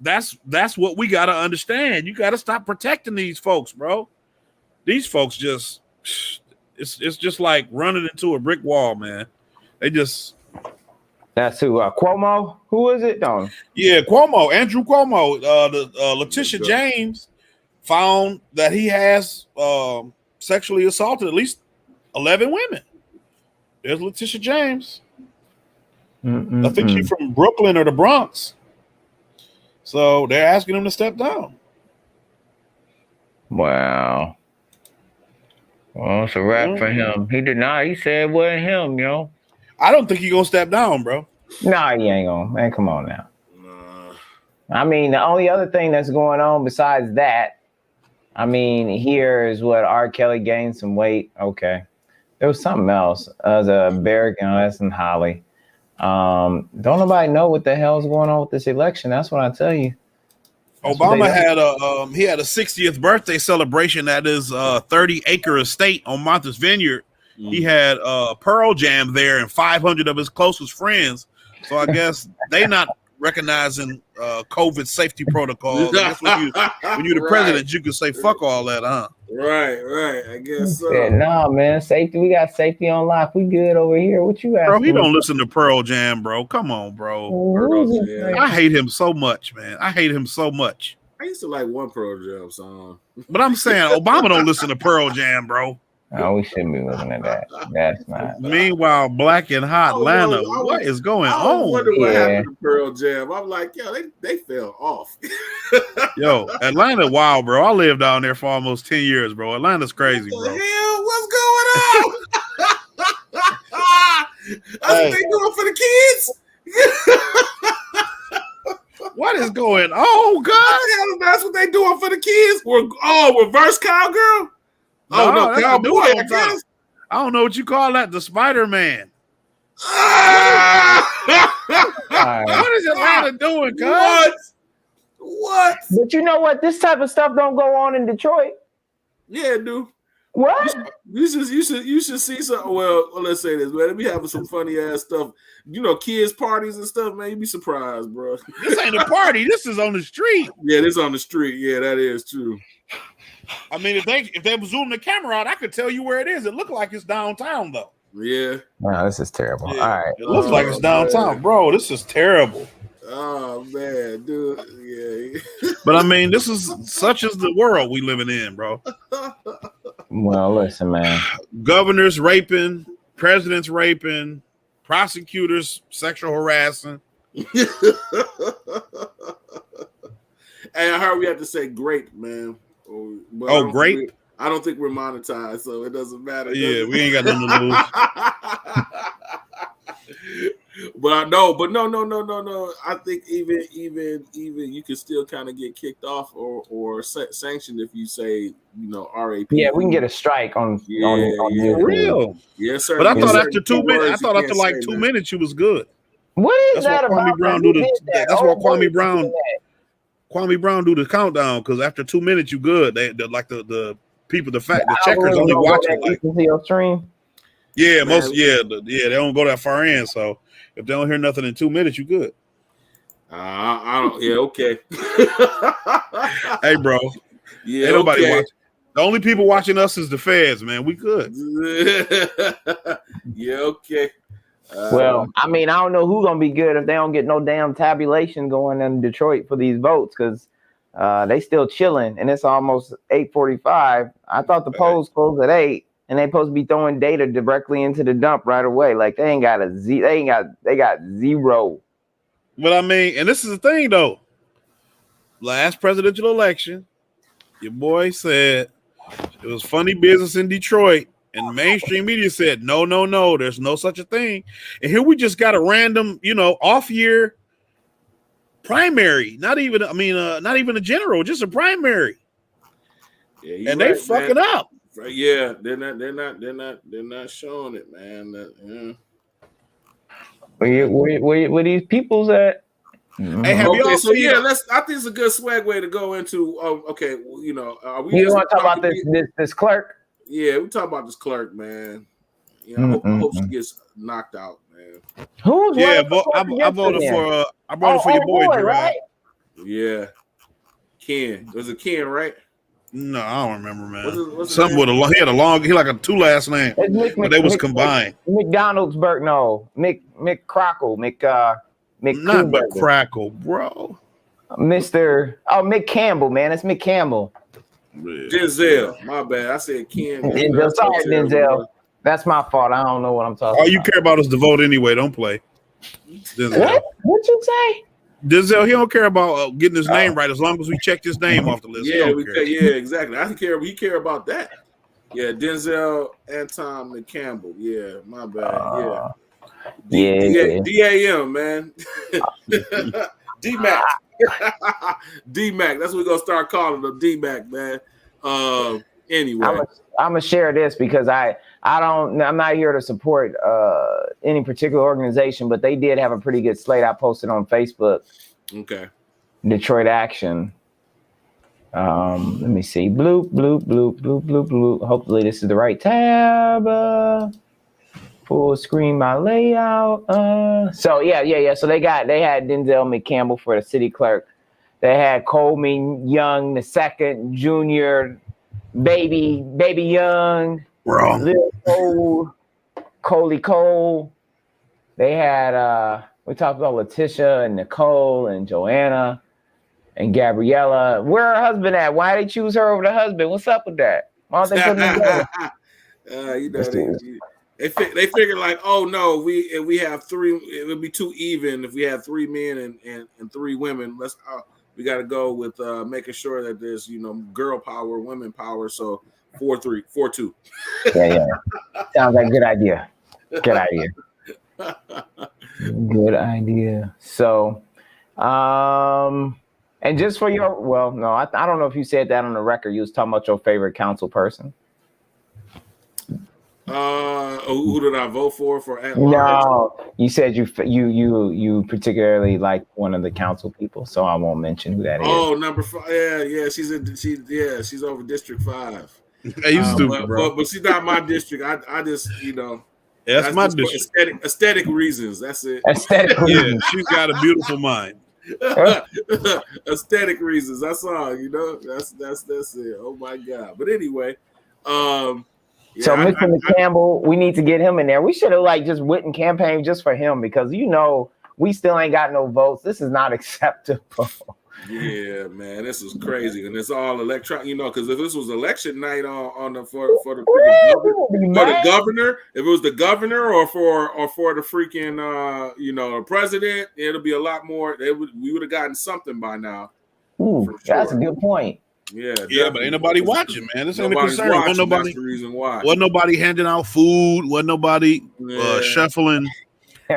S3: that's what we got to understand. You got to stop protecting these folks, bro. These folks just, it's just like running into a brick wall, man. They just.
S1: That's who, Cuomo? Who is it? No.
S3: Yeah, Cuomo, Andrew Cuomo. Letitia James found that he has sexually assaulted at least 11 women. There's Letitia James. I think she's from Brooklyn or the Bronx. So they're asking him to step down.
S1: Wow. Well, it's a wrap for him. He did not. He said it wasn't him, yo.
S3: I don't think he's going to step down, bro.
S1: Nah, he ain't going to. Man, come on now. I mean, the only other thing that's going on besides that, I mean, here is what R. Kelly gained some weight. Okay. There was something else. That's in Holly. Don't nobody know what the hell's going on with this election. That's what I tell you.
S3: Obama had a 60th birthday celebration at his 30-acre estate on Martha's Vineyard. He had Pearl Jam there and 500 of his closest friends. So I guess they not recognizing COVID safety protocols. I guess when you're the president, you can say fuck all that, huh?
S2: Right. I guess so.
S1: Yeah, nah, man. Safety. We got safety on lock. We good over here. What you asking?
S3: Bro, he don't listen to Pearl Jam, bro. Come on, bro. I hate him so much, man. I hate him so much.
S2: I used to like one Pearl Jam song.
S3: But I'm saying Obama don't listen to Pearl Jam, bro.
S1: No, we shouldn't be looking at that. That's not.
S3: Meanwhile, Black and Hot Atlanta, what is going on?
S2: I wonder what happened to Pearl Jam. I'm like, yo, they fell off.
S3: Yo, Atlanta, wow, bro. I lived down there for almost 10 years, bro. Atlanta's crazy, bro.
S2: Hell, what's going on? That's what they doing for the kids.
S3: What is going on, God?
S2: That's what they doing for the kids. Reverse cowgirl. No, cowboy. I guess.
S3: I don't know what you call that. The Spider-Man.
S2: What
S3: is Atlanta doing, cuz?
S2: What?
S1: But you know what? This type of stuff don't go on in Detroit.
S2: Yeah, dude.
S1: What?
S2: You should see something. Well, let's say this, man. They be having some funny ass stuff. You know, kids parties and stuff, man. You be surprised, bro.
S3: This ain't a party. This is on the street.
S2: Yeah, this on the street. Yeah, that is true.
S3: I mean, if they zoom the camera out, I could tell you where it is. It looked like it's downtown, though.
S2: Yeah.
S1: Wow, this is terrible.
S3: Yeah.
S1: All right.
S3: It looks like it's downtown,
S2: man.
S3: bro. This is terrible.
S2: Oh man, dude. Yeah.
S3: But I mean, this is such as the world we living in, bro.
S1: Well, listen, man.
S3: Governors raping, presidents raping, prosecutors sexual harassing.
S2: Hey, I heard we have to say great, man. But
S3: Oh, great.
S2: I don't think we're monetized, so it doesn't matter.
S3: Yeah, we ain't got nothing to lose.
S2: But no. I think even you can still kind of get kicked off or sanctioned if you say RAP.
S1: Yeah, we can get a strike on
S3: For
S1: YouTube.
S3: real.
S2: Yes, sir.
S3: But I thought
S2: There's
S3: after 2
S2: certain
S3: minutes,
S2: words you can't
S3: like
S2: say,
S3: 2
S2: man.
S3: minutes, you was good.
S1: What is
S3: That's
S1: that
S3: why Kwame
S1: about?
S3: Brown
S1: Who
S3: do the-
S1: did that?
S3: that's why
S1: Oh,
S3: Kwame
S1: boy,
S3: Brown-
S1: did that.
S3: Kwame Brown do the countdown because after 2 minutes, you good. They like the people, the checkers
S1: algorithm
S3: only
S1: don't go
S3: watching
S1: that
S3: like
S1: deep into your stream.
S3: yeah,
S2: Man.
S3: they don't go that far in. So if they don't hear nothing in 2 minutes, you good.
S2: I don't. Yeah, okay.
S3: Hey, bro,
S2: Yeah,
S3: ain't nobody
S2: okay.
S3: watching. The only people watching us is the feds, man. We good.
S2: Yeah, okay.
S1: Well, I mean, I don't know who's gonna be good if they don't get no damn tabulation going in Detroit for these votes because they still chilling and it's almost 8:45. I thought the polls closed at 8, and they supposed to be throwing data directly into the dump right away. Like they got zero.
S3: But I mean, and this is the thing though. Last presidential election, your boy said it was funny business in Detroit, and mainstream media said no, there's no such a thing. And here we just got a random, off year primary. Not even a general, just a primary.
S2: Yeah, you
S3: And they
S2: right,
S3: fucking
S2: man.
S3: up.
S2: Yeah, they're not showing it, man.
S1: Where these people's at?
S3: Hey, have
S2: Okay,
S3: y'all
S2: so
S3: seen?
S2: yeah, I think it's a good swag way to go into. Okay, well, are we?
S1: You
S2: just
S1: want to talk about
S2: talking-
S1: this clerk?
S2: Yeah, we talk about this clerk, man. I hope she gets knocked out, man.
S1: Who's
S3: Yeah,
S1: running for
S3: I
S1: president
S3: voted
S1: then?
S3: for your boy, Gerard.
S1: right?
S2: Yeah, Ken. Was it Ken, right?
S3: No, I don't remember, man.
S2: What's his
S3: Something
S2: name?
S3: with he like a 2 last name,
S1: It's Mick,
S3: but they was
S1: Mick-
S3: combined.
S1: McDonald'sburg, no. Mick Crockle, Mick
S3: Not
S1: Kuhnberger.
S3: McCrackle, bro.
S1: Mick Campbell, man. It's Mick Campbell.
S2: Denzel. My bad. I said Ken.
S1: Denzel. Sorry, Denzel. That's my fault. I don't know what I'm talking
S3: All you
S1: about.
S3: care about is the vote anyway. Don't play. Denzel.
S1: What? What'd you say?
S3: Denzel, he don't care about getting his name right as long as we check his name off the list. He
S2: Yeah,
S3: don't care.
S2: yeah, exactly. I care. We care about that. Yeah, Denzel Anton McCampbell. Yeah, my bad.
S1: Yeah.
S2: DAM, man. D-Mac. D-Mac. That's what we're gonna start calling him, D-Mac, man. Anyway.
S1: I'm gonna share this because I'm not here to support any particular organization, but they did have a pretty good slate. I posted on Facebook.
S2: Okay.
S1: Detroit Action. Let me see. Bloop, bloop, bloop, bloop, bloop, bloop. Hopefully this is the right tab. Full screen my layout. So yeah. So they had Denzel McCampbell for the city clerk. They had Coleman Young the second, Junior, Baby Young,
S3: Wrong.
S1: Lil Cole, Coley Cole. They had we talked about Letitia and Nicole and Joanna and Gabriella. Where her husband at? Why they choose her over the husband? What's up with that? Why don't they put them together?
S2: They figure like, oh no, if we have three, it would be too even if we have 3 men and 3 women. We got to go with making sure that there's girl power, women power. So 4-3, 4-2.
S1: Yeah. Sounds like a good idea. Good idea. So, and just for your, I don't know if you said that on the record. You was talking about your favorite council person.
S2: Who did I vote for at large?
S1: No, you said you particularly like one of the council people, so I won't mention who that is.
S2: Oh, number 5. Yeah, she's over District 5.
S3: Hey, you stupid, bro.
S2: But she's not my district. I just,
S3: That's my district.
S2: Aesthetic reasons. That's it.
S1: Aesthetic reasons.
S3: Yeah, she's got a beautiful mind.
S2: Aesthetic reasons. That's all. That's it. Oh my God. But anyway,
S1: so Mr. McCampbell, we need to get him in there. We should have just went and campaigned just for him because we still ain't got no votes. This is not acceptable.
S2: Yeah, man, this is crazy, and it's all electronic. Because if this was election night for the governor, if it was the governor or for the freaking president, it'll be a lot more. We would have gotten something by now.
S1: Ooh, sure. That's a good point.
S2: Yeah,
S3: but ain't nobody watching, man. This ain't a concern.
S2: That's the reason why.
S3: Wasn't nobody handing out food. Wasn't nobody shuffling.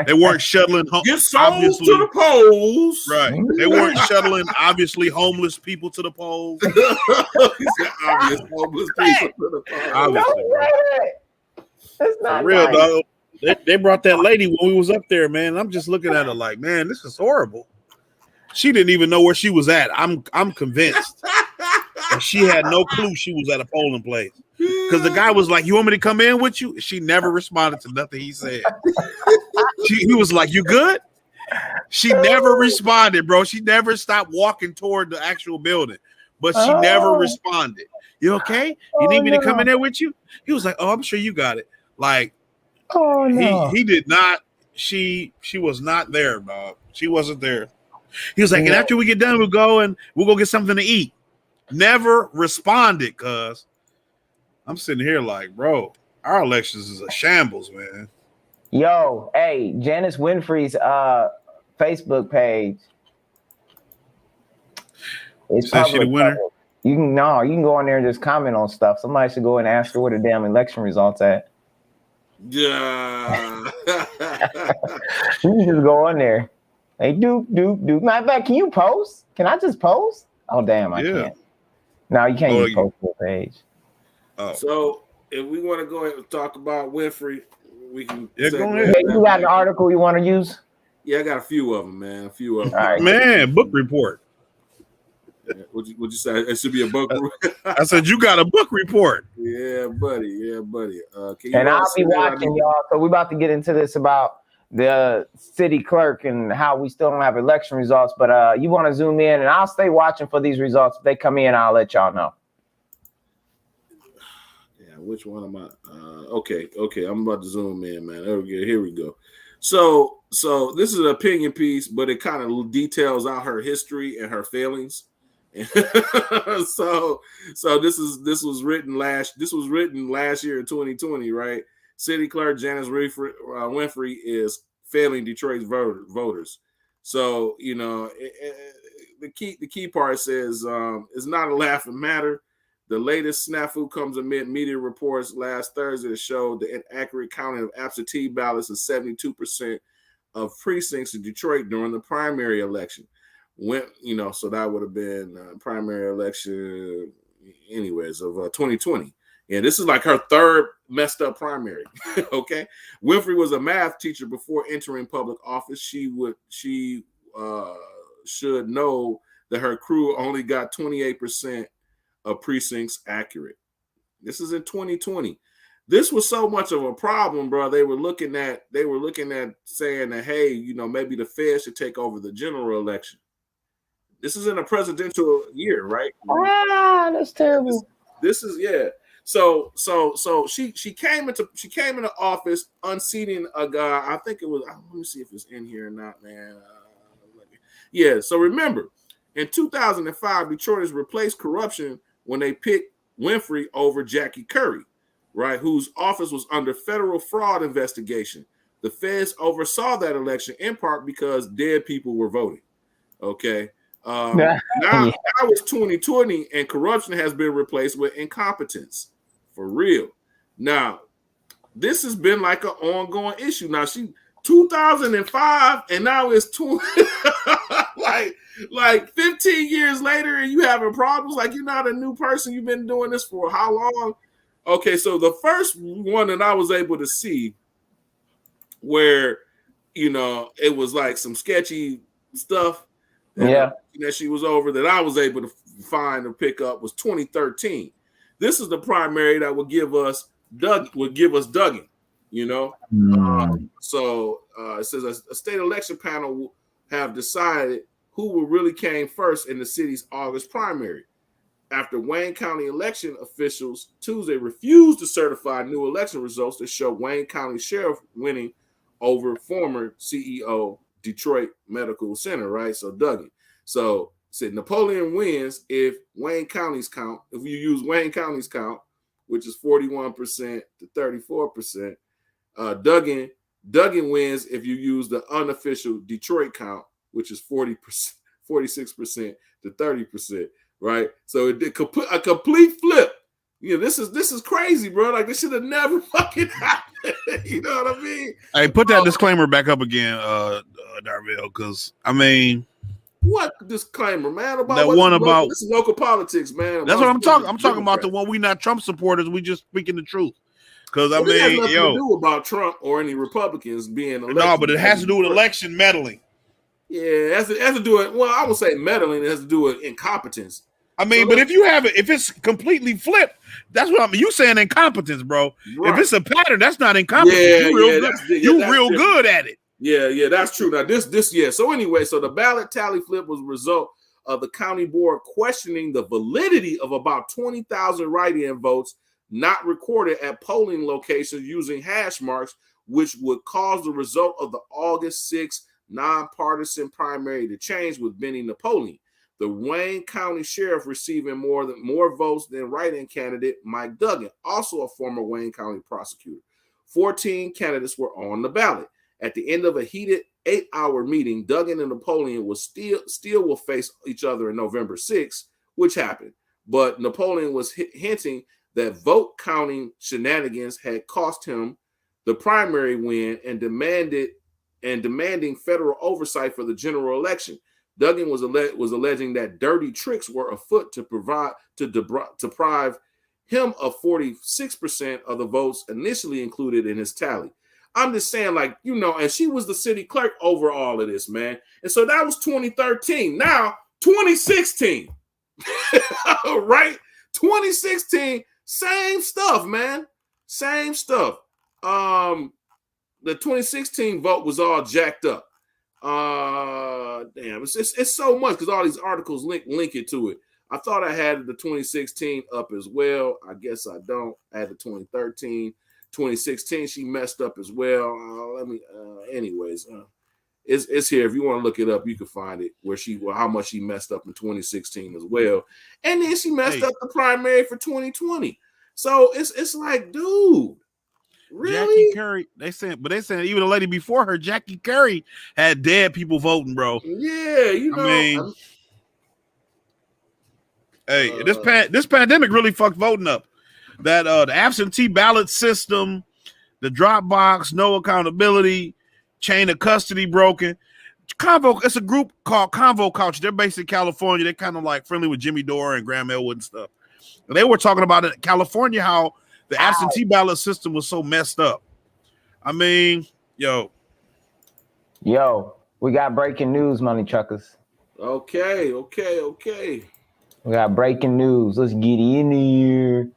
S3: They weren't shuttling.
S2: Get souls to the polls.
S3: Right. They weren't shuttling obviously homeless people to the polls.
S2: Obvious homeless people to the polls.
S3: Obviously,
S1: That's not
S3: real,
S1: nice.
S3: dog. They brought that lady when we was up there, man. I'm just looking at her like, man, this is horrible. She didn't even know where she was at. I'm convinced. And she had no clue she was at a polling place. Because the guy was like, you want me to come in with you? She never responded to nothing he said. He was like, you good? She never responded, bro. She never stopped walking toward the actual building. But she never responded. You okay? You need me to come in there with you? He was like, oh, I'm sure you got it. Like, he did not. She was not there, dog. She wasn't there. He was like, and after we get done, we'll go get something to eat. Never responded, cuz. I'm sitting here like, bro, our elections is a shambles, man.
S1: Yo, hey, Janice Winfrey's Facebook page. It's
S3: Says she the winner.
S1: You can go on there and just comment on stuff. Somebody should go and ask her where the damn election results at.
S2: Yeah.
S1: You can just go on there. Hey, doop. Matter of fact, can you post? Can I just post? Oh, damn, I can't. No, you can't even post the page.
S2: Oh. So if we want to go ahead and talk about Winfrey, we can.
S3: Yeah, go ahead.
S1: Hey, you got an article you want to use?
S2: Yeah, I got a few of them, man.
S1: All right.
S3: Man, book report.
S2: What'd you say? It should be a book.
S3: I said you got a book report.
S2: Yeah, buddy.
S1: And I'll be watching, y'all. So we're about to get into this about the city clerk and how we still don't have election results. But you want to zoom in, and I'll stay watching for these results. If they come in, I'll let y'all know.
S2: Yeah, which one am I? Okay. I'm about to zoom in, man. Here we go. So this is an opinion piece, but it kind of details out her history and her failings. so this was written last year in 2020, right? City clerk Janice Winfrey is failing Detroit's voters. So the key part says it's not a laughing matter. The latest snafu comes amid media reports last Thursday that showed the inaccurate counting of absentee ballots in 72% of precincts in Detroit during the primary election. So that would have been primary election anyways of 2020. Yeah, this is like her third messed up primary. Okay. Winfrey was a math teacher before entering public office. She should know that her crew only got 28% of precincts accurate. This is in 2020. This was so much of a problem, bro. They were looking at saying that, hey, maybe the Fed should take over the general election. This is in a presidential year, right?
S1: That's terrible.
S2: This is So she came into office unseating a guy. I think it was. Let me see if it's in here or not, man. So remember, in 2005, Detroiters replaced corruption when they picked Winfrey over Jackie Curry, right, whose office was under federal fraud investigation. The feds oversaw that election in part because dead people were voting. Okay. Now it's 2020 and corruption has been replaced with incompetence. For real. Now, this has been like an ongoing issue. Now, 2005 and now it's like 15 years later and you having problems. Like, you're not a new person. You've been doing this for how long? Okay, so the first one that I was able to see where, it was like some sketchy stuff that she was over that I was able to find and pick up was 2013. This is the primary that would give us Duggan, So it says a state election panel will have decided who will really came first in the city's August primary. After Wayne County election officials Tuesday refused to certify new election results that show Wayne County Sheriff winning over former CEO Detroit Medical Center, right? So Duggan. So said Napoleon wins if Wayne County's count, if you use Wayne County's count, which is 41% to 34%. Duggan wins if you use the unofficial Detroit count, which is 40%, 46% to 30%, right? So it did a complete flip. This is crazy, bro. Like, this should have never fucking happened. You know what I mean?
S3: Hey, put that disclaimer back up again, Darvell, because I mean,
S2: what disclaimer, man? About
S3: that one about
S2: this is local politics, man.
S3: That's what I'm talking. I'm talking about the one we not Trump supporters. We just speaking the truth. Because I mean,
S2: it has nothing to do about Trump or any Republicans being elected.
S3: No, but it has to do with election meddling.
S2: Yeah, it has to do with. Well, I would say meddling. It has to do with incompetence.
S3: I mean, but if you have it, if it's completely flipped, that's what I mean. You saying incompetence, bro? Right. If it's a pattern, that's not incompetence. You're real good at it.
S2: Yeah, that's true. Now this. So anyway, so the ballot tally flip was a result of the county board questioning the validity of about 20,000 write-in votes not recorded at polling locations using hash marks, which would cause the result of the August 6th nonpartisan primary to change with Benny Napoleon. The Wayne County Sheriff receiving more votes than write-in candidate Mike Duggan, also a former Wayne County prosecutor. 14 candidates were on the ballot. At the end of a heated 8-hour meeting, Duggan and Napoleon will still will face each other in November 6th, which happened. But Napoleon was hinting that vote counting shenanigans had cost him the primary win and demanding federal oversight for the general election. Duggan was alleging that dirty tricks were afoot to deprive him of 46% of the votes initially included in his tally. I'm just saying, like, and she was the city clerk over all of this, man. And so that was 2013. Now, 2016, right? 2016, same stuff, man. Same stuff. The 2016 vote was all jacked up. Damn, it's so much because all these articles link it to it. I thought I had the 2016 up as well. I guess I don't. I had the 2013. 2016, she messed up as well. Anyways, it's here. If you want to look it up, you can find it how much she messed up in 2016 as well. And then she messed up the primary for 2020. So it's like, dude, really?
S3: Jackie Curry, they saying even the lady before her, Jackie Curry, had dead people voting, bro.
S2: Yeah,
S3: this pandemic really fucked voting up. That the absentee ballot system, the drop box, no accountability, chain of custody broken. It's a group called Convo Couch. They're based in California. They're kind of like friendly with Jimmy Dore and Graham Elwood and stuff. And they were talking about it in California, how the absentee ballot system was so messed up. I mean, yo,
S1: we got breaking news, money truckers.
S2: Okay.
S1: We got breaking news. Let's get in here.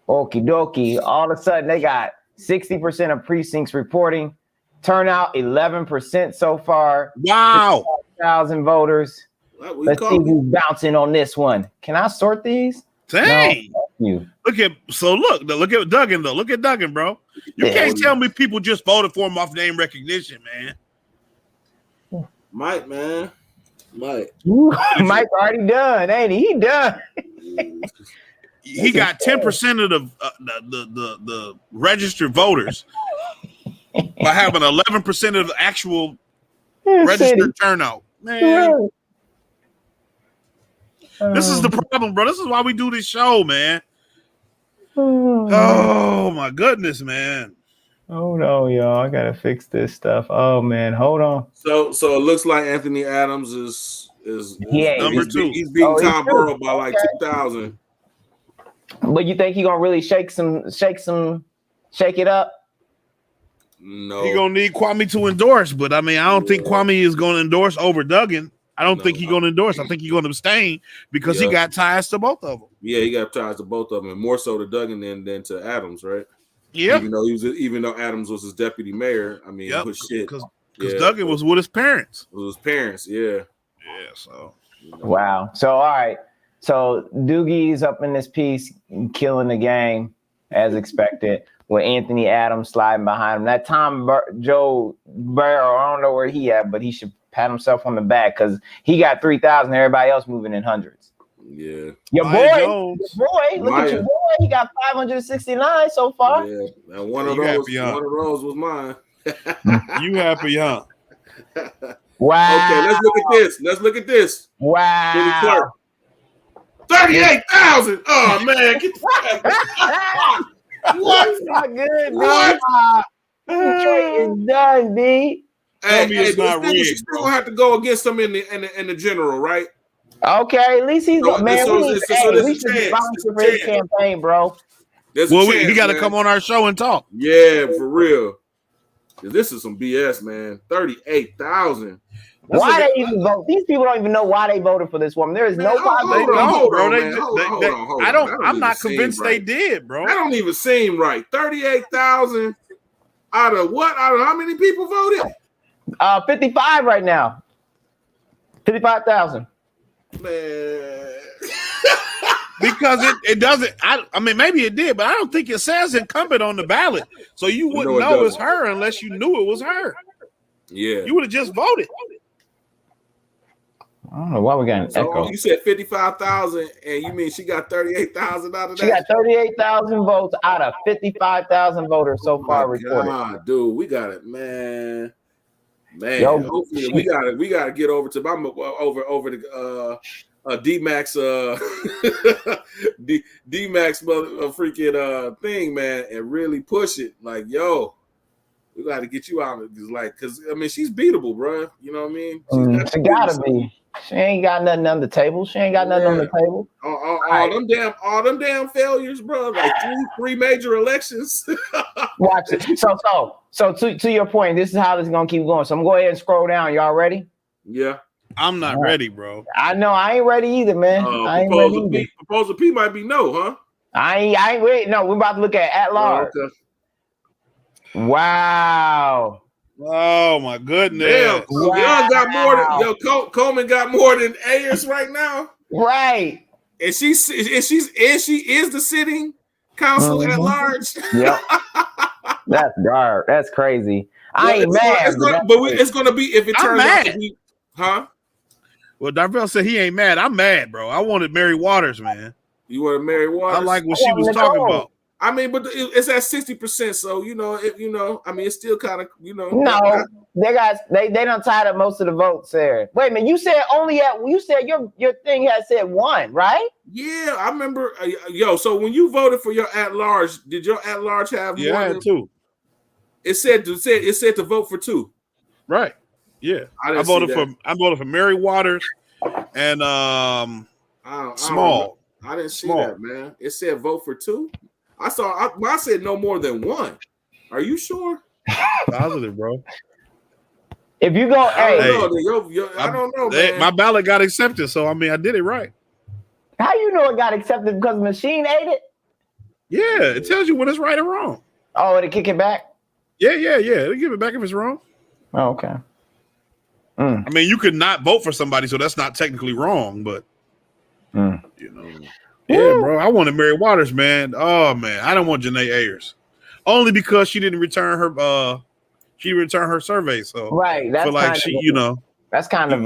S1: Okie dokie. All of a sudden, they got 60% of precincts reporting. Turnout 11% so far.
S3: Wow.
S1: 1,000 voters. Let's see who's bouncing on this one. Can I sort these?
S3: Dang. No, look at Duggan though. Look at Duggan, bro. You can't tell me people just voted for him off name recognition, man.
S2: Mike
S1: already done, ain't he? He done.
S3: He got 10% of the registered voters by having 11% of the actual registered turnout. Man, this is the problem, bro. This is why we do this show, man. Oh my goodness, man.
S1: Hold on, y'all. I gotta fix this stuff. Oh man, hold on.
S2: So it looks like Anthony Adams is
S3: number 2.
S2: He's beating Tom Burrow by like 2,000.
S1: But you think he gonna really shake it up?
S2: No,
S3: He gonna need Kwame to endorse, but I mean, I don't think Kwame is gonna endorse over Duggan. I don't think he's gonna endorse. I think he's gonna abstain because he got ties to both of them.
S2: Yeah, he got ties to both of them, and more so to Duggan than to Adams, right?
S3: Yeah.
S2: Even though Adams was his deputy mayor, I mean,
S3: because Duggan was with his parents.
S2: With his parents, yeah.
S3: Yeah. So.
S1: Wow. So all right. So Doogie's up in this piece, killing the game as expected, with Anthony Adams sliding behind him. That Joe Barrow, I don't know where he at, but he should pat himself on the back because he got 3,000. Everybody else moving in hundreds.
S2: Yeah.
S1: Your boy, look at your boy. He got 569 so far.
S2: Yeah. Now one of those was mine.
S3: You happy, huh?
S1: Wow.
S2: Okay, let's look at this.
S1: Wow.
S2: 38,000. Oh man, get the
S1: What? Not good,
S2: what?
S1: Detroit is done, B.
S2: Hey, she's still gonna have to go against him in the general, right?
S1: Okay, at least he's we should volunteer for his campaign, bro.
S3: He got to come on our show and talk.
S2: Yeah, for real. This is some BS, man. 38,000.
S1: Why they even vote? These people don't even know why they voted for this woman. There is no possibility.
S3: I'm not convinced they did, bro.
S2: That don't even seem right. 38,000 out of what? Out of how many people voted?
S1: 55 right now. 55,000.
S2: Man.
S3: Because it doesn't. I mean, maybe it did, but I don't think it says incumbent on the ballot. So you wouldn't know it's her unless you knew it was her.
S2: Yeah.
S3: You would have just voted.
S1: I don't know why we got an echo.
S2: You said 55,000, and you mean she got 38,000 out of that?
S1: She got 38,000 votes out of 55,000 voters so far reported.
S2: God, dude, we got it, man. Hopefully we got to get over to over to D-Max D-Max freaking thing, man, and really push it. Like, yo, we got to get you out of this, like, because I mean she's beatable, bro. You know what I mean?
S1: She gotta be. She ain't got nothing on the table. She ain't got nothing on the table.
S2: All them damn failures, bro. Like three major elections.
S1: Watch it. So to your point, this is how this is gonna keep going. So I'm gonna go ahead and scroll down. Y'all ready?
S2: Yeah.
S3: I'm not ready, bro.
S1: I know I ain't ready either, man. I ain't ready either.
S2: Proposal P might be no, huh?
S1: I ain't ready. No, we're about to look at large.
S2: Oh, okay.
S1: Wow.
S3: Oh my goodness!
S2: Damn, wow. Young got more than Coleman got more than Ayers right now.
S1: Right.
S2: And she is the sitting council at large.
S1: Yep. That's dark. That's crazy. I ain't mad.
S2: It's gonna be if it turns out to be, huh?
S3: Well, Darvell said he ain't mad. I'm mad, bro. I wanted Mary Waters, man.
S2: You wanted Mary Waters?
S3: I like what she was talking about.
S2: I mean, but it's at 60%, so I mean, it's still kind of,
S1: No, they done tied up most of the votes there. Wait a minute, you said your thing had said one, right?
S2: Yeah, I remember. So when you voted for your at large, did your at large have more?
S3: I had two.
S2: It said to vote for two.
S3: Right. Yeah, I voted for Mary Waters and Small.
S2: I didn't see that, man. It said vote for two. I said no more than one. Are you sure?
S3: Positive, bro.
S1: If you go,
S2: I don't know, man.
S3: My ballot got accepted, so I mean, I did it right.
S1: How you know it got accepted? Because the machine ate it?
S3: Yeah, it tells you when it's right or wrong.
S1: Oh, it'll kick it back?
S3: Yeah. It'll give it back if it's wrong.
S1: Oh, okay.
S3: I mean, you could not vote for somebody, so that's not technically wrong, but yeah, bro. I wanted Mary Waters, man. Oh man, I don't want Janae Ayers, only because she didn't return her survey. So
S1: right, that's
S3: like
S1: that's kind of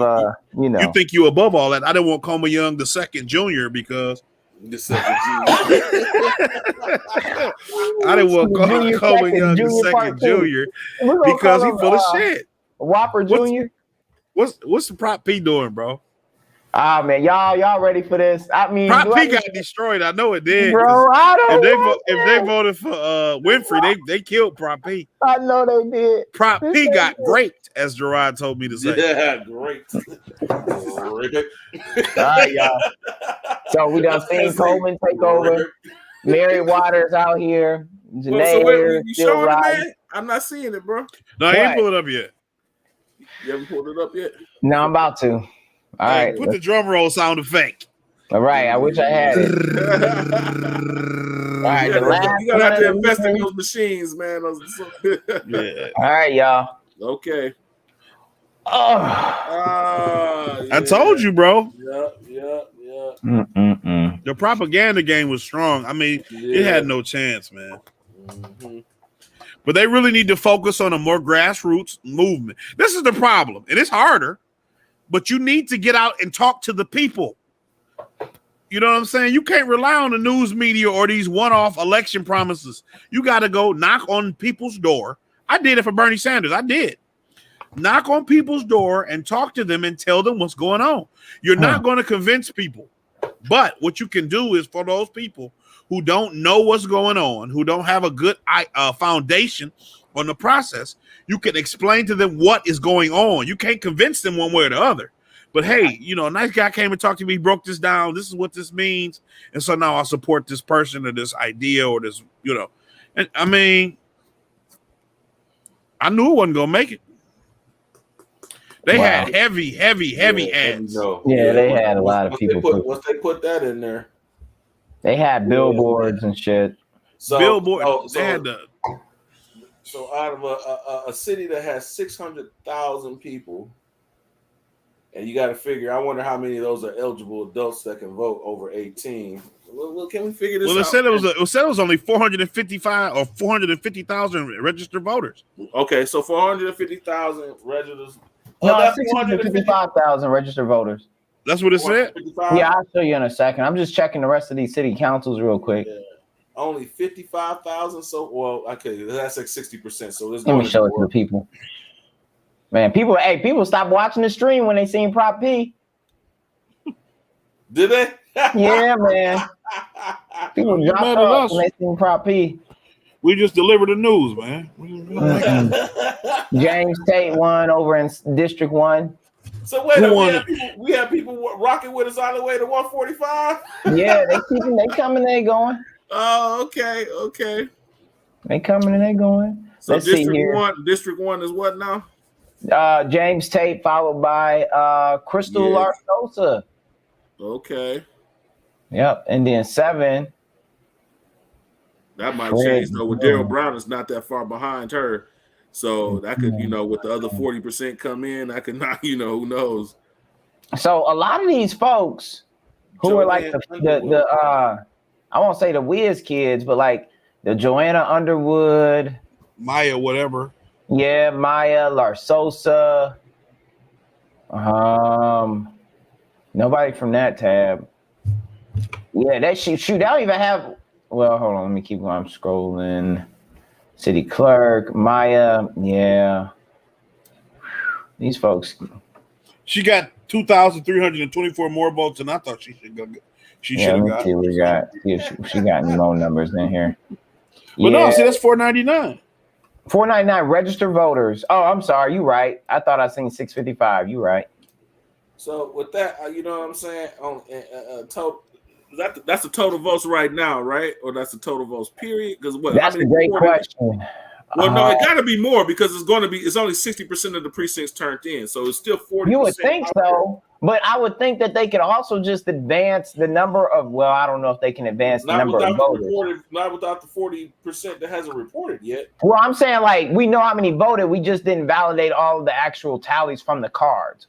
S3: You think you above all that? I didn't want Coleman Young the second junior because
S2: the second junior.
S3: I didn't want Coleman Young the second junior because he full of shit.
S1: Whopper Junior.
S3: What's the Prop P doing, bro?
S1: Ah man, y'all ready for this? I mean,
S3: Prop P got destroyed. I know it did.
S1: bro. I don't
S3: If they voted for Winfrey, they killed Prop P.
S1: I know they did.
S3: Prop P got great, as Gerard told me to say.
S2: Yeah, great.
S1: All right, y'all. So we done seen Coleman take over. Mary Waters out here. Janae
S2: wait, you
S1: still
S2: showing it,
S1: riding.
S2: man? I'm not seeing it, bro.
S3: No, I ain't pulled it up yet.
S2: You haven't pulled it up yet?
S1: No, I'm about to. All right.
S3: Put the drum roll sound effect.
S1: All right. I wish I had it. All right.
S2: You gotta have to invest in those machines, man.
S3: Yeah.
S1: All right, y'all.
S2: Okay.
S1: Oh.
S3: I told you, bro.
S2: Yeah.
S1: Mm-mm-mm.
S3: The propaganda game was strong. I mean, it had no chance, man.
S2: Mm-hmm.
S3: But they really need to focus on a more grassroots movement. This is the problem, and it's harder. But you need to get out and talk to the people. You know what I'm saying? You can't rely on the news media or these one-off election promises. You got to go knock on people's door. I did it for Bernie Sanders. I did. Knock on people's door and talk to them and tell them what's going on. You're not going to convince people. But what you can do is for those people who don't know what's going on, who don't have a good foundation on the process, you can explain to them what is going on. You can't convince them one way or the other. But hey, a nice guy came and talked to me, broke this down. This is what this means. And so now I'll support this person or this idea or this, And I mean, I knew it wasn't going to make it. They had heavy ads.
S1: Yeah, they had a lot of people.
S2: Once they put that in there.
S1: They had billboards and shit.
S2: So,
S3: they had the.
S2: So out of a city that has 600,000 people, and you got to figure, I wonder how many of those are eligible adults that can vote over 18. Well, can we figure this out?
S3: Well, it said it was only 455 or 450,000 registered voters.
S2: Okay, so 450,000 registered.
S1: No, 655,000 registered voters.
S3: That's what it said?
S1: Yeah, I'll show you in a second. I'm just checking the rest of these city councils real quick.
S2: Yeah. Only 55,000. So, okay, that's like 60%. So
S1: let me show it to the people. Man, people stopped watching the stream when they seen Prop P.
S2: Did they?
S1: Yeah, man. People dropped off when they seen Prop P.
S3: We just delivered the news, man.
S1: James Tate won over in District 1.
S2: So wait, we have people rocking with us all the way to 145.
S1: Yeah, they coming, they going.
S2: Oh, okay.
S1: They coming and they going.
S2: So
S1: Let's see here.
S2: District 1 is what now?
S1: James Tate followed by Crystal Larsosa.
S2: Okay.
S1: Yep, and then 7.
S2: That might change though. With Daryl Brown is not that far behind her. So that could, with the other 40% come in, I could not, who knows.
S1: So a lot of these folks who are like the I won't say the whiz kids, but like the Joanna Underwood,
S3: Maya, whatever.
S1: Yeah, Maya Larsosa. Nobody from that tab. Yeah, that shoot. I don't even have. Well, hold on. Let me keep going. I'm scrolling. City clerk, Maya. Yeah. These folks.
S3: She got 2,324 more votes than I thought she should go. She should have got.
S1: See if she got any more numbers in here.
S3: But no, see, that's 499.
S1: 499 registered voters. Oh, I'm sorry. You right. I thought I seen 655. You right.
S2: So with that, you know what I'm saying? Total. That's the total votes right now, right? Or that's the total votes, period? Because what?
S1: That's a great question.
S2: Well, no, it got to be more because it's only 60% of the precincts turned in, so it's still 40%.
S1: You would think so, but I would think that they could also just advance the number of. Well, I don't know if they can advance the number of voters.
S2: Not without the 40% that hasn't reported yet.
S1: Well, I'm saying like we know how many voted, we just didn't validate all of the actual tallies from the cards.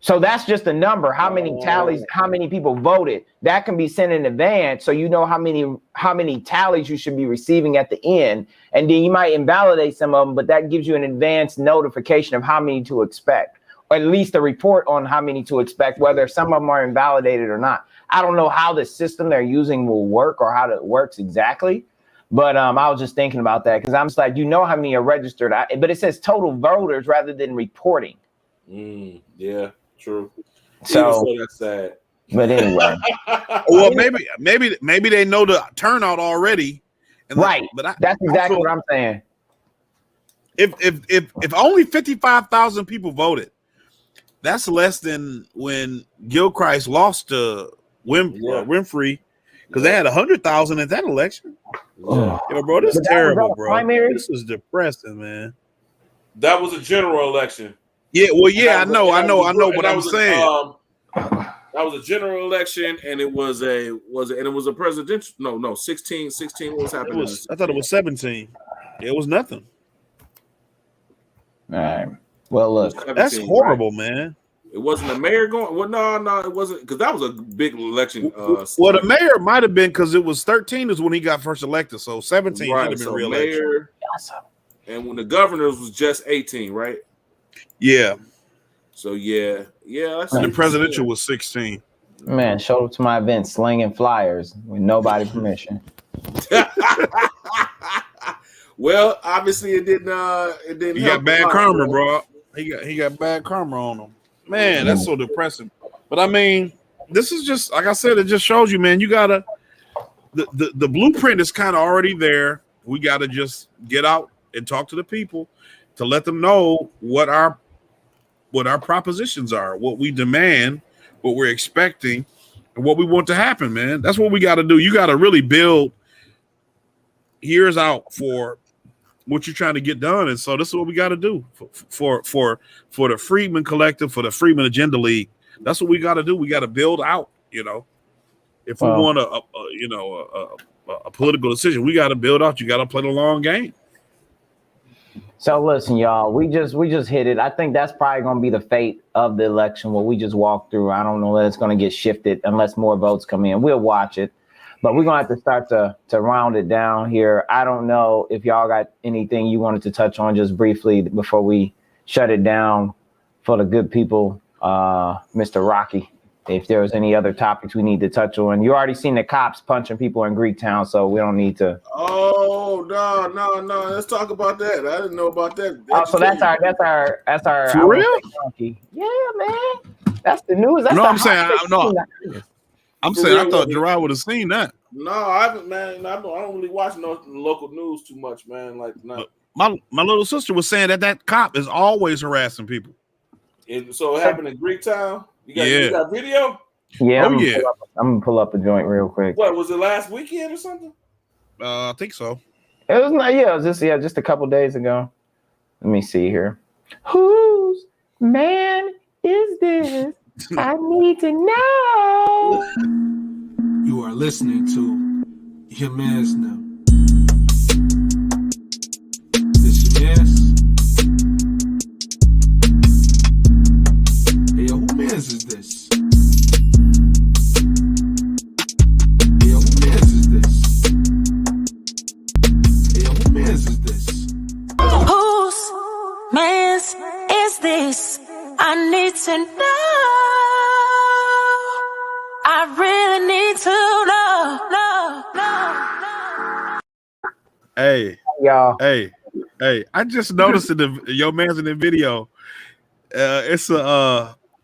S1: So that's just a number. How many tallies? How many people voted? That can be sent in advance, so you know how many tallies you should be receiving at the end, and then you might invalidate some of them, but that gives you an advanced notification of how many to expect, or at least a report on how many to expect, whether some of them are invalidated or not. I don't know how the system they're using will work or how it works exactly, but I was just thinking about that because I'm just like, how many are registered, but it says total voters rather than reporting.
S2: Yeah. True.
S1: So
S2: that's sad.
S1: But anyway.
S3: Well, maybe they know the turnout already. And
S1: right. That's exactly what I'm saying.
S3: If only 55,000 people voted, that's less than when Gilchrist lost to Winfrey, because they had 100,000 at that election.
S2: Yeah.
S3: Yo, bro, this is terrible, bro. Primary? This is depressing, man.
S2: That was a general election.
S3: Yeah, well, yeah, I know what I'm saying.
S2: That was a general election, and it was a presidential. No, 16. What was happening?
S3: I thought it was 17. It was nothing.
S1: All right. Well, look,
S3: that's horrible, man.
S2: It wasn't the mayor going. Well, no, it wasn't, because that was a big election.
S3: Well, the mayor might have been, because it was 13 is when he got first elected, so 17
S2: right,
S3: should have been reelected.
S2: And when the governors was just 18, right?
S3: Yeah.
S2: So yeah.
S3: And the presidential was 16.
S1: Man, showed up to my event slinging flyers with nobody's permission.
S2: Well, obviously it didn't.
S3: He got bad karma, bro. He got bad karma on him. Man, that's so depressing. But I mean, this is just, like I said, it just shows you, man. You gotta the blueprint is kind of already there. We gotta just get out and talk to the people to let them know what our propositions are, what we demand, what we're expecting, and what we want to happen, man. That's what we got to do. You got to really build years out for what you're trying to get done. And so this is what we got to do for the Freedmen Collective, for the Freedmen Agenda League. That's what we got to do. We got to build out, if we want a political decision, we got to build out. You got to play the long game.
S1: So listen, y'all, we just hit it. I think that's probably going to be the fate of the election, what we just walked through. I don't know that it's going to get shifted unless more votes come in. We'll watch it, but we're going to have to start to round it down here. I don't know if y'all got anything you wanted to touch on just briefly before we shut it down for the good people, Mr. Rocky. If there was any other topics we need to touch on. You already seen the cops punching people in Greektown, so we don't need to.
S2: Oh, no. Let's talk about that. I didn't know about that.
S1: So that's our
S3: For real?
S1: Yeah, man. That's the news. That's
S3: I'm saying. I thought Gerard would have seen that.
S2: No, I haven't, man. I don't really watch no local news too much, man. Like, no.
S3: My little sister was saying that cop is always harassing people.
S2: So it happened in Greektown? You got video?
S1: Yeah. I'm gonna pull up a joint real quick.
S2: What was it, last weekend or something?
S3: I think so.
S1: It was not. Yeah, it was just a couple days ago. Let me see here. Whose man is this? I need to know.
S4: You are listening to Your Man's Now. This Your Man's? Hey, yo, who man's is this? Hey, yo, who man's is this? Hey, yo, who man's is this?
S5: Whose man's is this? I need to know. I really need to know.
S3: Hey,
S1: y'all.
S3: Hey, I just noticed Your Man's in the video.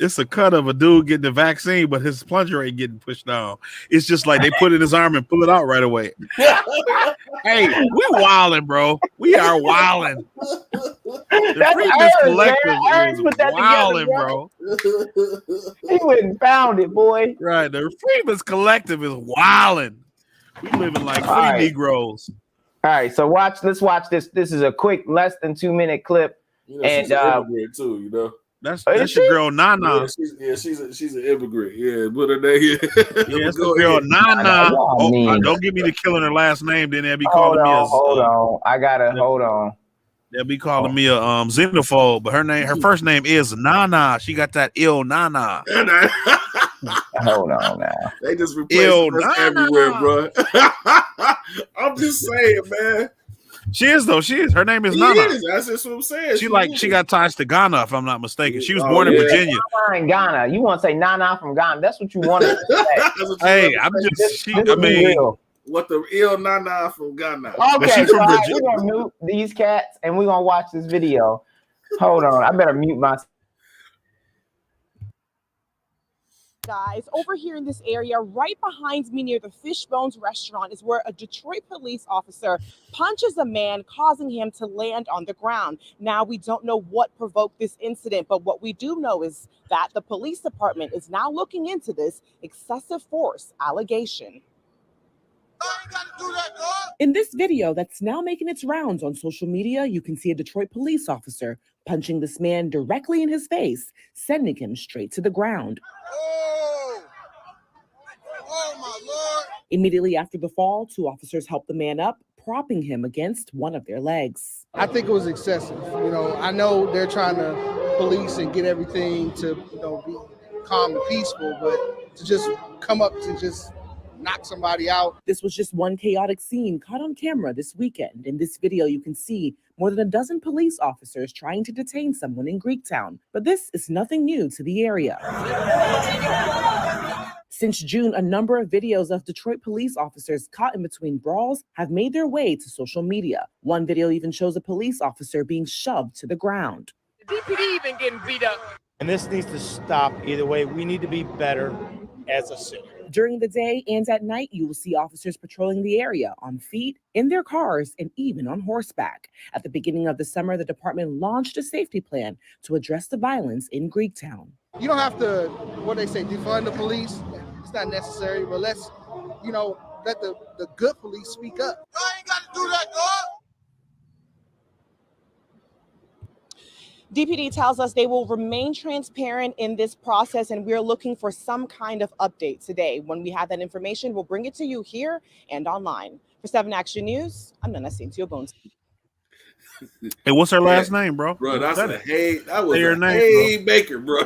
S3: It's a cut of a dude getting the vaccine, but his plunger ain't getting pushed down. It's just like they put it in his arm and pull it out right away. Hey, we wilding, bro. We are wilding. The Freedmen's Collective is wilding, bro.
S1: He went and found it, boy.
S3: Right, the Freedmen's Collective is wilding. We living like free Negroes.
S1: All right, so let's watch this. This is a quick, less than 2-minute clip.
S2: She's an immigrant too,
S3: That's your girl Nana.
S2: She's an immigrant. Yeah, but her name.
S3: Yeah, that's the girl Nana. Don't give me the killing her last name. Then they'll be calling me a.
S1: Hold on. I gotta hold on.
S3: They'll be calling me a xenophobe, but her first name is Nana. She got that ill Nana.
S1: Hold on now.
S2: They just replace us everywhere, bro. I'm just saying, man.
S3: She is though. She is. Her name is Nana.
S2: That's just what I'm saying.
S3: She got ties to Ghana, if I'm not mistaken. She was born in Virginia.
S1: Nana in Ghana. You want to say Nana from Ghana? That's what you wanted to say.
S3: Hey, I'm just. I mean,
S2: what the ill Nana from Ghana?
S1: Okay, so we're gonna mute these cats and we're gonna watch this video. Hold on, I better mute myself.
S6: Guys, over here in this area, right behind me near the Fishbones restaurant, is where a Detroit police officer punches a man, causing him to land on the ground. Now, we don't know what provoked this incident, but what we do know is that the police department is now looking into this excessive force allegation. In this video that's now making its rounds on social media, you can see a Detroit police officer punching this man directly in his face, sending him straight to the ground. Oh my Lord. Immediately after the fall, 2 officers helped the man up, propping him against one of their legs.
S7: I think it was excessive. You know, I know they're trying to police and get everything to, be calm and peaceful, but to just come up to just knock somebody out.
S6: This was just one chaotic scene caught on camera this weekend. In this video, you can see more than a dozen police officers trying to detain someone in Greektown. But this is nothing new to the area. Since June, a number of videos of Detroit police officers caught in between brawls have made their way to social media. One video even shows a police officer being shoved to the ground.
S8: The DPD even getting beat up. And this needs to stop either way. We need to be better as a city.
S6: During the day and at night, you will see officers patrolling the area on feet, in their cars, and even on horseback. At the beginning of the summer, the department launched a safety plan to address the violence in Greektown.
S7: You don't have to, what they say, defund the police. It's not necessary, but let's, let the good police speak up. I ain't got to do that, dog.
S6: DPD tells us they will remain transparent in this process, and we're looking for some kind of update today. When we have that information, we'll bring it to you here and online. For 7 Action News, I'm Nana Cynthia Bones.
S3: Hey, what's her last name, bro?
S2: Bro, that was a
S3: name,
S2: haymaker, bro.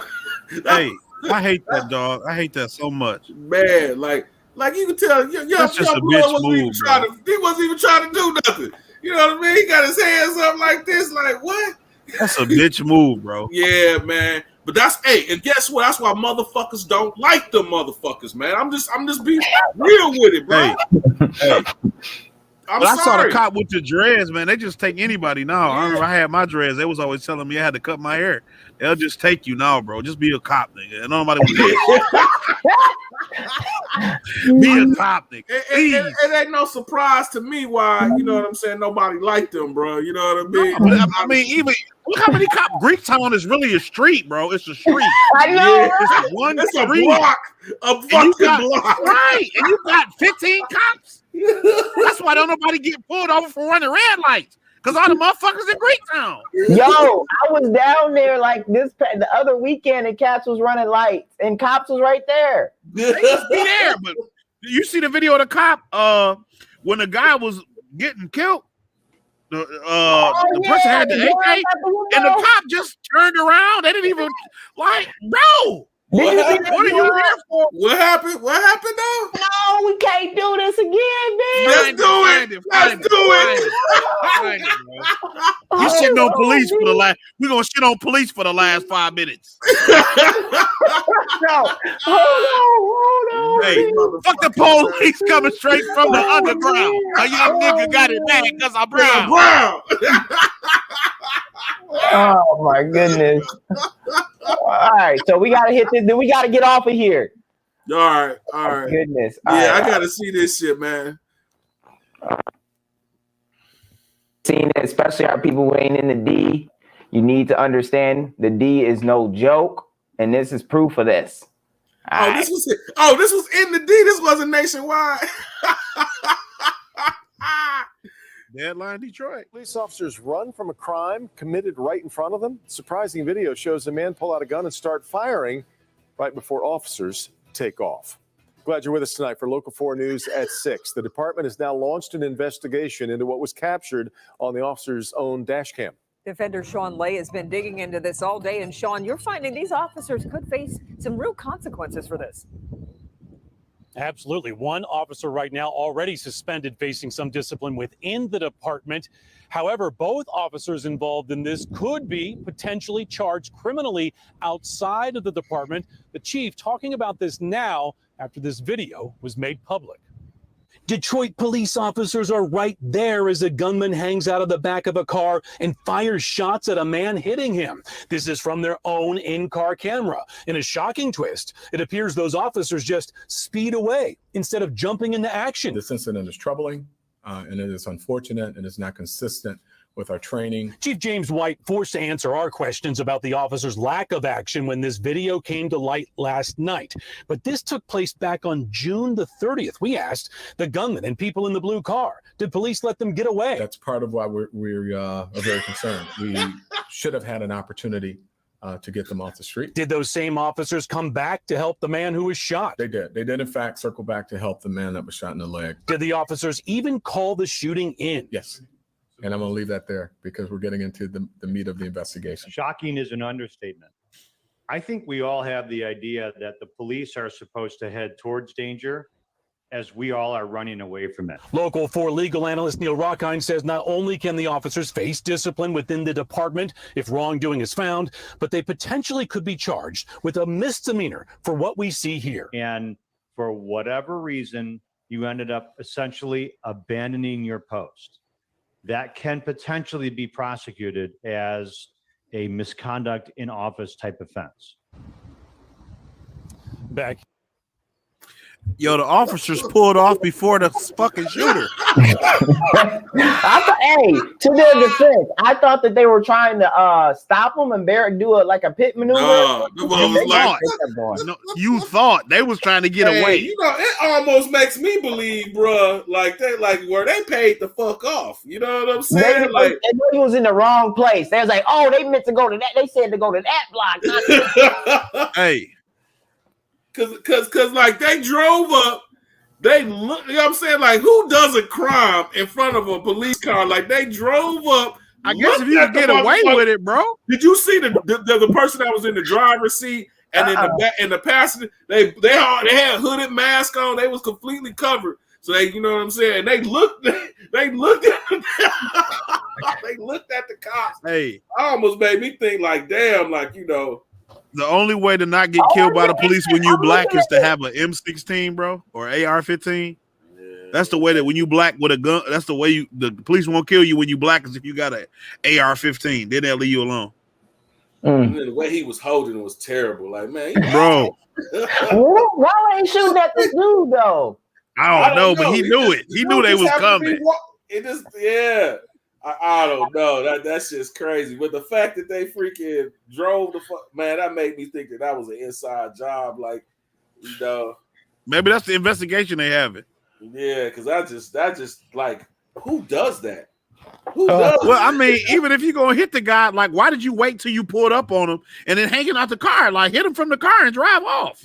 S3: Hey, I hate that dog. I hate that so much.
S2: Man, like you can tell,
S3: that's just a bitch move,
S2: he wasn't even trying to do nothing. You know what I mean? He got his hands up like this, like what?
S3: That's a bitch move, bro.
S2: Yeah, man. But and guess what? That's why motherfuckers don't like them motherfuckers, man. I'm just being real with it, bro.
S3: Hey. I saw the
S2: sorry.
S3: cop with the dreads, man. They just take anybody now. I remember I had my dreads. They was always telling me I had to cut my hair. They'll just take you now, bro. Just be a cop, nigga. And nobody was be a cop, nigga.
S2: It ain't no surprise to me why, you know what I'm saying, nobody liked them, bro. You know what I mean?
S3: No, I mean, even look how many cops. Greektown is really a street, bro. It's a street.
S2: I know.
S3: Yeah, it's
S2: a block. A fucking block.
S3: Right. And you got 15 cops. That's why don't nobody get pulled over for running red lights. Because all the motherfuckers in Greektown.
S1: Yo, I was down there like the other weekend and Cats was running lights and cops was right there.
S3: They just be there. But you see the video of the cop when the guy was getting killed? The person had the AK and the cop just turned around. They didn't even bro. What are you here for?
S2: What happened? What happened though?
S1: No, we can't do this again, man.
S2: Let's do it. Let's do it.
S3: You shitting on police for the last. We're gonna shit on police for the last 5 minutes.
S1: No, hold on.
S3: Hey, fuck the police coming straight from the underground. A young nigga got it bad because I'm brown.
S1: Oh my goodness. All right, so we gotta hit this. Then we gotta get off of here.
S2: All right.
S1: Goodness.
S2: I gotta see this shit, man.
S1: Seeing it, especially our people who ain't in the D, you need to understand the D is no joke, and this is proof of this.
S2: This was in the D. This wasn't nationwide.
S3: Deadline Detroit.
S9: Police officers run from a crime committed right in front of them. Surprising video shows a man pull out a gun and start firing right before officers take off. Glad you're with us tonight for Local 4 News at 6. The department has now launched an investigation into what was captured on the officer's own dash cam.
S10: Defender Sean Lay has been digging into this all day. And Sean, you're finding these officers could face some real consequences for this.
S11: Absolutely. One officer right now already suspended, facing some discipline within the department. However, both officers involved in this could be potentially charged criminally outside of the department. The chief talking about this now after this video was made public. Detroit police officers are right there as a gunman hangs out of the back of a car and fires shots at a man hitting him. This is from their own in-car camera. In a shocking twist, it appears those officers just speed away instead of jumping into action.
S12: This incident is troubling, and it is unfortunate, and it's not consistent with our training.
S11: Chief James White forced to answer our questions about the officers' lack of action when this video came to light last night. But this took place back on June the 30th. We asked the gunman and people in the blue car, did police let them get away?
S12: That's part of why we're very concerned. We should have had an opportunity to get them off the street.
S11: Did those same officers come back to help the man who was shot?
S12: They did. They did, in fact, circle back to help the man that was shot in the leg.
S11: Did the officers even call the shooting in?
S12: Yes. And I'm going to leave that there because we're getting into the meat of the investigation.
S13: Shocking is an understatement. I think we all have the idea that the police are supposed to head towards danger as we all are running away from it.
S11: Local 4 legal analyst Neil Rockine says not only can the officers face discipline within the department if wrongdoing is found, but they potentially could be charged with a misdemeanor for what we see here.
S13: And for whatever reason, you ended up essentially abandoning your post. That can potentially be prosecuted as a misconduct in office type offense.
S11: Back.
S3: Yo, the officers pulled off before the fucking shooter.
S1: Hey, to their defense, I thought that they were trying to stop him and do a pit maneuver.
S3: You thought they was trying to get away.
S2: You know, it almost makes me believe, bro, like where they paid the fuck off. You know what I'm saying?
S1: They knew he was in the wrong place. They was like, oh, they meant to go to that. They said to go to that block.
S3: Hey.
S2: Cause like they drove up, they look, you know what I'm saying? Like, who does a crime in front of a police car? Like, they drove up.
S3: I guess if you could get away with it, bro.
S2: Did you see the person that was in the driver's seat and in the passenger? They had hooded mask on. They was completely covered. So they, you know what I'm saying? They looked at they looked at the cops.
S3: Hey,
S2: almost made me think like, damn, like, you know.
S3: The only way to not get killed by the police when you black is to have an M16, bro, or AR-15. Yeah. That's the way that when you black with a gun, that's the way the police won't kill you when you black is if you got an AR-15. Then they'll leave you alone.
S2: And then the way he was holding it was terrible. Like, man,
S3: bro.
S1: Why ain't shooting at this dude though?
S3: I don't know, but he knew it. He knew they was coming.
S2: It just, yeah. I don't know. That's just crazy. But the fact that they freaking drove man, that made me think that was an inside job. Like, you know,
S3: maybe that's the investigation they have it.
S2: Yeah, because that just like, who does that? Who does?
S3: Well, I mean, even if you're gonna hit the guy, like, why did you wait till you pulled up on him and then hanging out the car? Like, hit him from the car and drive off.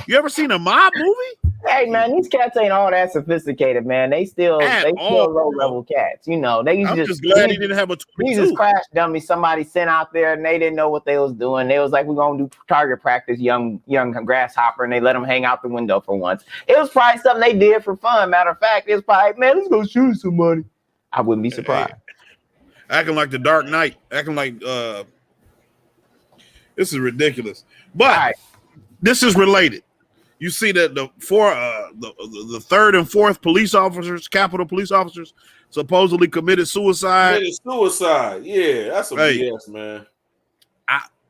S3: You ever seen a mob movie?
S1: Hey man, these cats ain't all that sophisticated, man. They still low level cats. You know, they
S3: just glad he didn't have a 22.
S1: These is crash dummies somebody sent out there and they didn't know what they was doing. They was like, we're gonna do target practice, young grasshopper, and they let them hang out the window for once. It was probably something they did for fun. Matter of fact, it was probably, man, let's go shoot somebody. I wouldn't be surprised.
S3: Acting like the Dark Knight, acting like this is ridiculous. But this is related. You see that the third and fourth police officers, Capitol police officers, supposedly committed suicide.
S2: Yeah, that's some BS, man.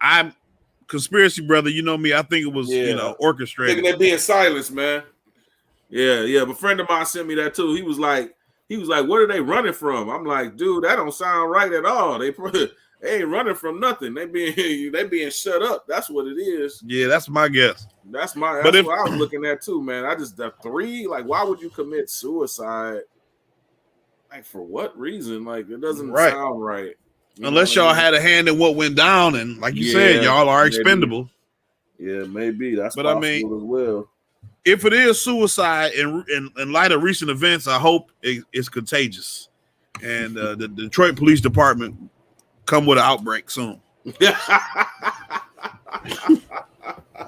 S3: I'm conspiracy brother. You know me. I think it was orchestrated.
S2: Thinking they're being silenced, man. Yeah. But a friend of mine sent me that too. He was like, what are they running from? I'm like, dude, that don't sound right at all. They ain't running from nothing. They being shut up. That's what it is.
S3: Yeah, that's my guess.
S2: That's what I was looking at too, man. The three, like, why would you commit suicide? Like, for what reason? Like, it doesn't sound right.
S3: Unless y'all had a hand in what went down, and like you said, y'all are expendable.
S2: Yeah, maybe that's possible as well.
S3: If it is suicide in light of recent events, I hope it's contagious, and the Detroit Police Department come with an outbreak soon.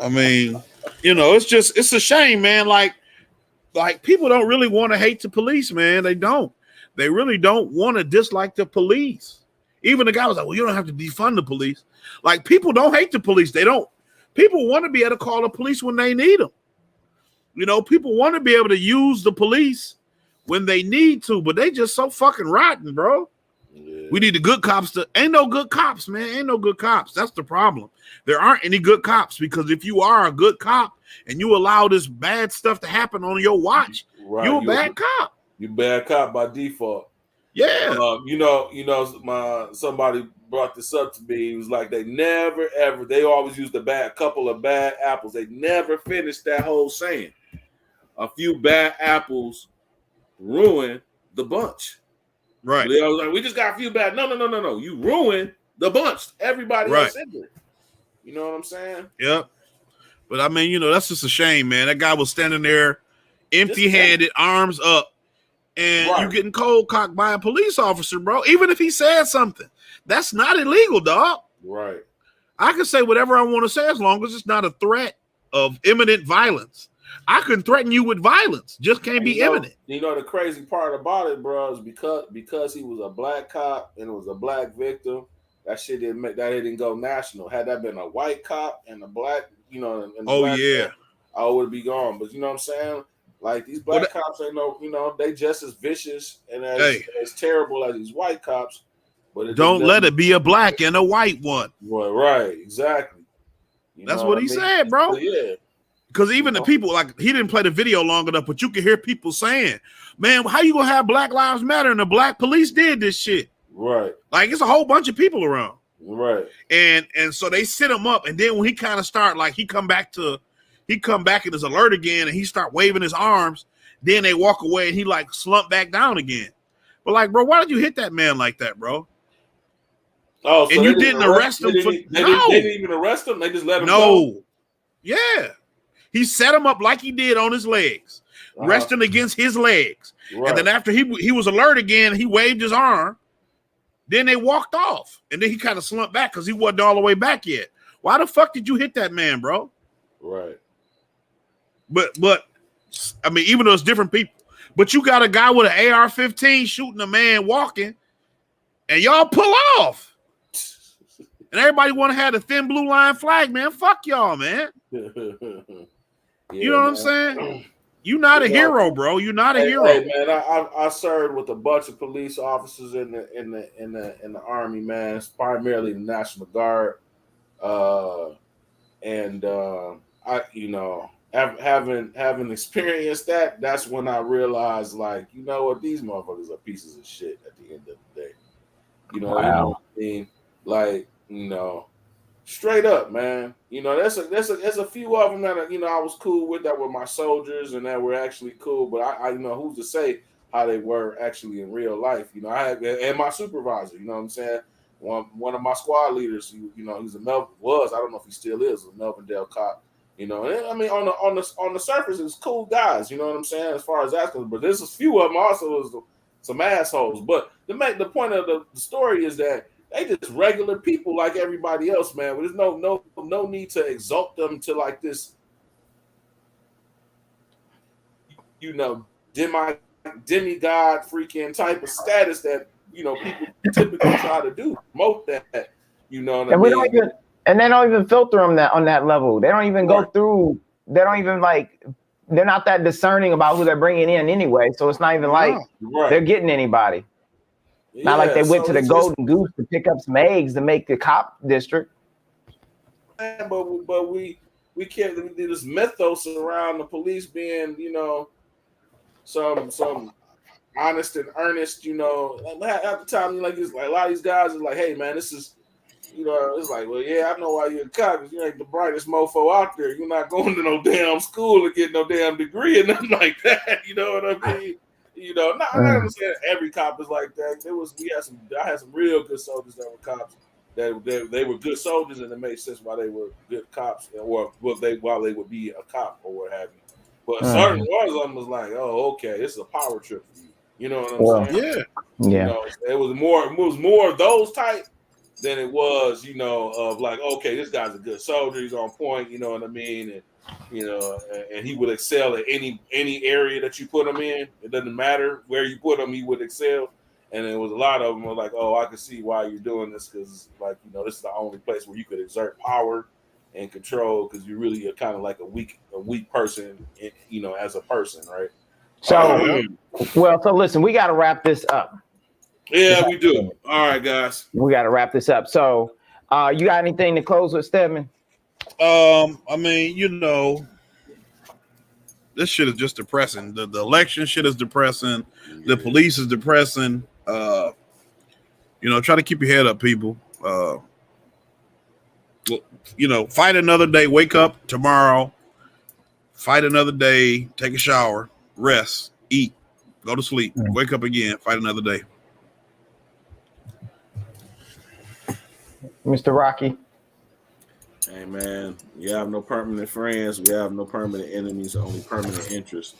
S3: I mean, it's a shame, man. Like people don't really want to hate the police, man. They don't. They really don't want to dislike the police. Even the guy was like, well, you don't have to defund the police. Like, people don't hate the police. They don't. People want to be able to call the police when they need them. You know, people want to be able to use the police when they need to, but they just so fucking rotten, bro.
S2: Yeah.
S3: We need the good cops to. Ain't no good cops, man. Ain't no good cops. That's the problem. There aren't any good cops because if you are a good cop and you allow this bad stuff to happen on your watch,
S2: Right.
S3: you're a bad cop.
S2: You bad cop by default.
S3: Yeah.
S2: Somebody brought this up to me. He was like, they never ever. They always use a couple of bad apples. They never finished that whole saying. A few bad apples ruin the bunch.
S3: Right.
S2: They always like, we just got a few bad. No. You ruined the bunch. Everybody else in there. You know what I'm saying?
S3: Yep. But I mean, that's just a shame, man. That guy was standing there empty-handed, arms up, and you getting cold cocked by a police officer, bro. Even if he said something, that's not illegal, dog.
S2: Right.
S3: I can say whatever I want to say as long as it's not a threat of imminent violence. I can threaten you with violence, just can't be imminent.
S2: The crazy part about it, bro, is because he was a black cop and it was a black victim, that shit didn't go national. Had that been a white cop and a black, and black cop, I would be gone. But you know what I'm saying? Like these black cops ain't they just as vicious and as terrible as these white cops. But
S3: don't let it be a black and a white one.
S2: Right, exactly.
S3: That's what he said, bro.
S2: Yeah.
S3: Because even the people, like, he didn't play the video long enough, but you can hear people saying, man, how you gonna have Black Lives Matter and the black police did this shit?
S2: Right.
S3: Like, it's a whole bunch of people around.
S2: Right.
S3: And so they sit him up, and then when he kind of start, like, he come back in his alert again, and he start waving his arms, then they walk away, and he, like, slump back down again. But, like, bro, why did you hit that man like that, bro?
S2: Oh, so
S3: and you didn't arrest him for...
S2: They didn't even arrest him? They just let him go?
S3: No. Yeah. He set him up like he did on his legs, resting against his legs. Right. And then after he was alert again, he waved his arm. Then they walked off. And then he kind of slumped back because he wasn't all the way back yet. Why the fuck did you hit that man, bro?
S2: Right.
S3: But I mean, even though it's different people, but you got a guy with an AR-15 shooting a man walking, and y'all pull off. And everybody want to have the thin blue line flag, man. Fuck y'all, man. You know what I'm saying? You're not a hero, bro. You're not a hero.
S2: Hey, man, I served with a bunch of police officers in the Army, man. It's primarily the National Guard, having experienced that, that's when I realized, like, you know what, these motherfuckers are pieces of shit at the end of the day. You know,
S1: wow.
S2: You know what I mean? Like, straight up, man. There's a few of them that I was cool with, that were my soldiers and that were actually cool. But I who's to say how they were actually in real life? I had, and my supervisor. You know what I'm saying? One of my squad leaders. He's I don't know if he still is, a Melvindale cop. And I mean, on the surface, it's cool guys. You know what I'm saying? As far as that goes, but there's a few of them also is some assholes. But the point of the story is that they just regular people like everybody else, man. But there's no need to exalt them to like this, demigod freaking type of status that people typically try to do. Promote that,
S1: and we don't even, and they don't even filter them on that level. They don't even go through. They don't even they're not that discerning about who they're bringing in anyway. So it's not even like they're getting anybody. Not like they went to the Golden Goose to pick up some eggs to make the cop district.
S2: But we can't do this mythos around the police being, some honest and earnest, at the time, it's like a lot of these guys are like, hey man, this is, it's like, well, yeah, I know why you're a cop, because you ain't the brightest mofo out there. You're not going to no damn school to get no damn degree and nothing like that. You know what I mean? I'm not saying every cop is like that. I had some real good soldiers that were cops. That they were good soldiers, and it made sense why they were good cops, or while they would be a cop or what have you. But certain ones of them was like, oh, okay, this is a power trip for you. You know what I'm saying?
S3: Yeah.
S2: It was more of those type than it was, of like, okay, this guy's a good soldier, he's on point. You know what I mean? And and he would excel at any area that you put him in. It doesn't matter where you put him, he would excel. And there was a lot of them were like, oh, I can see why you're doing this, because this is the only place where you could exert power and control, because you really are kind of like a weak person, as a person, right?
S1: So, so listen, we got to wrap this up.
S2: Yeah, we do. All right, guys.
S1: We got to wrap this up. So, you got anything to close with, Stedman?
S3: I mean, you know, this shit is just depressing. The election shit is depressing. The police is depressing. You know, try to keep your head up, people. You know, fight another day. Wake up tomorrow. Fight another day. Take a shower. Rest. Eat. Go to sleep. Wake up again. Fight another day.
S1: Mr. Rocky.
S2: Hey man, we have no permanent friends. We have no permanent enemies. Only permanent interests,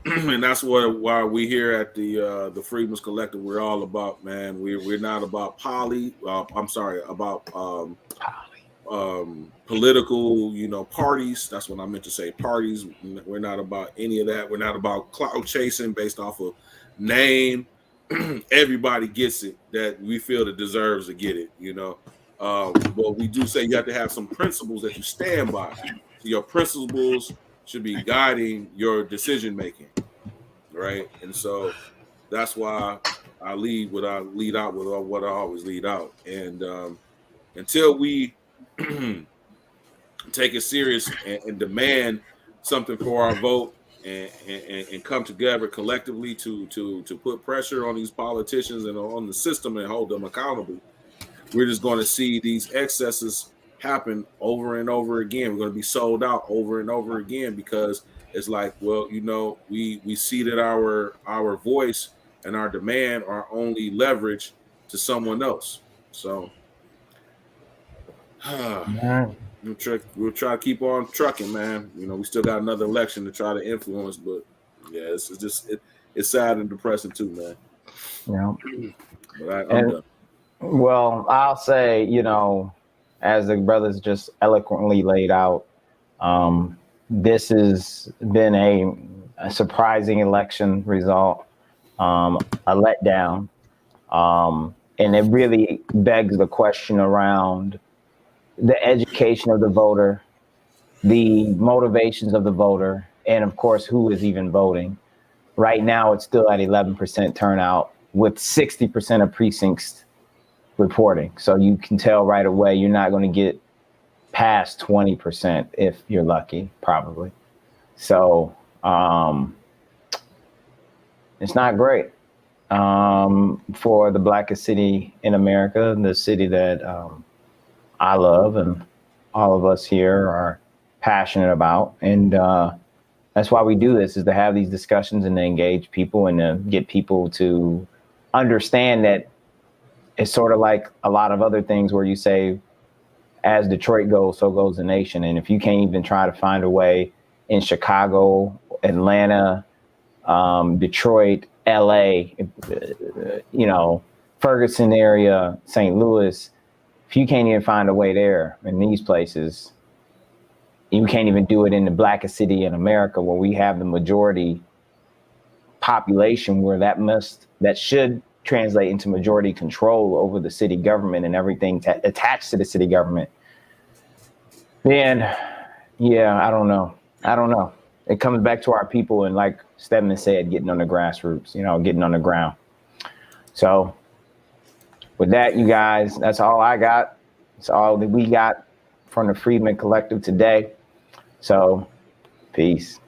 S2: and that's why we here at the Freedmen's Collective. We're all about, man. We're not about political, you know, parties. That's what I meant to say. Parties. We're not about any of that. We're not about clout chasing based off of name. Everybody gets it that we feel that deserves to get it, you know. But we do say you have to have some principles that you stand by. So your principles should be guiding your decision making, right? And so that's why I lead what I lead out with, what I always lead out. And until we take it serious and demand something for our vote and come together collectively to put pressure on these politicians and on the system and hold them accountable, we're just going to see these excesses happen over and over again. We're going to be sold out over and over again because it's like, well, you know, we see that our voice and our demand are only leverage to someone else. So we'll try to keep on trucking, man. You know, we still got another election to try to influence, but yeah, it's sad and depressing too, man.
S1: Yeah.
S2: But I'm done.
S1: Well, I'll say, you know, as the brothers just eloquently laid out, this has been a surprising election result, a letdown. And it really begs the question around the education of the voter, the motivations of the voter, and of course, who is even voting. Right now, it's still at 11% turnout with 60% of precincts reporting. So you can tell right away you're not going to get past 20% if you're lucky, probably. So it's not great for the blackest city in America, the city that I love and all of us here are passionate about. And that's why we do this, is to have these discussions and to engage people and to get people to understand that it's sort of like a lot of other things where you say, as Detroit goes, so goes the nation. And if you can't even try to find a way in Chicago, Atlanta, Detroit, LA, you know, Ferguson area, St. Louis, if you can't even find a way there in these places, you can't even do it in the blackest city in America where we have the majority population, where that should translate into majority control over the city government and everything attached to the city government. Then, yeah, I don't know. It comes back to our people and, like Stedman said, getting on the grassroots, you know, getting on the ground. So with that, you guys, that's all I got. It's all that we got from the Freedmen Collective today. So peace.